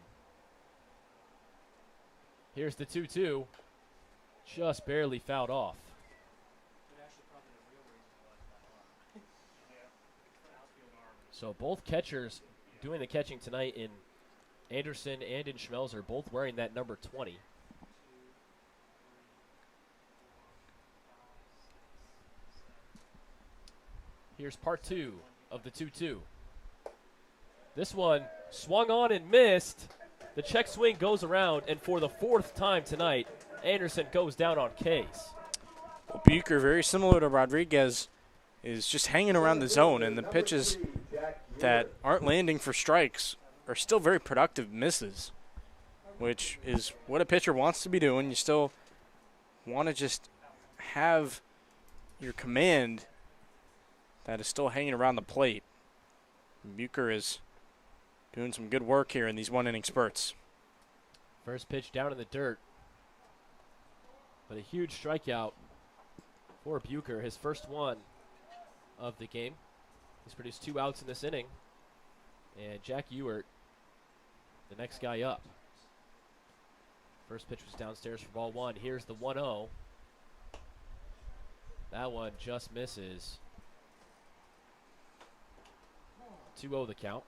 Here's the 2-2, just barely fouled off. So both catchers doing the catching tonight in Anderson and in Schmelzer, both wearing that number 20. Here's part 2 of the 2-2. This one swung on and missed. The check swing goes around, and for the 4th time tonight, Anderson goes down on Case. Well, Bucher, very similar to Rodriguez, is just hanging around the zone, and the pitches that aren't landing for strikes are still very productive misses, which is what a pitcher wants to be doing. You still want to just have your command that is still hanging around the plate. Bucher is doing some good work here in these one-inning spurts. First pitch down in the dirt, but a huge strikeout for Bucher, his first one of the game. He's produced 2 outs in this inning, and Jack Ewert, the next guy up. First pitch was downstairs for ball 1. Here's the 1-0. That one just misses. 2-0 the count.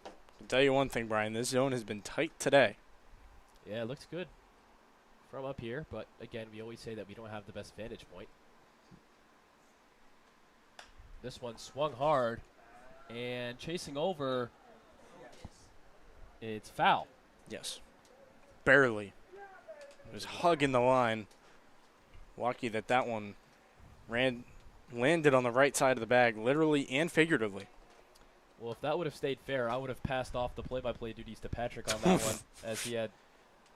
I'll tell you one thing, Brian, this zone has been tight today. Yeah, it looks good from up here, but again, we always say that we don't have the best vantage point. This one swung hard, and chasing over, it's foul. Yes. Barely. It was hugging the line. Lucky that that one landed on the right side of the bag, literally and figuratively. Well, if that would have stayed fair, I would have passed off the play-by-play duties to Patrick on that one, as he had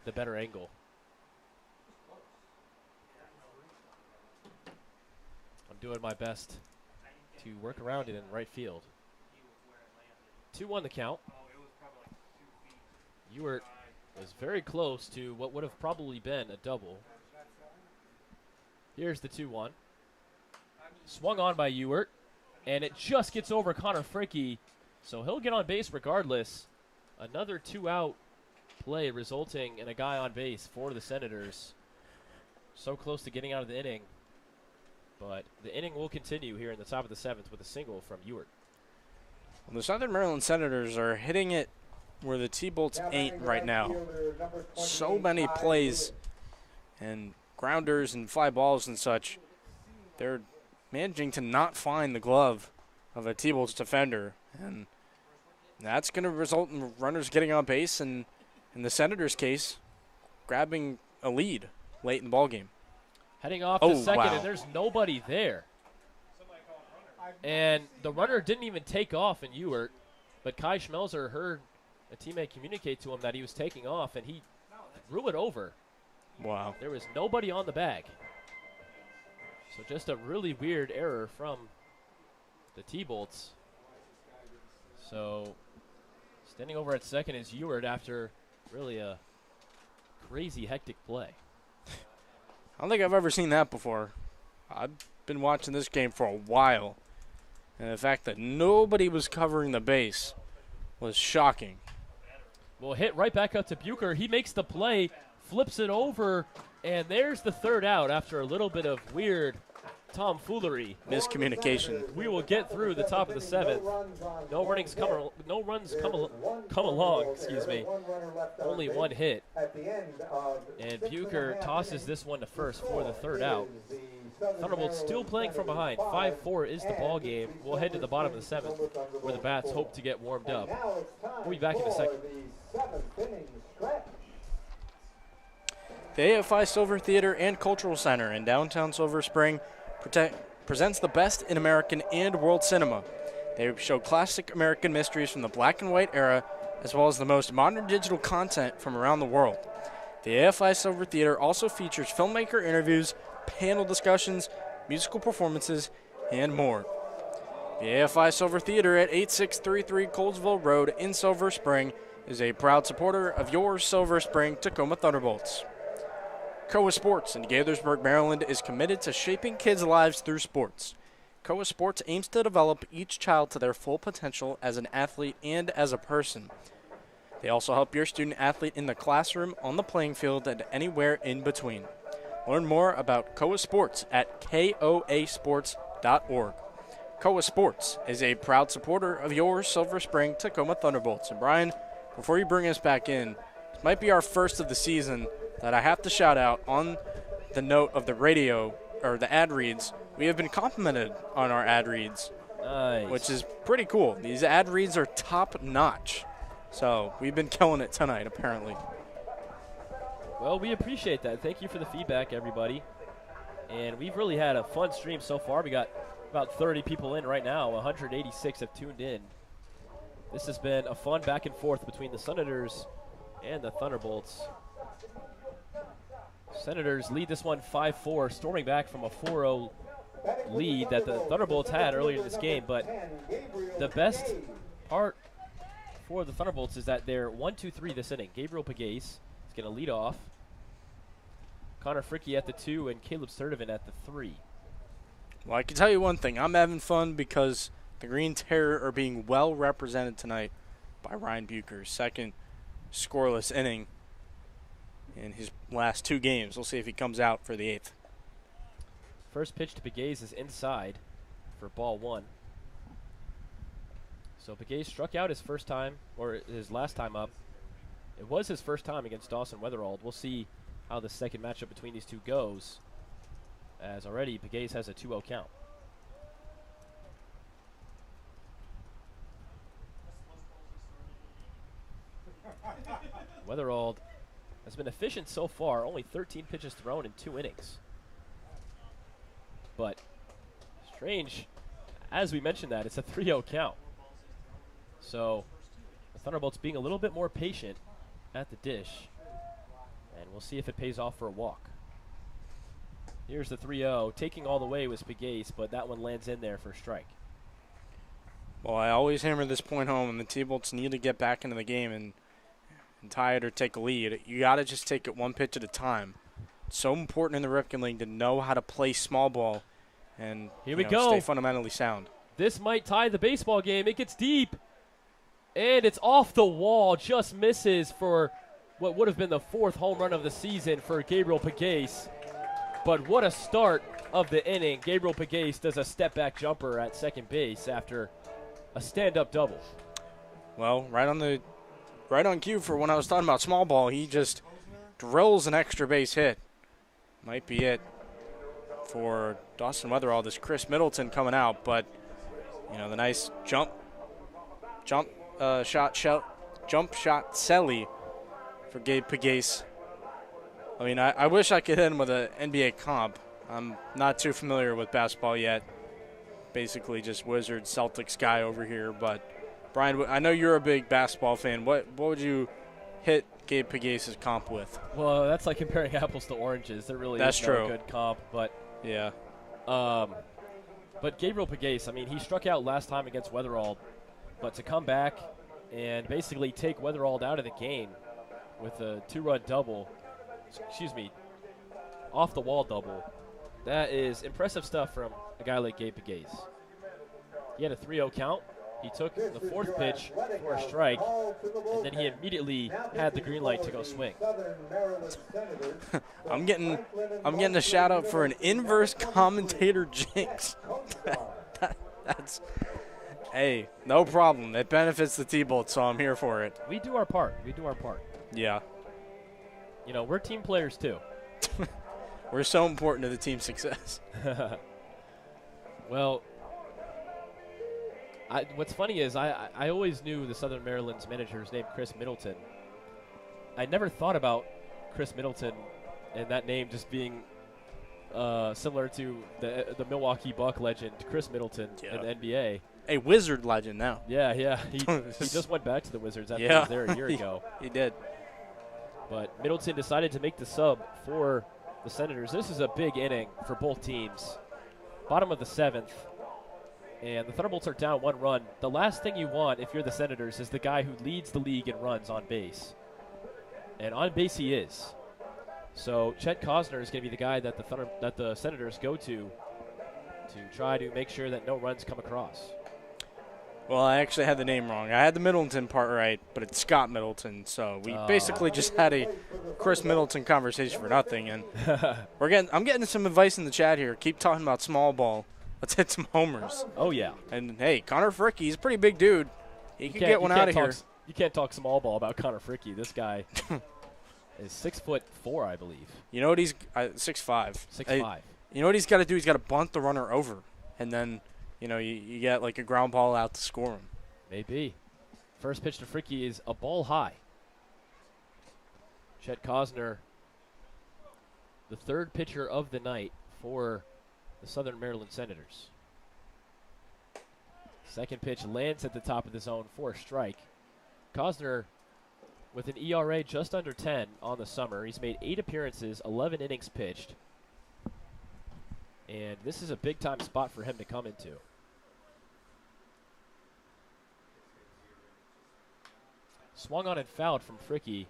the better angle. I'm doing my best to work around it in right field. 2-1 the count. Ewert was very close to what would have probably been a double. Here's the 2-1. Swung on by Ewert, and it just gets over Connor Fricke, so he'll get on base regardless. Another 2-out play resulting in a guy on base for the Senators. So close to getting out of the inning, but the inning will continue here in the top of the 7th with a single from Ewert. Well, the Southern Maryland Senators are hitting it where the T-Bolts ain't right now. So many plays and grounders and fly balls and such. They're managing to not find the glove of a T-Bolts defender, and that's going to result in runners getting on base and, in the Senators' case, grabbing a lead late in the ballgame. Heading off to second, wow. and there's nobody there. And the runner didn't even take off in Ewert, but Kai Schmelzer heard a teammate communicate to him that he was taking off, and he threw it over. Wow. There was nobody on the bag. So just a really weird error from the T-Bolts. So standing over at second is Ewert after really a crazy hectic play. I don't think I've ever seen that before. I've been watching this game for a while, and the fact that nobody was covering the base was shocking. Well, hit right back up to Bucher. He makes the play, flips it over, and there's the 3rd out after a little bit of weird tomfoolery. Miscommunication. We will get through the top of the 7th. No runs come along, excuse me. Only 1 hit. And Bucher tosses this one to first for the 3rd out. Thunderbolts still playing from behind. 5-4 is the ball game. We'll head to the bottom of the 7th, where the Bats hope to get warmed up. We'll be back in a second. The AFI Silver Theater and Cultural Center in downtown Silver Spring presents the best in American and world cinema. They show classic American mysteries from the black and white era, as well as the most modern digital content from around the world. The AFI Silver Theater also features filmmaker interviews, panel discussions, musical performances, and more. The AFI Silver Theater at 8633 Colesville Road in Silver Spring is a proud supporter of your Silver Spring Tacoma Thunderbolts. Koa Sports in Gaithersburg, Maryland is committed to shaping kids' lives through sports. Koa Sports aims to develop each child to their full potential as an athlete and as a person. They also help your student athlete in the classroom, on the playing field, and anywhere in between. Learn more about Koa Sports at koasports.org. Koa Sports is a proud supporter of your Silver Spring Tacoma Thunderbolts. And Brian, before you bring us back in, this might be our first of the season that I have to shout out on the note of the radio, or the ad reads. We have been complimented on our ad reads, Nice. which is pretty cool. These ad reads are top notch. So we've been killing it tonight, apparently. Well, we appreciate that. Thank you for the feedback, everybody. And we've really had a fun stream so far. We got about 30 people in right now. 186 have tuned in. This has been a fun back and forth between the Senators and the Thunderbolts. Senators lead this one 5-4, storming back from a 4-0 lead that the Thunderbolts had earlier in this game. But the best part for the Thunderbolts is that they're 1-2-3 this inning. Gabriel Pagase is going to lead off. Connor Fricky at the 2 and Caleb Sturdivant at the 3. Well, I can tell you one thing. I'm having fun because the Green Terror are being well represented tonight by Ryan Bucher's second scoreless inning in his last 2 games. We'll see if he comes out for the 8th. First pitch to Pagase is inside for ball 1. So Pagase struck out his first time, or his last time up. It was his first time against Dawson Weatherald. We'll see how the second matchup between these two goes, as already Pagase has a 2-0 count. Weatherald has been efficient so far, only 13 pitches thrown in 2 innings. But strange, as we mentioned that, it's a 3-0 count. So the Thunderbolts being a little bit more patient at the dish, and we'll see if it pays off for a walk. Here's the 3-0. Taking all the way was Pagase, but that one lands in there for a strike. Well, I always hammer this point home, and the T-Bolts need to get back into the game and tie it or take a lead. You got to just take it one pitch at a time. It's so important in the Ripken League to know how to play small ball and here we go. Stay fundamentally sound. This might tie the baseball game. It gets deep, and it's off the wall. Just misses for what would have been the 4th home run of the season for Gabriel Pagase. But what a start of the inning. Gabriel Pagase does a step-back jumper at second base after a stand-up double. Well, right on cue for when I was talking about small ball, he just drills an extra base hit. Might be it for Dawson Weatherall. This Chris Middleton coming out, but the nice jump shot celly for Gabe Pagase. I mean, I wish I could hit him with an NBA comp. I'm not too familiar with basketball yet. Basically just Wizards, Celtics guy over here. But, Brian, I know you're a big basketball fan. What would you hit Gabe Pagase's comp with? Well, that's like comparing apples to oranges. There really is no good comp. But yeah. But Gabriel Pagase, I mean, he struck out last time against Weatherald. But to come back and basically take Weatherald out of the game with a 2-run double, off-the-wall double, that is impressive stuff from a guy like Gabe Pagase. He had a 3-0 count. He took the 4th pitch for a strike, and then he immediately had the green light to go swing. I'm getting a shout out for an inverse commentator jinx. That's hey, no problem. It benefits the T-Bolts, so I'm here for it. We do our part. Yeah. We're team players too. We're so important to the team's success. Well, what's funny is I always knew the Southern Maryland's manager's name, Chris Middleton. I never thought about Chris Middleton and that name just being similar to the Milwaukee Buck legend, Chris Middleton in the NBA. A Wizard legend now. Yeah. He just went back to the Wizards after he was there a year ago. He did. But Middleton decided to make the sub for the Senators. This is a big inning for both teams. Bottom of the 7th. And the Thunderbolts are down 1 run. The last thing you want if you're the Senators is the guy who leads the league in runs on base. And on base he is. So Chet Cosner is going to be the guy that the Senators go to try to make sure that no runs come across. Well, I actually had the name wrong. I had the Middleton part right, but it's Scott Middleton. So we basically just had a Chris Middleton conversation for nothing. And I'm getting some advice in the chat here. Keep talking about small ball. Let's hit some homers. Oh, yeah. And, hey, Connor Fricky, he's a pretty big dude. He can get one out of here. You can't talk small ball about Connor Fricky. This guy is 6'4", I believe. You know what he's 6'5". 6'5". You know what he's got to do? He's got to bunt the runner over. And then, you get like a ground ball out to score him. Maybe. First pitch to Fricky is a ball high. Chet Cosner, the third pitcher of the night for the Southern Maryland Senators. Second pitch lands at the top of the zone for a strike. Cosner with an ERA just under 10 on the summer. He's made 8 appearances, 11 innings pitched. And this is a big-time spot for him to come into. Swung on and fouled from Fricky.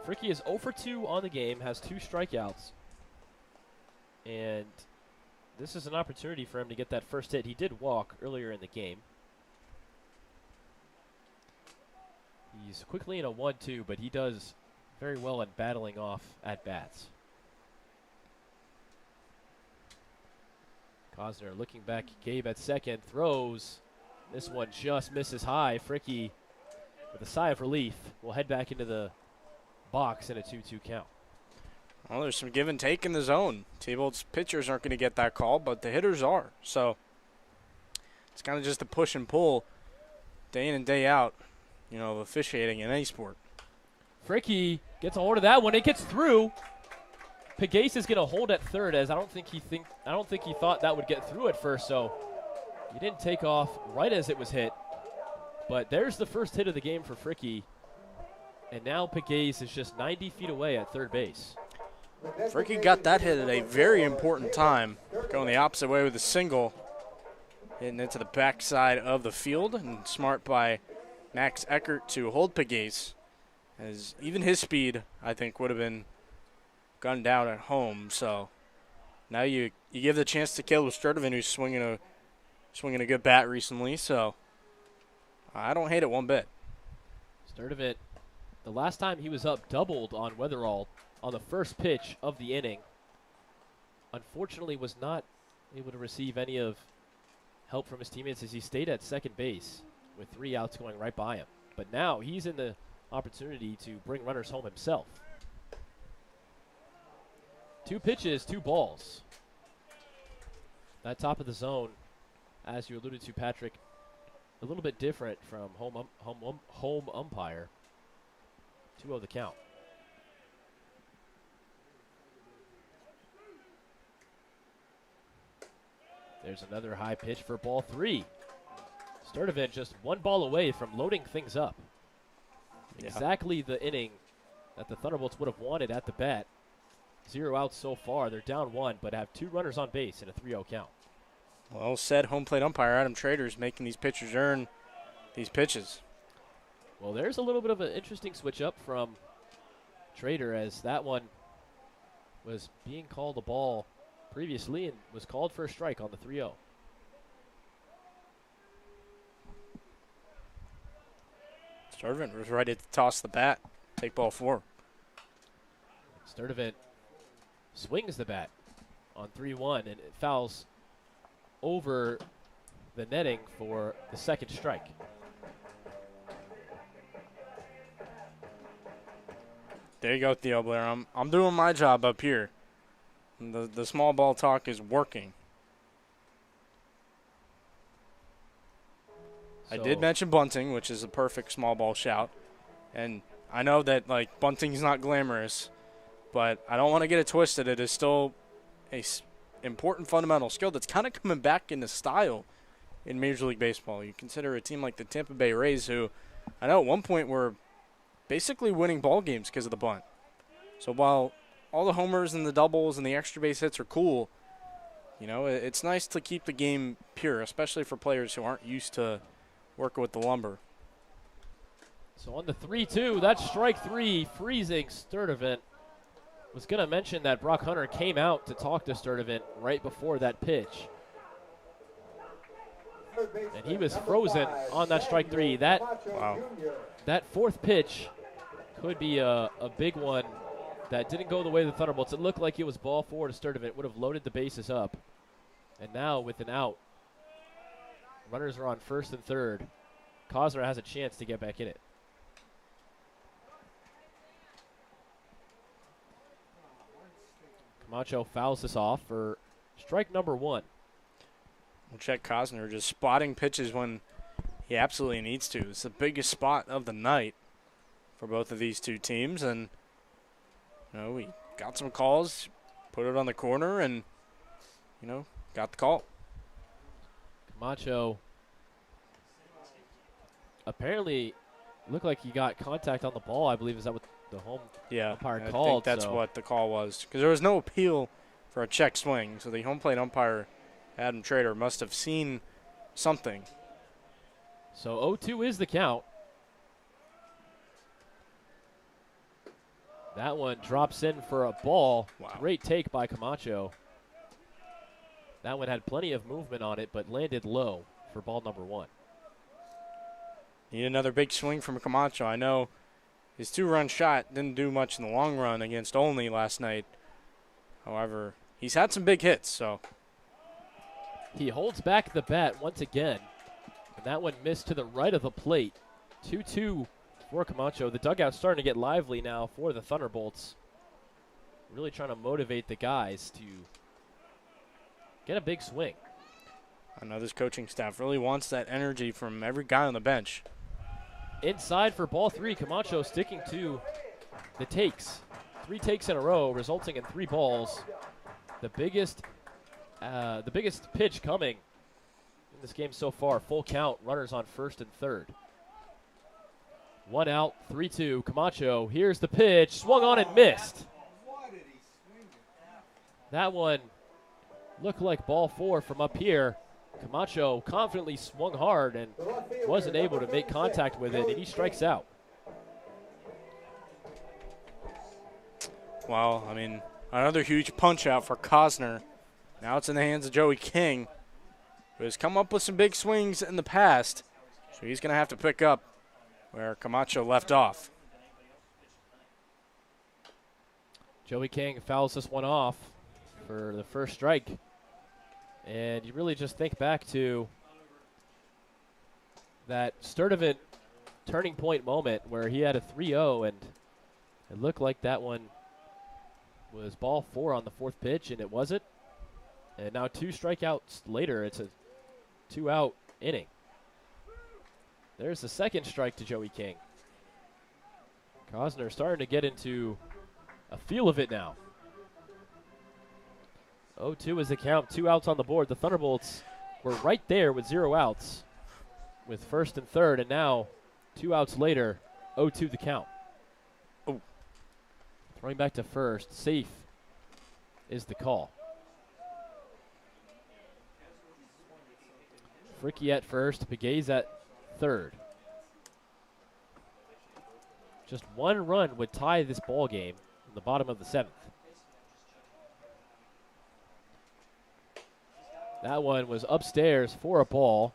Fricky is 0 for 2 on the game, has 2 strikeouts. And this is an opportunity for him to get that first hit. He did walk earlier in the game. He's quickly in a 1-2, but he does very well in battling off at-bats. Cosner looking back, Gabe at second, throws. This one just misses high. Fricky, with a sigh of relief, will head back into the box in a 2-2 count. Well, there's some give and take in the zone. T-Bolt's pitchers aren't going to get that call, but the hitters are. So it's kind of just a push and pull day in and day out, you know, of officiating in any sport. Fricky gets a hold of that one. It gets through. Pegues is going to hold at third, as I don't think he thought that would get through at first. So he didn't take off right as it was hit. But there's the first hit of the game for Fricky. And now Pegues is just 90 feet away at third base. Fricky got that hit at a very important time, going the opposite way with a single, hitting into the backside of the field, and smart by Max Eckert to hold Pegues, as even his speed, I think, would have been gunned down at home. So now you give the chance to Caleb Sturdivant, who's swinging a good bat recently. So I don't hate it one bit. Sturdivant, the last time he was up, doubled on Weatherall on the first pitch of the inning. Unfortunately, was not able to receive any of help from his teammates as he stayed at second base with 3 outs going right by him. But now he's in the opportunity to bring runners home himself. 2 pitches, 2 balls. That top of the zone, as you alluded to, Patrick, a little bit different from home umpire. 2-0 the count. There's another high pitch for ball 3. Sturdivant just 1 ball away from loading things up. Yeah. Exactly the inning that the Thunderbolts would have wanted at the bat. 0 outs so far. They're down 1, but have 2 runners on base in a 3-0 count. Well said, home plate umpire Adam Trader's making these pitchers earn these pitches. Well, there's a little bit of an interesting switch up from Trader, as that one was being called a ball previously and was called for a strike on the 3-0. Sturdivant was ready to toss the bat, take ball 4. Sturdivant swings the bat on 3-1, and it fouls over the netting for the second strike. There you go, Theo Blair. I'm doing my job up here. The small ball talk is working. I did mention bunting, which is a perfect small ball shout. And I know that, like, bunting's not glamorous, but I don't want to get it twisted. It is still a important fundamental skill that's kind of coming back into style in Major League Baseball. You consider a team like the Tampa Bay Rays, who I know at one point were basically winning ball games because of the bunt. So while all the homers and the doubles and the extra base hits are cool, you know, it's nice to keep the game pure, especially for players who aren't used to working with the lumber. So on the 3-2, that's strike 3, freezing Sturdivant. Was going to mention that Brock Hunter came out to talk to Sturdivant right before that pitch. And he was frozen on that strike 3. That fourth pitch could be a big one that didn't go the way of the Thunderbolts. It looked like it was ball 4 to Sturdivant, would have loaded the bases up. And now with an out, runners are on first and third. Cosner has a chance to get back in it. Camacho fouls this off for strike number 1. We'll check Cosner just spotting pitches when He absolutely needs to. It's the biggest spot of the night for both of these two teams, and we got some calls, put it on the corner, and got the call. Camacho apparently looked like he got contact on the ball. I believe is that what the home umpire called. I think that's what the call was, because there was no appeal for a check swing, so the home plate umpire, Adam Trader, must have seen something. So 0-2 is the count. That one drops in for a ball. Wow. Great take by Camacho. That one had plenty of movement on it, but landed low for ball number 1. Need another big swing from Camacho. I know his 2-run shot didn't do much in the long run against Olney last night. However, he's had some big hits, so. He holds back the bat once again. And that one missed to the right of the plate. 2-2 for Camacho. The dugout's starting to get lively now for the Thunderbolts. Really trying to motivate the guys to get a big swing. I know this coaching staff really wants that energy from every guy on the bench. Inside for ball 3, Camacho sticking to the takes. 3 takes in a row, resulting in 3 balls. The biggest pitch coming in this game so far. Full count, runners on first and third. 1 out, 3-2. Camacho, here's the pitch, swung on and missed. That one looked like ball 4 from up here. Camacho confidently swung hard and wasn't able to make contact with it, and he strikes out. Well, I mean, another huge punch out for Cosner. Now it's in the hands of Joey King, who has come up with some big swings in the past, so he's going to have to pick up where Camacho left off. Joey King fouls this one off for the first strike. And you really just think back to that Sturdivant turning point moment where he had a 3-0, and it looked like that one was ball 4 on the 4th pitch, and it wasn't. And now 2 strikeouts later, it's a 2-out inning. There's the second strike to Joey King. Cosner starting to get into a feel of it now. 0-2 is the count, 2 outs on the board. The Thunderbolts were right there with 0 outs with first and third, and now 2 outs later, 0-2 the count. Oh. Throwing back to first, safe is the call. Fricky at first, Pegues at third. Just 1 run would tie this ball game in the bottom of the 7th. That one was upstairs for a ball.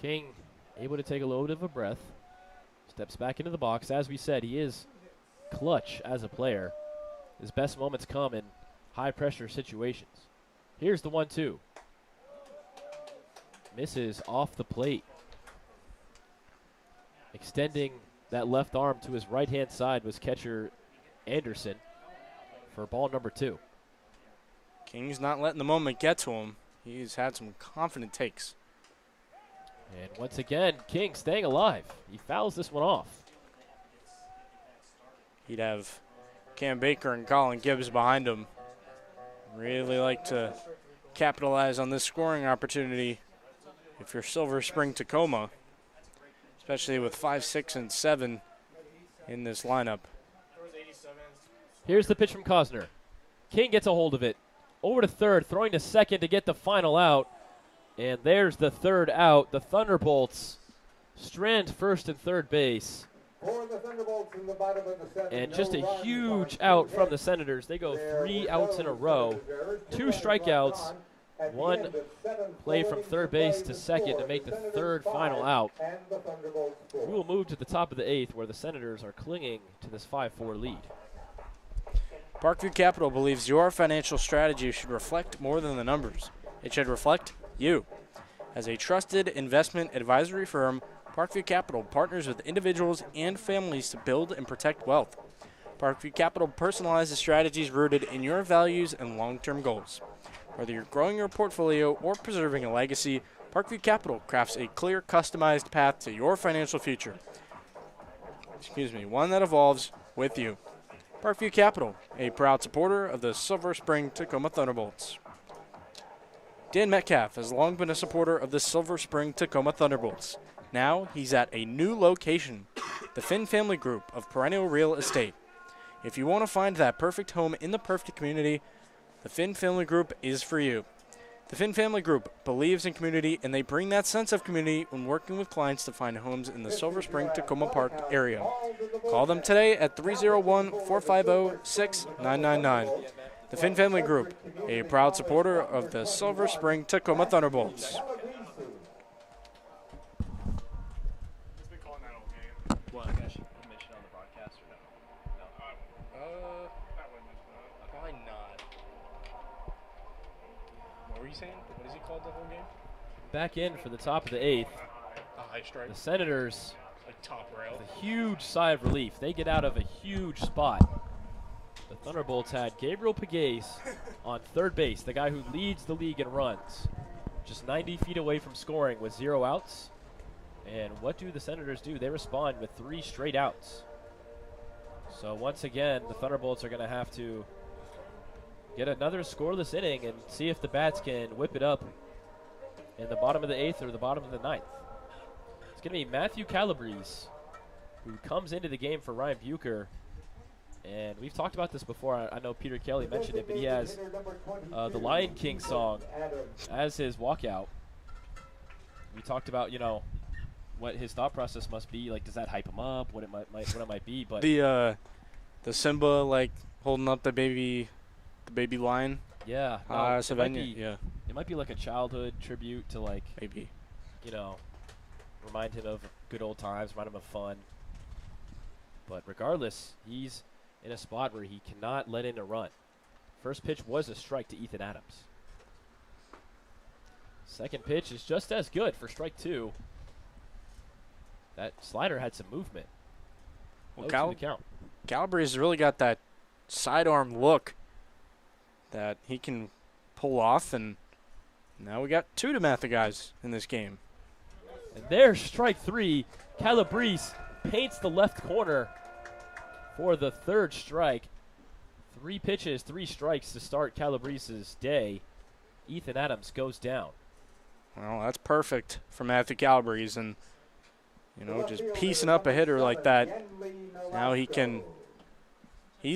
King able to take a little bit of a breath. Steps back into the box. As we said, he is clutch as a player. His best moments come in high-pressure situations. Here's the 1-2. Misses off the plate. Extending that left arm to his right-hand side was catcher Anderson for ball number 2. King's not letting the moment get to him. He's had some confident takes. And once again, King staying alive. He fouls this one off. He'd have Cam Baker and Colin Gibbs behind him. Really like to capitalize on this scoring opportunity if you're Silver Spring Tacoma, especially with 5, 6, and 7 in this lineup. Here's the pitch from Cosner. King gets a hold of it. Over to third, throwing to second to get the final out. And there's the 3rd out. The Thunderbolts strand first and third base. And just a huge out from the Senators. They go 3 outs in a row. 2 strikeouts. 1 play from third base to second to make the 3rd final out. We will move to the top of the 8th, where the Senators are clinging to this 5-4 lead. Parkview Capital believes your financial strategy should reflect more than the numbers. It should reflect you. As a trusted investment advisory firm, Parkview Capital partners with individuals and families to build and protect wealth. Parkview Capital personalizes strategies rooted in your values and long-term goals. Whether you're growing your portfolio or preserving a legacy, Parkview Capital crafts a clear, customized path to your financial future. One that evolves with you. Parkview Capital, a proud supporter of the Silver Spring Tacoma Thunderbolts. Dan Metcalf has long been a supporter of the Silver Spring Tacoma Thunderbolts. Now he's at a new location, the Finn Family Group of Perennial Real Estate. If you want to find that perfect home in the perfect community, the Finn Family Group is for you. The Finn Family Group believes in community, and they bring that sense of community when working with clients to find homes in the Silver Spring Tacoma Park area. Call them today at 301-450-6999. The Finn Family Group, a proud supporter of the Silver Spring Tacoma Thunderbolts. What? I should mention on the broadcast or no? Probably not. What were you saying? What is he called the whole game? Back in for the top of the 8th. A high strike. The Senators, Like top rail. with a huge sigh of relief. They get out of a huge spot. The Thunderbolts had Gabriel Pagase on third base, the guy who leads the league in runs, just 90 feet away from scoring with 0 outs. And what do the Senators do? They respond with 3 straight outs. So once again, the Thunderbolts are going to have to get another scoreless inning and see if the Bats can whip it up in the bottom of the 8th or the bottom of the 9th. It's going to be Matthew Calabrese, who comes into the game for Ryan Bucher. And we've talked about this before. I know Peter Kelly mentioned it, but he has the Lion King song as his walkout. We talked about, what his thought process must be. Like, does that hype him up? What it might be? But The Simba holding up the baby lion. yeah, Savannah. It might be like a childhood tribute to Maybe. Remind him of good old times, remind him of fun. But regardless, he's in a spot where he cannot let in a run. First pitch was a strike to Ethan Adams. Second pitch is just as good for strike 2. That slider had some movement. Well, 0-2 the count. Calabrese has really got that sidearm look that he can pull off, and now we got 2 DeMatha guys in this game. And there's strike 3. Calabrese paints the left corner for the 3rd strike. 3 pitches, 3 strikes to start Calabrese's day. Ethan Adams goes down. Well, that's perfect for Matthew Calabrese, and just piecing up a hitter like that. Now he's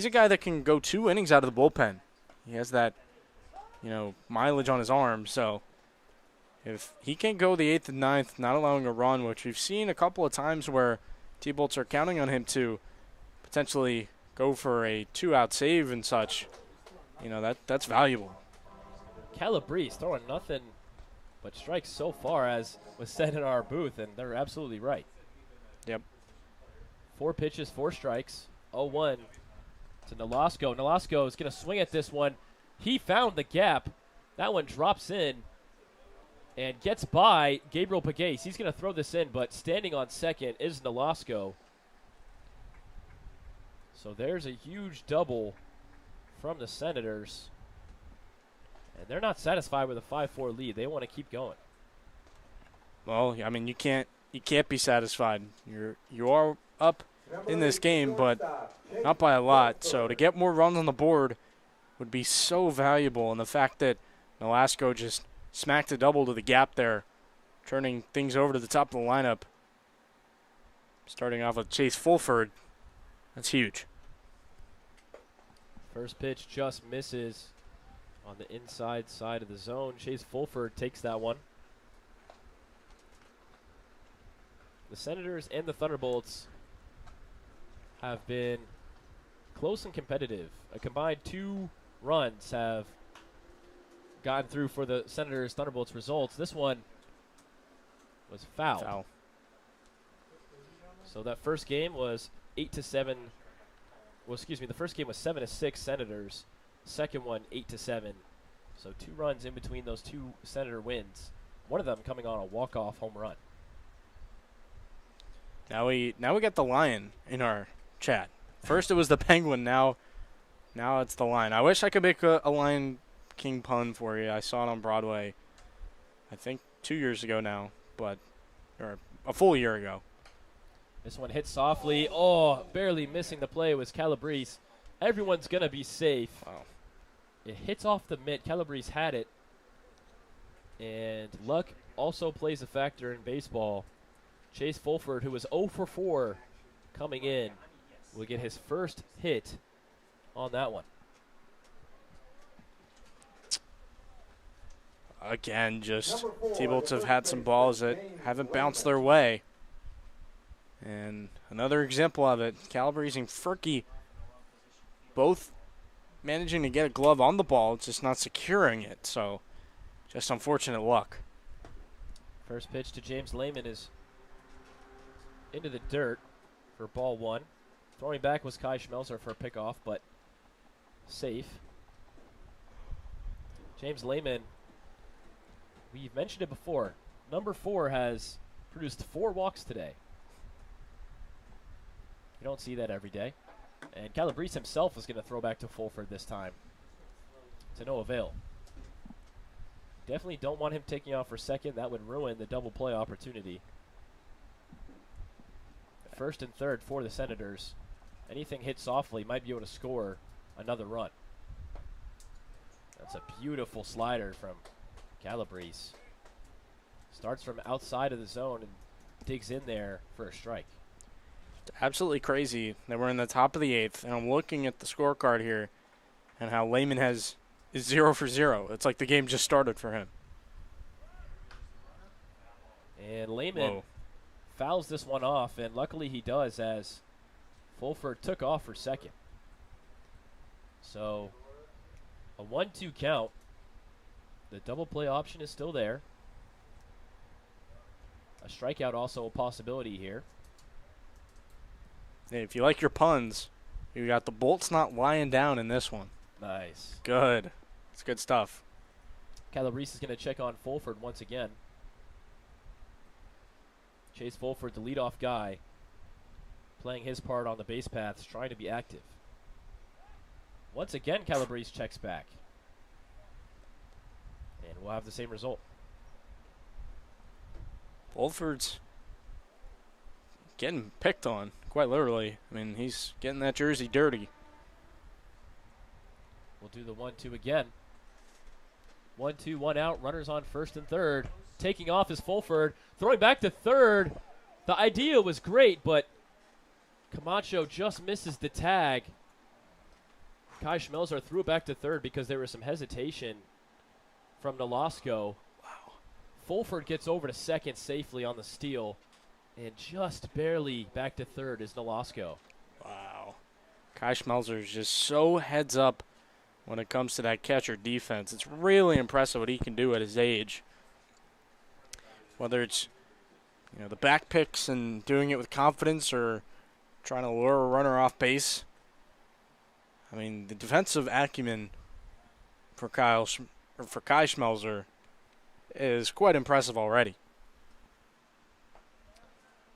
a guy that can go 2 innings out of the bullpen. He has that, mileage on his arm. So if he can go the 8th and 9th, not allowing a run, which we've seen a couple of times where T-Bolts are counting on him to potentially go for a 2-out save and such, that's valuable. Calabrese throwing nothing but strikes so far, as was said in our booth, and they're absolutely right. Yep. 4 pitches, 4 strikes. 0-1 to Nolasco. Nolasco is going to swing at this one. He found the gap. That one drops in and gets by Gabriel Pagase. He's going to throw this in, but standing on second is Nolasco. So there's a huge double from the Senators. And they're not satisfied with a 5-4 lead. They want to keep going. Well, you can't be satisfied. You are up in this game, but not by a lot. So to get more runs on the board would be so valuable. And the fact that Nolasco just smacked a double to the gap there, turning things over to the top of the lineup, starting off with Chase Fulford, that's huge. First pitch just misses on the inside side of the zone. Chase Fulford takes that one. The Senators and the Thunderbolts have been close and competitive. A combined 2 runs have gotten through for the Senators Thunderbolts results. This one was foul. So that first game was 8-7. Well, excuse me, the first game was 7-6 Senators. Second one 8-7. So 2 runs in between those 2 Senator wins. One of them coming on a walk-off home run. Now we got the Lion in our chat. First it was the Penguin. Now it's the Lion. I wish I could make a Lion king pun for you. I saw it on Broadway, I think 2 years ago now, or a full year ago. This one hit softly. Oh, barely missing the play was Calabrese. Everyone's going to be safe. Wow. It hits off the mitt. Calabrese had it. And luck also plays a factor in baseball. Chase Fulford, who was 0 for 4 coming in, will get his first hit on that one. Again, just T-Bolts have had some balls that haven't bounced their way. And another example of it, Calabrese and Furky both managing to get a glove on the ball, just not securing it. So just unfortunate luck. First pitch to James Lehman is into the dirt for ball 1. Throwing back was Kai Schmelzer for a pickoff, but safe. James Lehman, we've mentioned it before. Number 4 has produced 4 walks today. You don't see that every day. And Calabrese himself is going to throw back to Fulford this time. To no avail. Definitely don't want him taking off for second. That would ruin the double play opportunity. First and third for the Senators. Anything hit softly might be able to score another run. That's a beautiful slider from Calabrese. Starts from outside of the zone and digs in there for a strike. It's absolutely crazy that we're in the top of the 8th, and I'm looking at the scorecard here and how Lehman is 0 for 0. It's like the game just started for him. And Lehman fouls this one off, and luckily he does, as Fulford took off for second. So a 1-2 count. The double play option is still there. A strikeout also a possibility here. Hey, if you like your puns, you got the Bolts not lying down in this one. Nice. Good. It's good stuff. Calabrese is going to check on Fulford once again. Chase Fulford, the leadoff guy, playing his part on the base paths, trying to be active. Once again, Calabrese checks back. And we'll have the same result. Fulford's getting picked on, quite literally. I mean, he's getting that jersey dirty. We'll do the 1-2 again. 1-2, 1 out. Runners on first and third. Taking off is Fulford. Throwing back to third. The idea was great, but Camacho just misses the tag. Kai Schmelzer threw it back to third because there was some hesitation from Nolasco. Wow. Fulford gets over to second safely on the steal. And just barely back to third is Nolasco. Wow. Kai Schmelzer is just so heads up when it comes to that catcher defense. It's really impressive what he can do at his age. Whether it's, the back picks and doing it with confidence or trying to lure a runner off base. I mean, the defensive acumen for Kai Schmelzer is quite impressive already.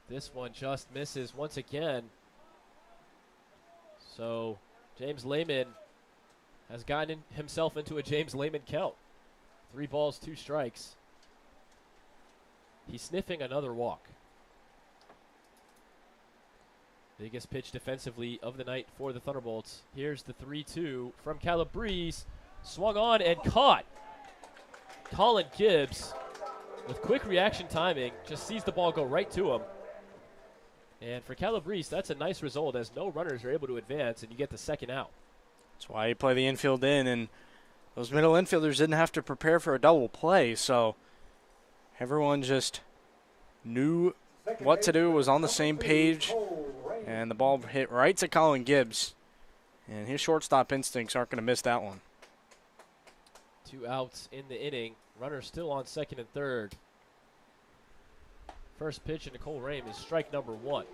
This one just misses once again. So James Lehman has gotten himself into a James Lehman count. 3 balls, 2 strikes. He's sniffing another walk. Biggest pitch defensively of the night for the Thunderbolts. Here's the 3-2 from Calabrese. Swung on and caught. Colin Gibbs, with quick reaction timing, just sees the ball go right to him. And for Calabrese, that's a nice result, as no runners are able to advance, and you get the second out. That's why you play the infield in, and those middle infielders didn't have to prepare for a double play, so everyone just knew what to do, was on the same page, and the ball hit right to Colin Gibbs. And his shortstop instincts aren't going to miss that one. 2 outs in the inning. Runners still on second and third. First pitch to Nicole Rame is strike number 1.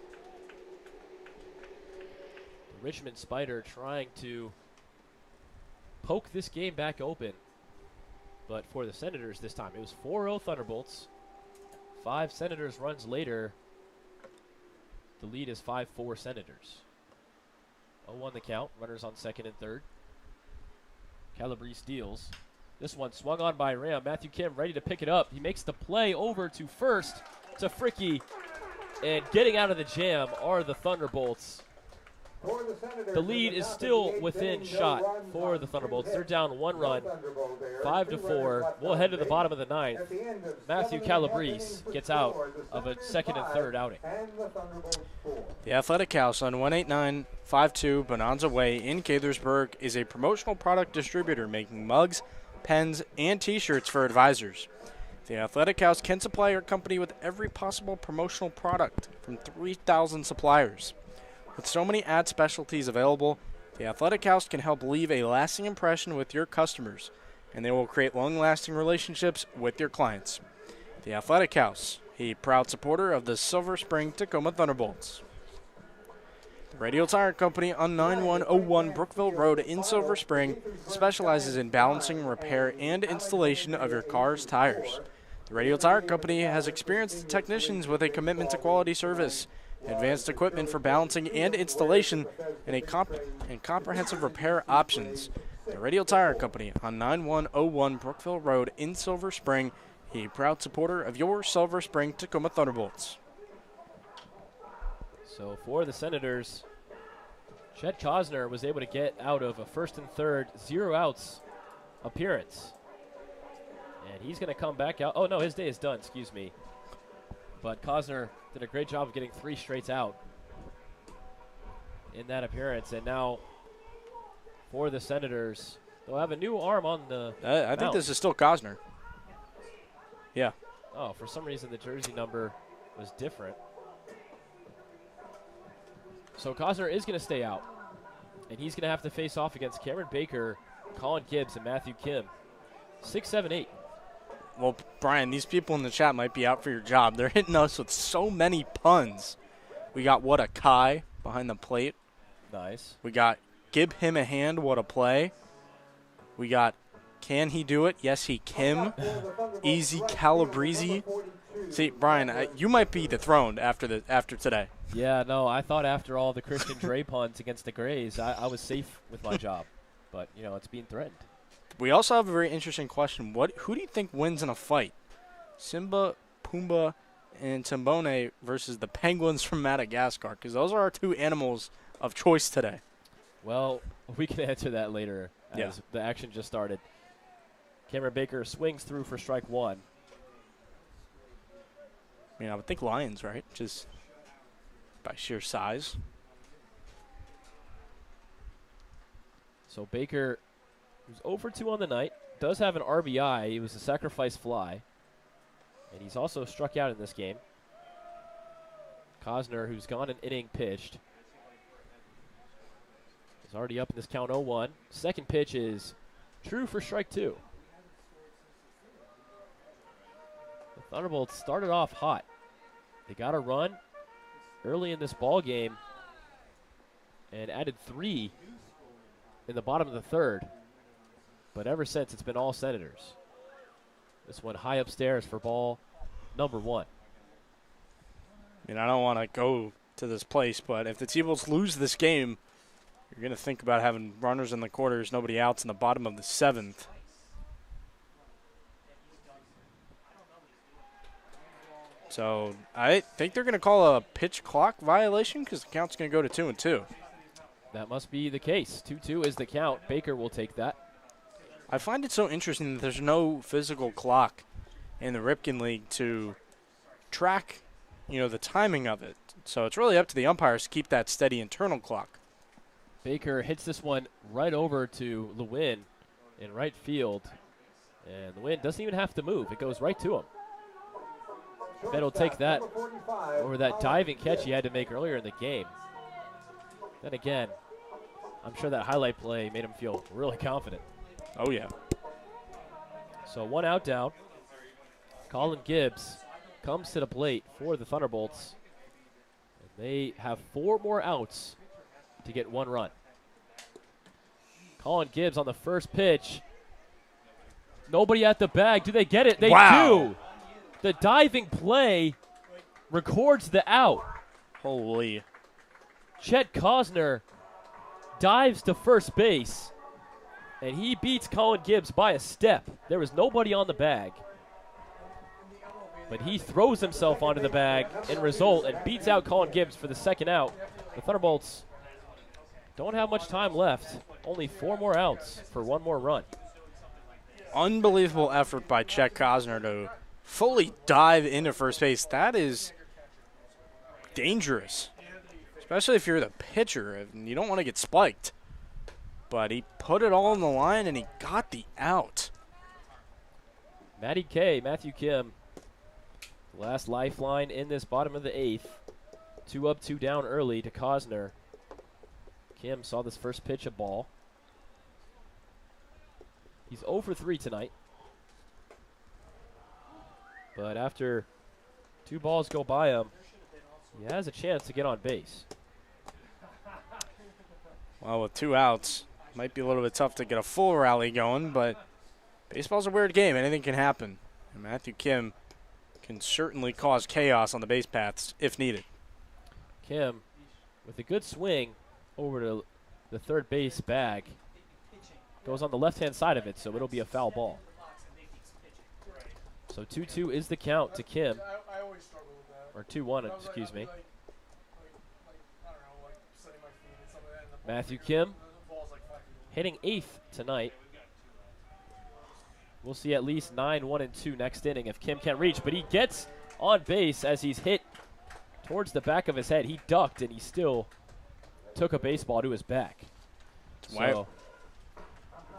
The Richmond Spider trying to poke this game back open. But for the Senators this time, it was 4-0 Thunderbolts. 5 Senators runs later. The lead is 5-4 Senators. 0-1 the count. Runners on second and third. Calabrese deals. This one swung on by Ram. Matthew Kim ready to pick it up. He makes the play over to first to Fricky. And getting out of the jam are the Thunderbolts. The lead is still within shot for the Thunderbolts. They're down 1 run, 5-4. We'll head to the bottom of the 9th. Matthew Calabrese gets out of a second and third outing. The Athletic House on 18952 Bonanza Way in Gaithersburg is a promotional product distributor making mugs, pens, and T-shirts for advisors. The Athletic House can supply your company with every possible promotional product from 3,000 suppliers. With so many ad specialties available, the Athletic House can help leave a lasting impression with your customers, and they will create long-lasting relationships with your clients. The Athletic House, a proud supporter of the Silver Spring Tacoma Thunderbolts. The Radial Tire Company on 9101 Brookville Road in Silver Spring specializes in balancing, repair, and installation of your car's tires. The Radial Tire Company has experienced technicians with a commitment to quality service, advanced equipment for balancing and installation, and comprehensive repair options. The Radial Tire Company on 9101 Brookville Road in Silver Spring, a proud supporter of your Silver Spring Tacoma Thunderbolts. So for the Senators, Chet Cosner was able to get out of a first and third 0 outs appearance. And he's going to come back out. Oh, no, his day is done, excuse me. But Cosner did a great job of getting 3 straights out in that appearance. And now for the Senators, they'll have a new arm on the I think this is still Cosner. Yeah. Oh, for some reason the jersey number was different. So Cosner is going to stay out. And he's going to have to face off against Cameron Baker, Colin Gibbs, and Matthew Kim. 6, 7, 8. Well, Brian, these people in the chat might be out for your job. They're hitting us with so many puns. We got what a Kai behind the plate. Nice. We got give him a hand, what a play. We got can he do it? Yes, he can. Easy Calabrese. See, Brian, you might be dethroned after today. Yeah, no, I thought after all the Christian Dre puns against the Grays, I was safe with my job. But, you know, it's being threatened. We also have a very interesting question. Who do you think wins in a fight? Simba, Pumbaa, and Timbone versus the penguins from Madagascar? Because those are our 2 animals of choice today. Well, we can answer that later as the action just started. Cameron Baker swings through for strike 1. I mean, I would think lions, right? Just by sheer size. So Baker, who's 0 for 2 on the night, does have an RBI. He was a sacrifice fly. And he's also struck out in this game. Cosner, who's gone an inning pitched, is already up in this count 0-1. Second pitch is true for strike 2. The Thunderbolts started off hot. They got a run early in this ball game and added 3 in the bottom of the third. But ever since, it's been all Senators. This one high upstairs for ball number 1. I mean, I don't want to go to this place, but if the T-Wolves lose this game, you're going to think about having runners in the quarters, nobody outs in the bottom of the 7th. So I think they're going to call a pitch clock violation because the count's going to go to 2-2. That must be the case. 2-2 is the count. Baker will take that. I find it so interesting that there's no physical clock in the Ripken League to track, the timing of it. So it's really up to the umpires to keep that steady internal clock. Baker hits this one right over to Lewin in right field. And Lewin doesn't even have to move. It goes right to him. Bet he'll take that over that diving catch he had to make earlier in the game. Then again, I'm sure that highlight play made him feel really confident. Oh, yeah. So 1 out down. Colin Gibbs comes to the plate for the Thunderbolts. And they have 4 more outs to get 1 run. Colin Gibbs on the first pitch. Nobody at the bag. Do they get it? They do. The diving play records the out. and he beats Colin Gibbs by a step. There was nobody on the bag, but he throws himself onto the bag in result and beats out Colin Gibbs for the second out. The Thunderbolts don't have much time left. Only 4 more outs for 1 more run. Unbelievable effort by Chet Cosner to fully dive into first base. That is dangerous, especially if you're the pitcher and you don't want to get spiked. But he put it all on the line and he got the out. Matthew Kim, last lifeline in this bottom of the 8th. 2 up, 2 down early to Cosner. Kim saw this first pitch a ball. He's 0 for 3 tonight. But after 2 balls go by him, he has a chance to get on base. Well, with 2 outs, might be a little bit tough to get a full rally going, but baseball's a weird game. Anything can happen. And Matthew Kim can certainly cause chaos on the base paths if needed. Kim, with a good swing over to the third base bag, goes on the left-hand side of it, so it'll be a foul ball. So 2-2 is the count to Kim. I always struggle with that. Or 2-1, excuse me. I don't know, setting my feet and some of that. And the Matthew Kim the ball's like 5 feet away. hitting 8th tonight. We'll see at least 9, 1, and 2 next inning if Kim can't reach. But he gets on base as he's hit towards the back of his head. He ducked, and he still took a baseball to his back. Wow. So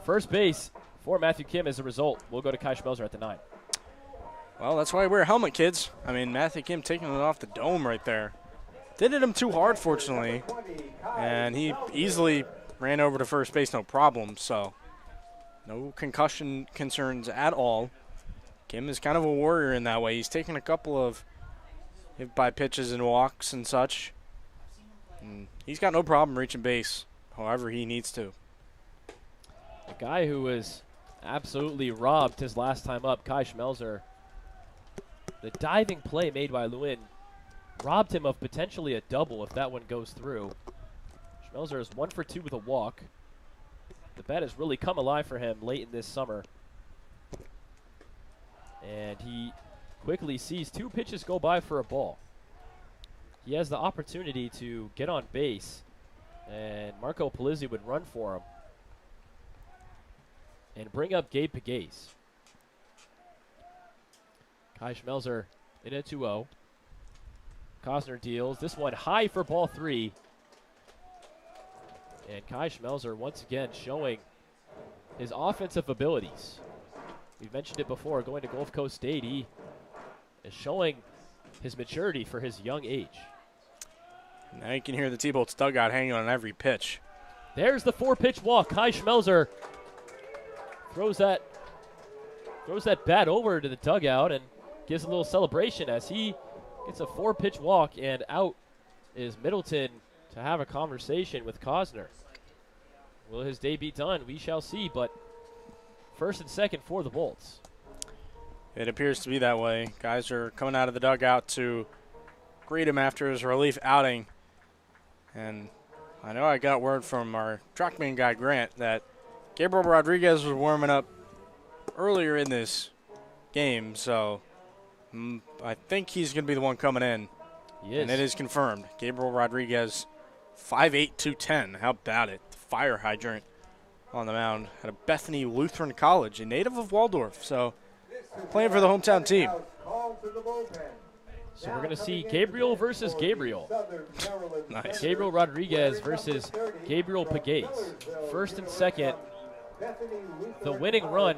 first base for Matthew Kim as a result. We'll go to Kai Schmelzer at the 9. Well, that's why I wear a helmet, kids. I mean, Matthew Kim taking it off the dome right there. Did hit him too hard, fortunately, and he easily ran over to first base, no problem. So no concussion concerns at all. Kim is kind of a warrior in that way. He's taken a couple of hit by pitches and walks and such. And he's got no problem reaching base however he needs to. A guy who was absolutely robbed his last time up, Kai Schmelzer. The diving play made by Lewin robbed him of potentially a double if that one goes through. Schmelzer is 1 for 2 with a walk. The bat has really come alive for him late in this summer. And he quickly sees 2 pitches go by for a ball. He has the opportunity to get on base, and Marco Polizzi would run for him and bring up Gabe Pegues. Kai Schmelzer in a 2-0. Cosner deals. This one high for ball 3. And Kai Schmelzer once again showing his offensive abilities. We've mentioned it before, going to Gulf Coast State. He is showing his maturity for his young age. Now you can hear the T-Bolts dugout hanging on every pitch. There's the 4-pitch walk. Kai Schmelzer throws that bat over to the dugout and gives a little celebration as he gets a 4-pitch walk, and out is Middleton to have a conversation with Cosner. Will his day be done? We shall see, but first and second for the Bolts. It appears to be that way. Guys are coming out of the dugout to greet him after his relief outing. And I know I got word from our trackman guy, Grant, that Gabriel Rodriguez was warming up earlier in this game, so I think he's going to be the one coming in. He is. And it is confirmed. Gabriel Rodriguez, 5'8", 210. How about it? Fire hydrant on the mound at a Bethany Lutheran College, a native of Waldorf. So playing for the hometown team. So we're going to see Gabriel versus Gabriel. Nice. Gabriel Rodriguez versus Gabriel Pegues. First and second. The winning run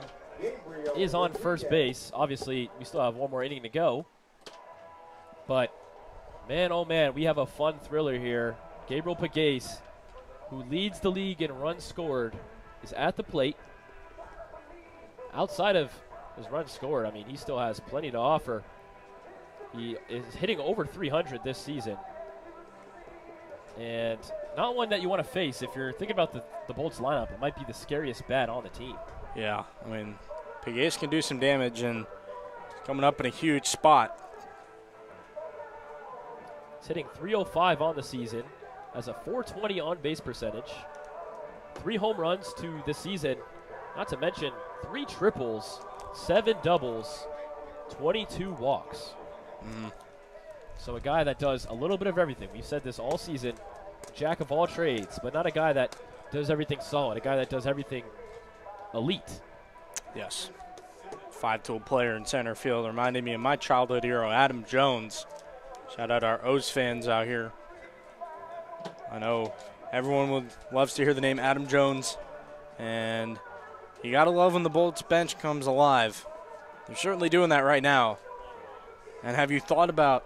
is on first base. Obviously, we still have one more inning to go. But, man, oh, man, we have a fun thriller here. Gabriel Pegues, who leads the league in runs scored, is at the plate. Outside of his runs scored, I mean, he still has plenty to offer. He is hitting over 300 this season. And not one that you want to face. If you're thinking about the Bolts lineup, it might be the scariest bat on the team. Yeah, I mean, Pegues can do some damage, and coming up in a huge spot. He's hitting .305 on the season, has a .420 on-base percentage, 3 home runs to this season Not to mention 3 triples, 7 doubles, 22 walks. So a guy that does a little bit of everything. We've said this all season. Jack of all trades, but not a guy that does everything solid. A guy that does everything elite. Yes. 5-tool player in center field. Reminded me of my childhood hero, Adam Jones. Shout out our O's fans out here. I know everyone loves to hear the name Adam Jones, and you got to love when the Bolts bench comes alive. They're certainly doing that right now. And have you thought about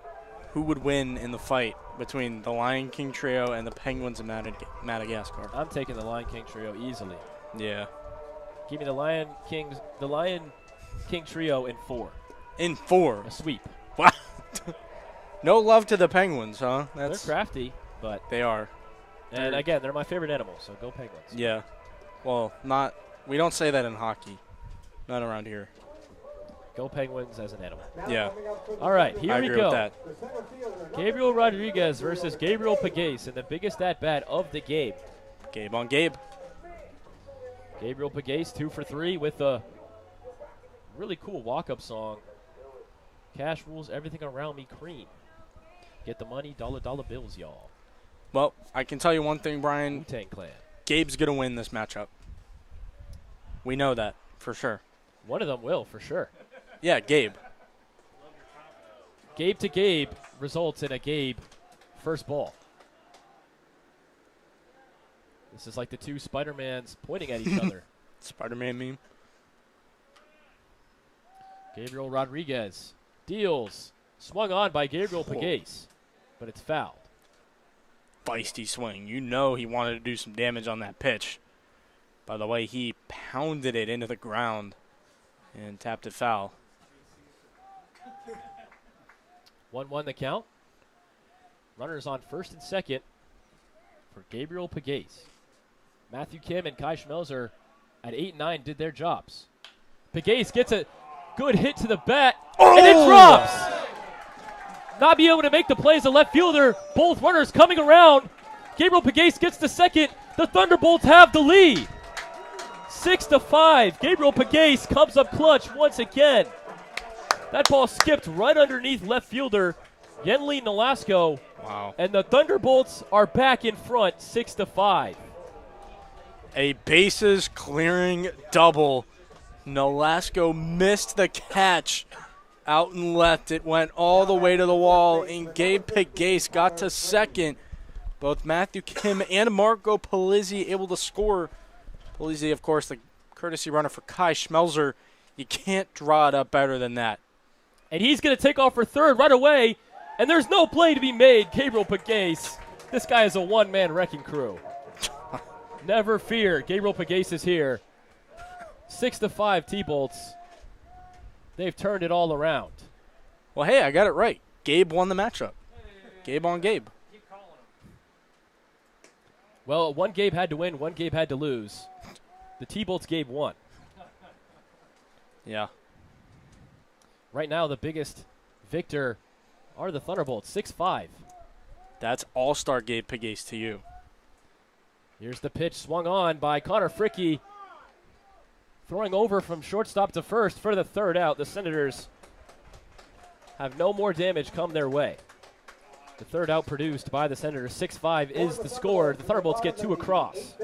who would win in the fight between the Lion King trio and the Penguins of Madagascar? I'm taking the Lion King trio easily. Yeah. Give me the Lion King trio in 4. In 4? A sweep. Wow. No love to the Penguins, huh? They're crafty, but they are. And again, they're my favorite animal, so go Penguins. Yeah. Well, we don't say that in hockey. Not around here. Go Penguins as an animal. Yeah. All right, here I we agree go. with that. Gabriel Rodriguez versus Gabriel Pagase in the biggest at-bat of the game. Gabe on Gabe. Gabriel Pagase 2 for 3 with a really cool walk-up song. Cash rules everything around me, cream. Get the money, dollar bills, y'all. Well, I can tell you one thing, Brian. Wu-Tang Clan. Gabe's going to win this matchup. We know that for sure. One of them will, for sure. Yeah, Gabe. Gabe to Gabe results in a Gabe first ball. This is like the 2 Spider-Mans pointing at each other. Spider-Man meme. Gabriel Rodriguez deals. Swung on by Gabriel Pagase, but it's fouled. Feisty swing. You know he wanted to do some damage on that pitch. By the way, he pounded it into the ground and tapped it foul. 1-1 the count. Runners on first and second for Gabriel Pagase. Matthew Kim and Kai Schmelzer at 8 and 9 did their jobs. Pagase gets a good hit to the bat, and it drops! Not be able to make the play as a left fielder. Both runners coming around. Gabriel Pagase gets the second. The Thunderbolts have the lead. 6-5. Gabriel Pagase comes up clutch once again. That ball skipped right underneath left fielder Yenli Nolasco. Wow. And the Thunderbolts are back in front, 6-5. A bases clearing double. Nolasco missed the catch out and left. It went all the way to the wall, and Gabe Pagase got to second. Both Matthew Kim and Marco Polizzi able to score. Polizzi, of course, the courtesy runner for Kai Schmelzer. You can't draw it up better than that. And he's going to take off for third right away, and there's no play to be made. Gabriel Pagase, this guy is a one-man wrecking crew. Never fear, Gabriel Pagase is here. 6-5 T-Bolts. They've turned it all around. Well, hey, I got it right. Gabe won the matchup. Gabe on Gabe. Well, one Gabe had to win, one Gabe had to lose. The T-Bolts Gabe won. Yeah. Right now, the biggest victor are the Thunderbolts, 6-5. That's all-star Gabe Pagase to you. Here's the pitch swung on by Connor Fricke. Throwing over from shortstop to first for the third out. The Senators have no more damage come their way. The third out produced by the Senators. 6-5 is the score. The Thunderbolts get 2 across.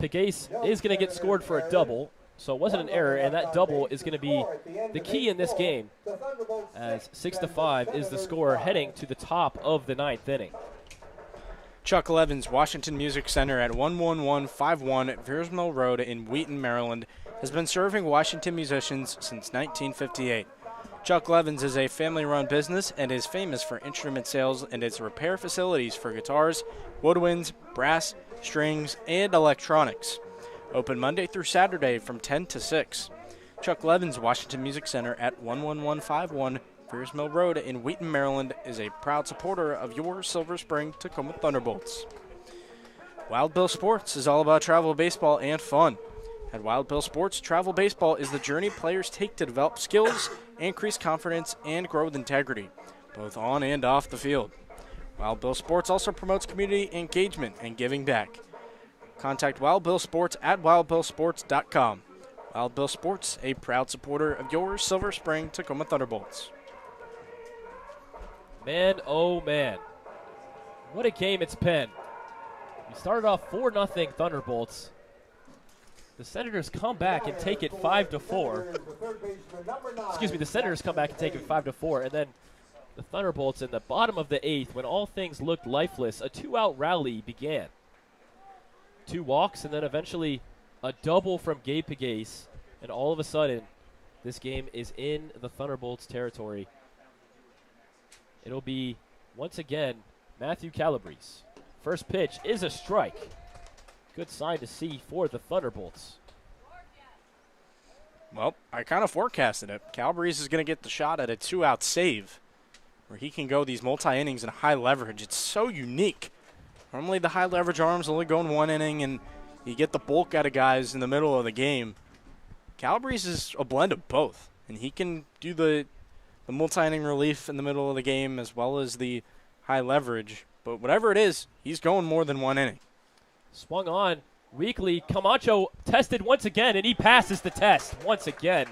Pagase is going to get scored for a double, so it wasn't an error, and that double is going to be the key in this game, as 6-5 is the score heading to the top of the 9th inning. Chuck Levin's Washington Music Center at 11151 Veers Mill Road in Wheaton, Maryland, has been serving Washington musicians since 1958. Chuck Levin's is a family-run business and is famous for instrument sales and its repair facilities for guitars, woodwinds, brass, strings, and electronics. Open Monday through Saturday from 10 to 6. Chuck Levin's Washington Music Center at 11151 Veers Mill Road in Wheaton, Maryland is a proud supporter of your Silver Spring Tacoma Thunderbolts. Wild Bill Sports is all about travel baseball and fun. At Wild Bill Sports, travel baseball is the journey players take to develop skills, increase confidence, and grow with integrity, both on and off the field. Wild Bill Sports also promotes community engagement and giving back. contact Wild Bill Sports at wildbillsports.com. Wild Bill Sports, a proud supporter of your Silver Spring Tacoma Thunderbolts. Man, oh man. What a game it's been. We started off 4-0 Thunderbolts. The Senators come back and take it 5-4. Excuse me, the Senators come back and take it 5-4, and then the Thunderbolts in the bottom of the 8th, when all things looked lifeless, a 2-out rally began. 2 walks, and then eventually a double from Gabe Pagace, and all of a sudden, this game is in the Thunderbolts' territory. It'll be, once again, Matthew Calabrese. First pitch is a strike. Good sign to see for the Thunderbolts. Well, I kind of forecasted it. Calabrese is going to get the shot at a 2-out save where he can go these multi-innings in high leverage. It's so unique. Normally the high leverage arms only go in 1 inning and you get the bulk out of guys in the middle of the game. Calabrese is a blend of both, and he can do the multi-inning relief in the middle of the game as well as the high leverage. But whatever it is, he's going more than 1 inning. Swung on weakly. Camacho tested once again, and he passes the test once again.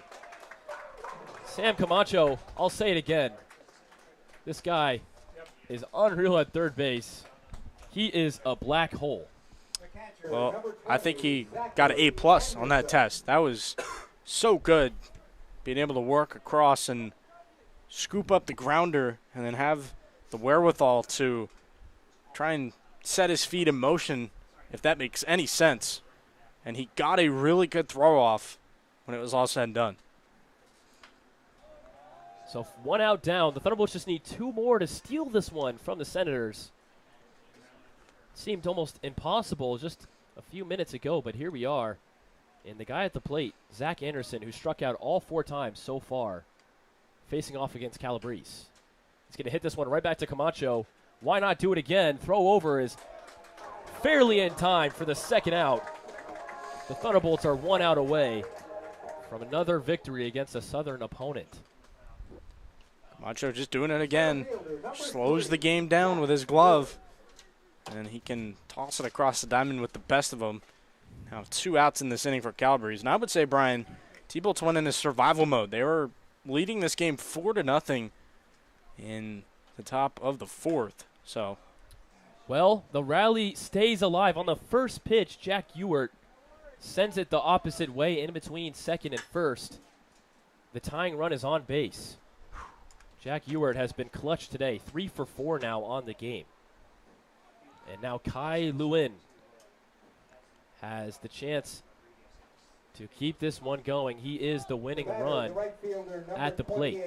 Sam Camacho, I'll say it again. This guy is unreal at third base. He is a black hole. Well, I think he got an A+ on that test. That was so good, being able to work across and scoop up the grounder and then have the wherewithal to try and set his feet in motion, if that makes any sense. And he got a really good throw off when it was all said and done. So 1 out down. The Thunderbolts just need 2 more to steal this one from the Senators. Seemed almost impossible just a few minutes ago, but here we are. And the guy at the plate, Zach Anderson, who struck out all 4 times so far, facing off against Calabrese. He's going to hit this one right back to Camacho. Why not do it again? Throw over is fairly in time for the 2nd out. The Thunderbolts are 1 out away from another victory against a Southern opponent. Camacho just doing it again. Slows the game down with his glove. And he can toss it across the diamond with the best of them. Now 2 outs in this inning for Calabrese. And I would say, Brian, T-Bolts went into survival mode. They were leading this game 4-0 in the top of the 4th. So, well, the rally stays alive. On the first pitch, Jack Ewart sends it the opposite way in between 2nd and 1st. The tying run is on base. Jack Ewart has been clutch today, 3 for 4 now on the game. And now Kai Lewin has the chance to keep this one going. He is the winning run at the plate.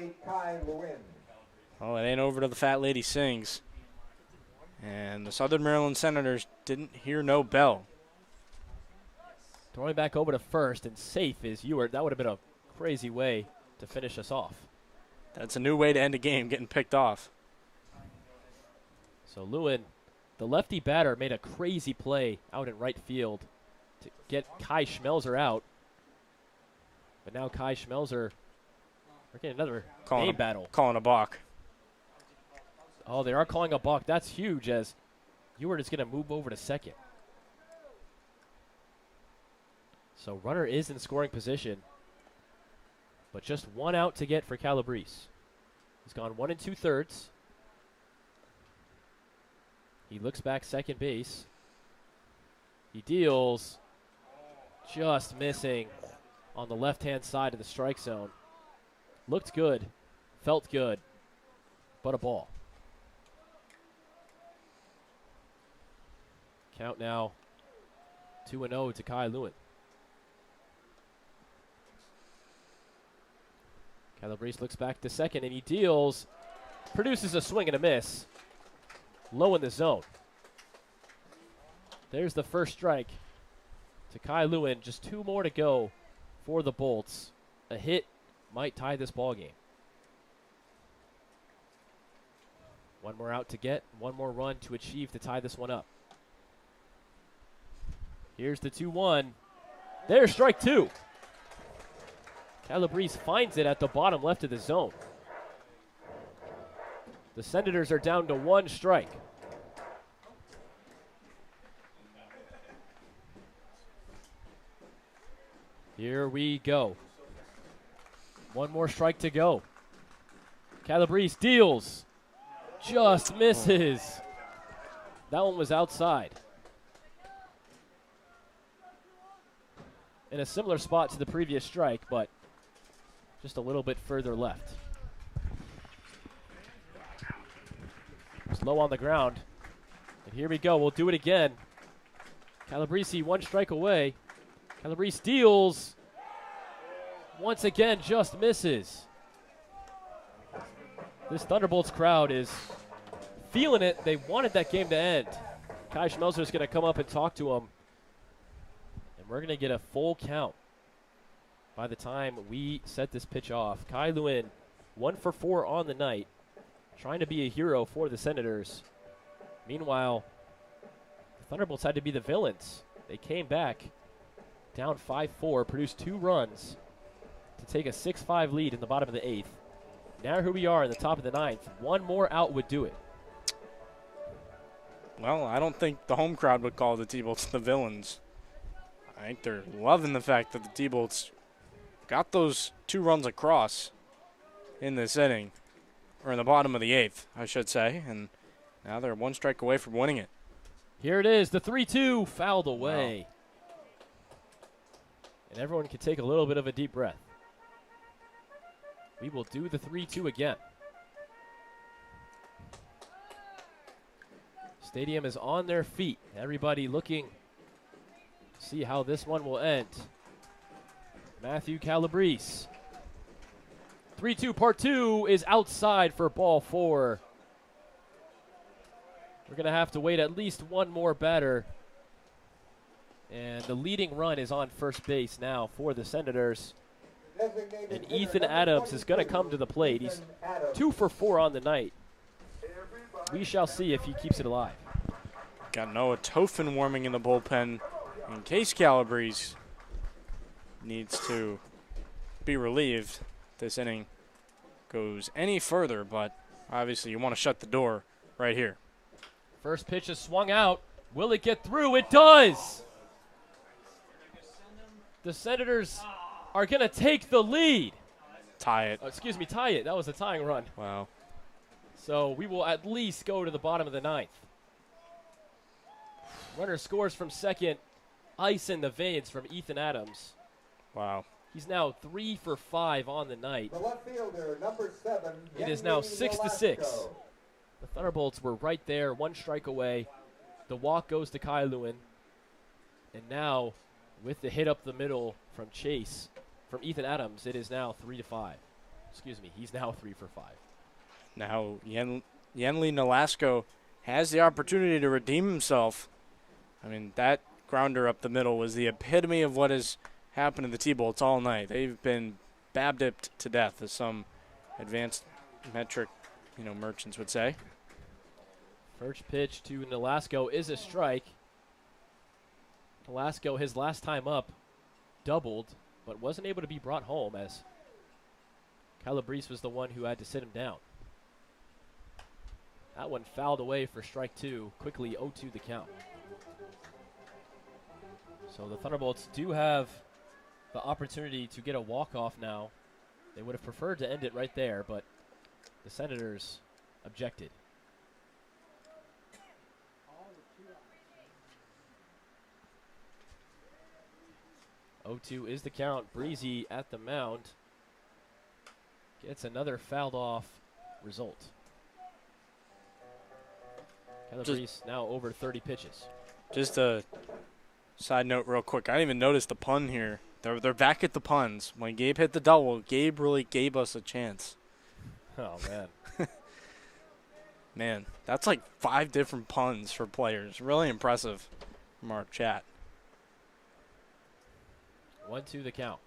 Oh, it ain't over till the fat lady sings. And the Southern Maryland Senators didn't hear no bell. Throwing back over to first, and safe is Ewart. That would have been a crazy way to finish us off. That's a new way to end a game, getting picked off. So Lewin, the lefty batter, made a crazy play out in right field to get Kai Schmelzer out. But now Kai Schmelzer, we're getting another name battle. Calling a balk. Oh, they are calling a balk. That's huge, as Ewart is going to move over to 2nd. So runner is in scoring position, but just 1 out to get for Calabrese. He's gone 1 2/3. He looks back second base. He deals, just missing on the left-hand side of the strike zone. Looked good, felt good, but a ball. Count now 2-0 to Kai Lewin. Calabrese looks back to 2nd, and he deals, produces a swing and a miss. Low in the zone. There's the first strike to Kai Lewin. Just 2 more to go for the Bolts. A hit might tie this ball game. 1 more out to get, 1 more run to achieve to tie this one up. Here's the 2-1. There's strike 2. Calabrese finds it at the bottom left of the zone. The Senators are down to 1 strike. Here we go. One more strike to go. Calabrese deals. Just misses. That one was outside. In a similar spot to the previous strike, but just a little bit further left. It's low on the ground. And here we go. We'll do it again. Calabrese one strike away. Calabrese deals. Once again, just misses. This Thunderbolts crowd is feeling it. They wanted that game to end. Kai Schmelzer is going to come up and talk to him. And we're going to get a full count by the time we set this pitch off. Kai Lewin, 1 for 4 on the night, trying to be a hero for the Senators. Meanwhile, the Thunderbolts had to be the villains. They came back down 5-4, produced 2 runs to take a 6-5 lead in the bottom of the 8th. Now here we are in the top of the 9th. One more out would do it. Well, I don't think the home crowd would call the T-Bolts the villains. I think they're loving the fact that the T-Bolts got those 2 runs across in this inning, or in the bottom of the 8th, I should say, and now they're 1 strike away from winning it. Here it is, the 3-2 fouled away. Wow. And everyone can take a little bit of a deep breath. We will do the 3-2 again. Stadium is on their feet. Everybody looking to see how this one will end. Matthew Calabrese. 3-2 part 2 is outside for ball 4. We're going to have to wait at least one more batter. And the leading run is on first base now for the Senators. And Ethan Adams is going to come to the plate. He's 2 for 4 on the night. We shall see if he keeps it alive. Got Noah Tofin warming in the bullpen in case Calabrese needs to be relieved. This inning goes any further, but obviously you want to shut the door right here. First pitch is swung out. Will it get through? It does! The Senators are going to take the lead. Tie it. Tie it. That was a tying run. Wow. So we will at least go to the bottom of the 9th. Runner scores from second. Ice in the veins from Ethan Adams. Wow. He's now 3 for 5 on the night. The left fielder, number 7. It is now 6-6. The Thunderbolts were right there, 1 strike away. The walk goes to Kai Lewin. And now, with the hit up the middle from Chase, from Ethan Adams, it is now 3-5. Excuse me, he's now 3 for 5. Now, Yenli Nolasco has the opportunity to redeem himself. I mean, that grounder up the middle was the epitome of what has happened to the T-Bolts all night. They've been babdipped to death, as some advanced metric, merchants would say. First pitch to Nolasco is a strike. Nolasco, his last time up, doubled, but wasn't able to be brought home as Calabrese was the one who had to sit him down. That one fouled away for strike 2. Quickly 0-2 the count. So the Thunderbolts do have the opportunity to get a walk-off now. They would have preferred to end it right there, but the Senators objected. 0-2 is the count. Breezy at the mound gets another fouled off result. Calabrese now over 30 pitches. Just a side note real quick. I didn't even notice the pun here. They're back at the puns. When Gabe hit the double, Gabe really gave us a chance. Oh, man. Man, that's like 5 different puns for players. Really impressive from our chat. 1-2 the count.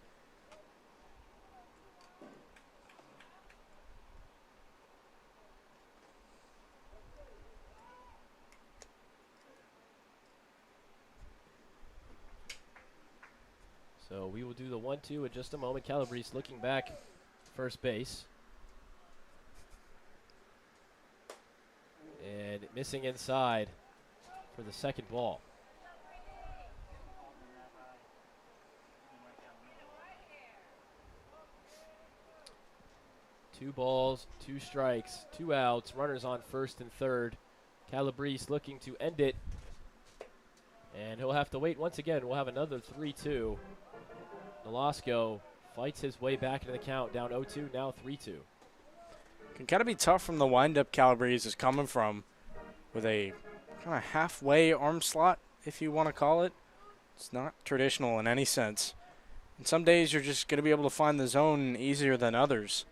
So we will do the 1-2 in just a moment. Calabrese looking back first base. And missing inside for the second ball. 2 balls, 2 strikes, 2 outs, runners on first and third. Calabrese looking to end it. And he'll have to wait once again. We'll have another 3-2. Nolasco fights his way back into the count, down 0-2, now 3-2. Can kind of be tough from the windup Calabrese is coming from with a kind of halfway arm slot, if you want to call it. It's not traditional in any sense. And some days you're just going to be able to find the zone easier than others.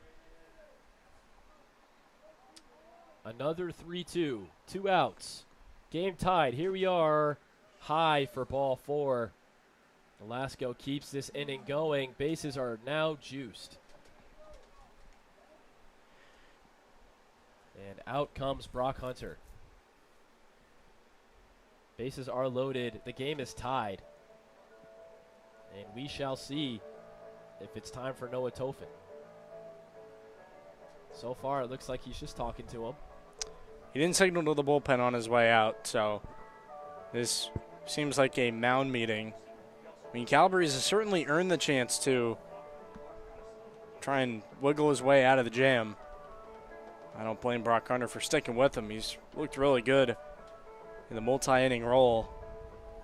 Another 3-2, 2 outs. Game tied. Here we are, high for ball 4. Nolasco keeps this inning going. Bases are now juiced. And out comes Brock Hunter. Bases are loaded. The game is tied. And we shall see if it's time for Noah Tofin. So far, it looks like he's just talking to him. He didn't signal to the bullpen on his way out, so this seems like a mound meeting. I mean, Calabrese has certainly earned the chance to try and wiggle his way out of the jam. I don't blame Brock Hunter for sticking with him. He's looked really good in the multi-inning role,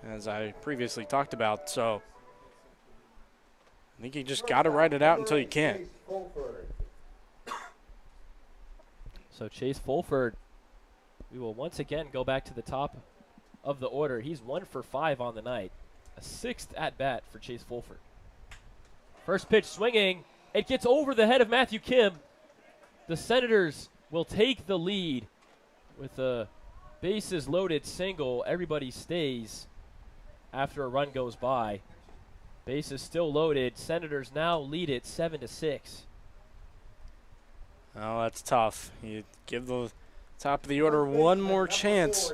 as I previously talked about. So I think you just got to ride it out until you can't. So Chase Fulford, we will once again go back to the top of the order. He's 1 for 5 on the night. A 6th at-bat for Chase Fulford. First pitch swinging. It gets over the head of Matthew Kim. The Senators will take the lead with a bases-loaded single. Everybody stays after a run goes by. Bases still loaded. Senators now lead it 7-6. Oh, that's tough. You give the top of the order one more chance,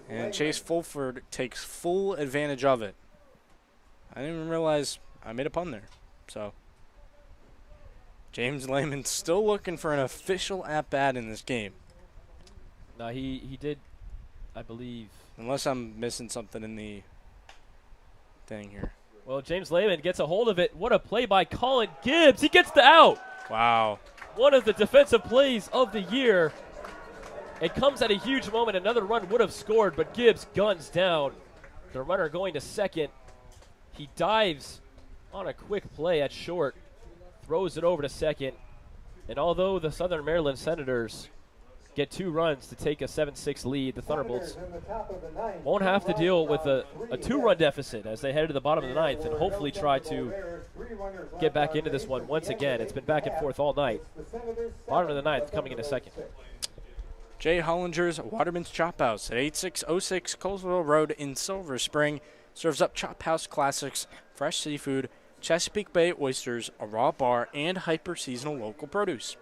and Chase Fulford takes full advantage of it. I didn't even realize I made a pun there. So James Lehman still looking for an official at-bat in this game. No, he did, I believe. Unless I'm missing something in the thing here. Well, James Lehman gets a hold of it. What a play by Colin Gibbs. He gets the out. Wow. One of the defensive plays of the year. It comes at a huge moment. Another run would have scored, but Gibbs guns down. The runner going to second. He dives on a quick play at short, throws it over to second. And although the Southern Maryland Senators get 2 runs to take a 7-6 lead, the Thunderbolts won't have to deal with a 2-run deficit as they head to the bottom of the 9th and hopefully try to get back into this one once again. It's been back and forth all night. Bottom of the 9th coming in a second. Jay Hollinger's Waterman's Chop House at 8606 Colesville Road in Silver Spring serves up Chop House classics, fresh seafood, Chesapeake Bay oysters, a raw bar, and hyper-seasonal local produce.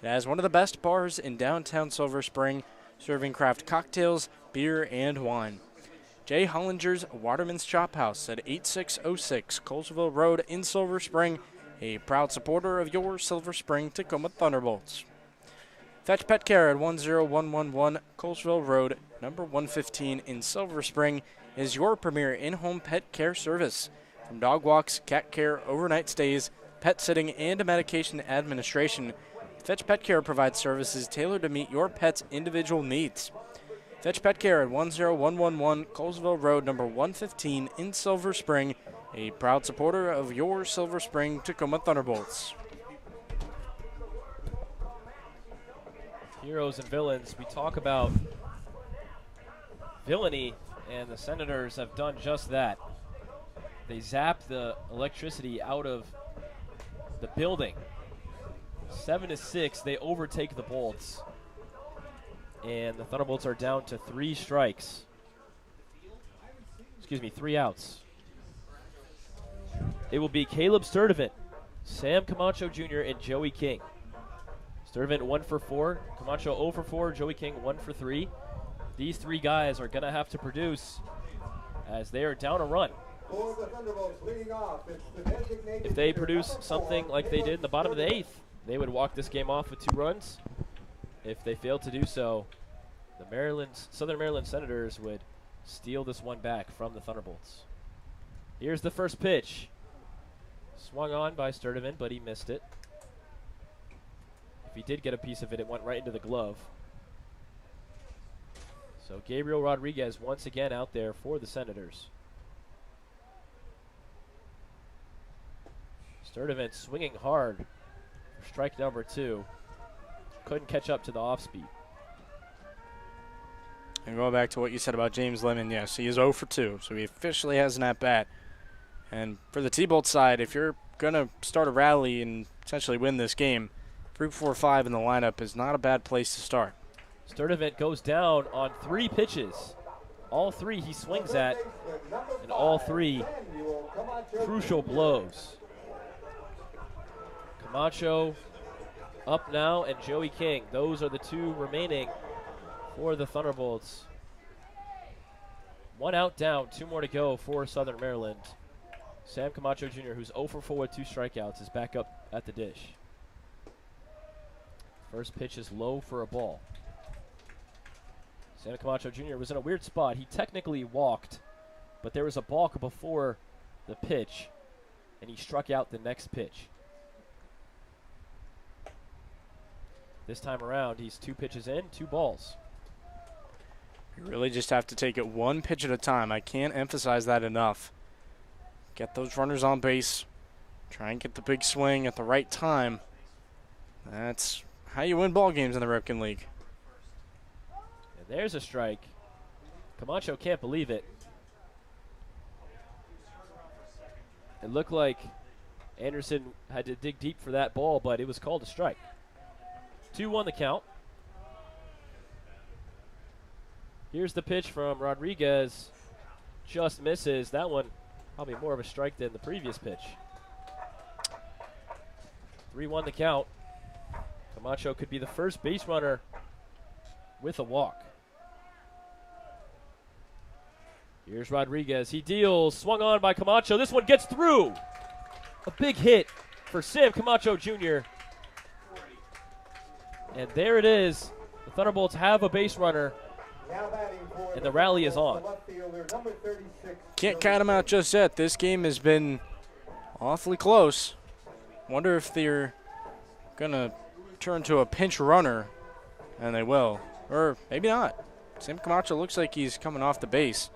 It has one of the best bars in downtown Silver Spring, serving craft cocktails, beer, and wine. Jay Hollinger's Waterman's Chop House at 8606 Colesville Road in Silver Spring, a proud supporter of your Silver Spring Tacoma Thunderbolts. Fetch Pet Care at 10111 Colesville Road, number 115 in Silver Spring, is your premier in-home pet care service. From dog walks, cat care, overnight stays, pet sitting, and medication administration, Fetch Pet Care provides services tailored to meet your pet's individual needs. Fetch Pet Care at 10111 Colesville Road, number 115 in Silver Spring, a proud supporter of your Silver Spring Tacoma Thunderbolts. Heroes and villains. We talk about villainy, and the Senators have done just that. They zapped the electricity out of the building. 7-6, they overtake the Bolts. And the Thunderbolts are down to 3 strikes. Excuse me, 3 outs. It will be Caleb Sturdivant, Sam Camacho Jr., and Joey King. Sturdivant 1 for 4, Camacho 0 for 4, Joey King 1 for 3. These 3 guys are going to have to produce as they are down a run. If they produce something like they did in the bottom of the 8th, they would walk this game off with 2 runs. If they fail to do so, the Southern Maryland Senators would steal this one back from the Thunderbolts. Here's the first pitch. Swung on by Sturdivant, but he missed it. If he did get a piece of it, it went right into the glove. So Gabriel Rodriguez once again out there for the Senators. Sturdivant swinging hard for strike number 2. Couldn't catch up to the off speed. And going back to what you said about James Lemon, yes, he is 0 for 2, so he officially has an at-bat. And for the T-Bolt side, if you're going to start a rally and essentially win this game, 3-4-5 in the lineup is not a bad place to start. Sturdivant goes down on 3 pitches. All 3 he swings at, and all 3 crucial blows. Camacho up now, and Joey King. Those are the 2 remaining for the Thunderbolts. 1 out down, 2 more to go for Southern Maryland. Sam Camacho Jr., who's 0 for 4 with 2 strikeouts, is back up at the dish. First pitch is low for a ball. Sam Camacho Jr. was in a weird spot. He technically walked, but there was a balk before the pitch, and he struck out the next pitch. This time around, he's 2 pitches in, 2 balls. You really just have to take it 1 pitch at a time. I can't emphasize that enough. Get those runners on base. Try and get the big swing at the right time. That's how you win ball games in the Ripken League. And there's a strike. Camacho can't believe it. It looked like Anderson had to dig deep for that ball, but it was called a strike. 2-1 the count. Here's the pitch from Rodriguez. Just misses. That one probably more of a strike than the previous pitch. 3-1 the count. Camacho could be the first base runner with a walk. Here's Rodriguez. He deals. Swung on by Camacho. This one gets through. A big hit for Sam Camacho Jr. And there it is. The Thunderbolts have a base runner, and the rally is on. Can't count him out just yet. This game has been awfully close. Wonder if they're going to turn to a pinch runner, and they will. Or maybe not. Sam Camacho looks like he's coming off the base.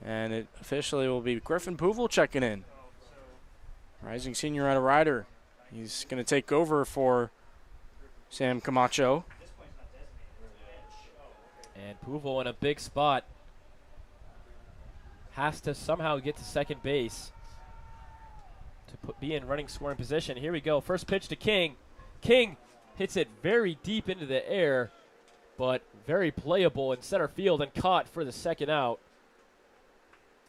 And it officially will be Griffin Pouvel checking in. Rising senior out of Ryder. He's going to take over for Sam Camacho. And Pouvel in a big spot. Has to somehow get to second base to be in running scoring position. Here we go. First pitch to King. King hits it very deep into the air, but very playable in center field and caught for the second out.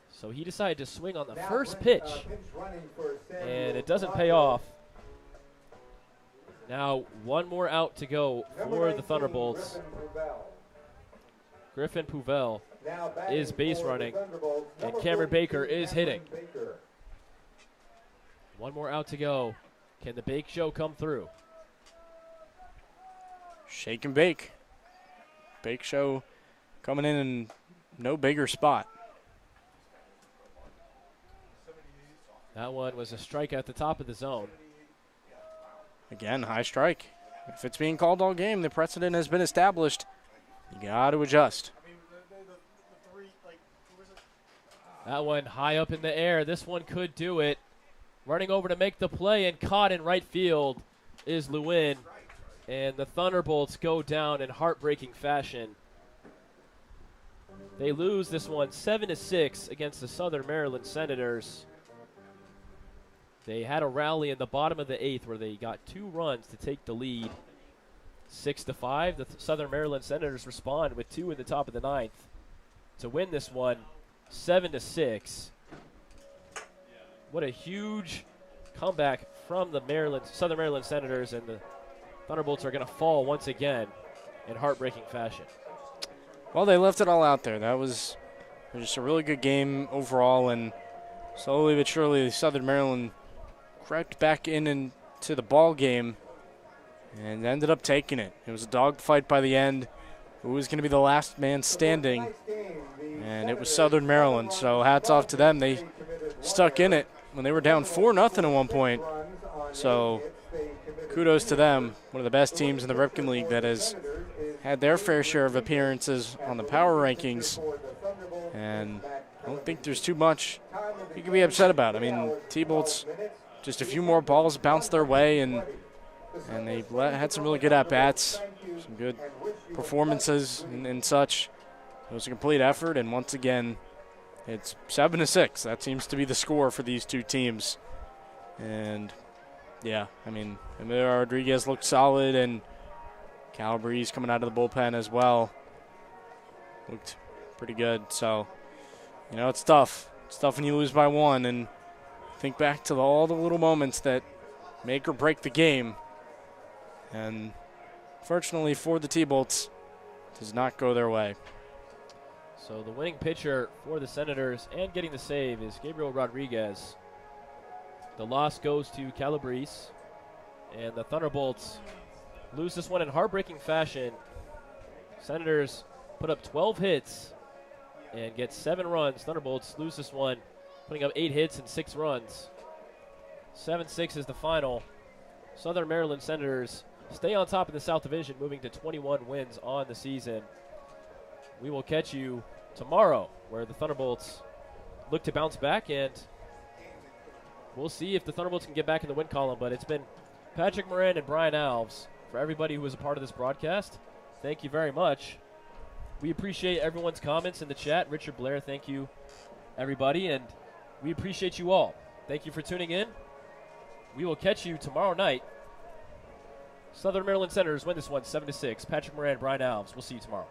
So he decided to swing on the first pitch, and it doesn't pay off. Now 1 more out to go for the Thunderbolts. Griffin Pouvel is base running, and Cameron Baker is hitting. 1 more out to go. Can the Bake Show come through? Shake and bake. Bake Show coming in no bigger spot. That one was a strike at the top of the zone. Again, high strike. If it's being called all game, the precedent has been established. You got to adjust. That one high up in the air. This one could do it. Running over to make the play and caught in right field is Lewin. And the Thunderbolts go down in heartbreaking fashion. They lose this one 7-6 against the Southern Maryland Senators. They had a rally in the bottom of the 8th where they got 2 runs to take the lead. 6-5. The Southern Maryland Senators respond with 2 in the top of the 9th to win this one 7-6. What a huge comeback from the Southern Maryland Senators, and the Thunderbolts are going to fall once again in heartbreaking fashion. Well, they left it all out there. That was just a really good game overall, and slowly but surely Southern Maryland crept back into the ball game and ended up taking it. It was a dogfight by the end. Who was going to be the last man standing? And it was Southern Maryland, so hats off to them. They stuck in it when they were down 4-0 at one point. So kudos to them. One of the best teams in the Ripken League that has had their fair share of appearances on the power rankings. And I don't think there's too much you can be upset about. I mean, T-Bolts, just a few more balls bounced their way, and they had some really good at-bats, some good performances and such. It was a complete effort, and once again, it's 7-6. That seems to be the score for these two teams. And, yeah, I mean, Emilio Rodriguez looked solid, and Calabrese coming out of the bullpen as well looked pretty good. So, you know, it's tough. It's tough when you lose by one, and think back to all the little moments that make or break the game. And fortunately for the T-Bolts, does not go their way. So the winning pitcher for the Senators and getting the save is Gabriel Rodriguez. The loss goes to Calabrese, and the Thunderbolts lose this one in heartbreaking fashion. Senators put up 12 hits and get 7 runs. Thunderbolts lose this one, putting up 8 hits and 6 runs. 7-6 is the final. Southern Maryland Senators stay on top of the South Division, moving to 21 wins on the season. We will catch you tomorrow, where the Thunderbolts look to bounce back, and we'll see if the Thunderbolts can get back in the win column. But it's been Patrick Moran and Brian Alves. For everybody who was a part of this broadcast, thank you very much. We appreciate everyone's comments in the chat. Richard, Blair, thank you, everybody, and we appreciate you all. Thank you for tuning in. We will catch you tomorrow night. Southern Maryland Senators win this one 7-6. Patrick Moran, Brian Alves. We'll see you tomorrow.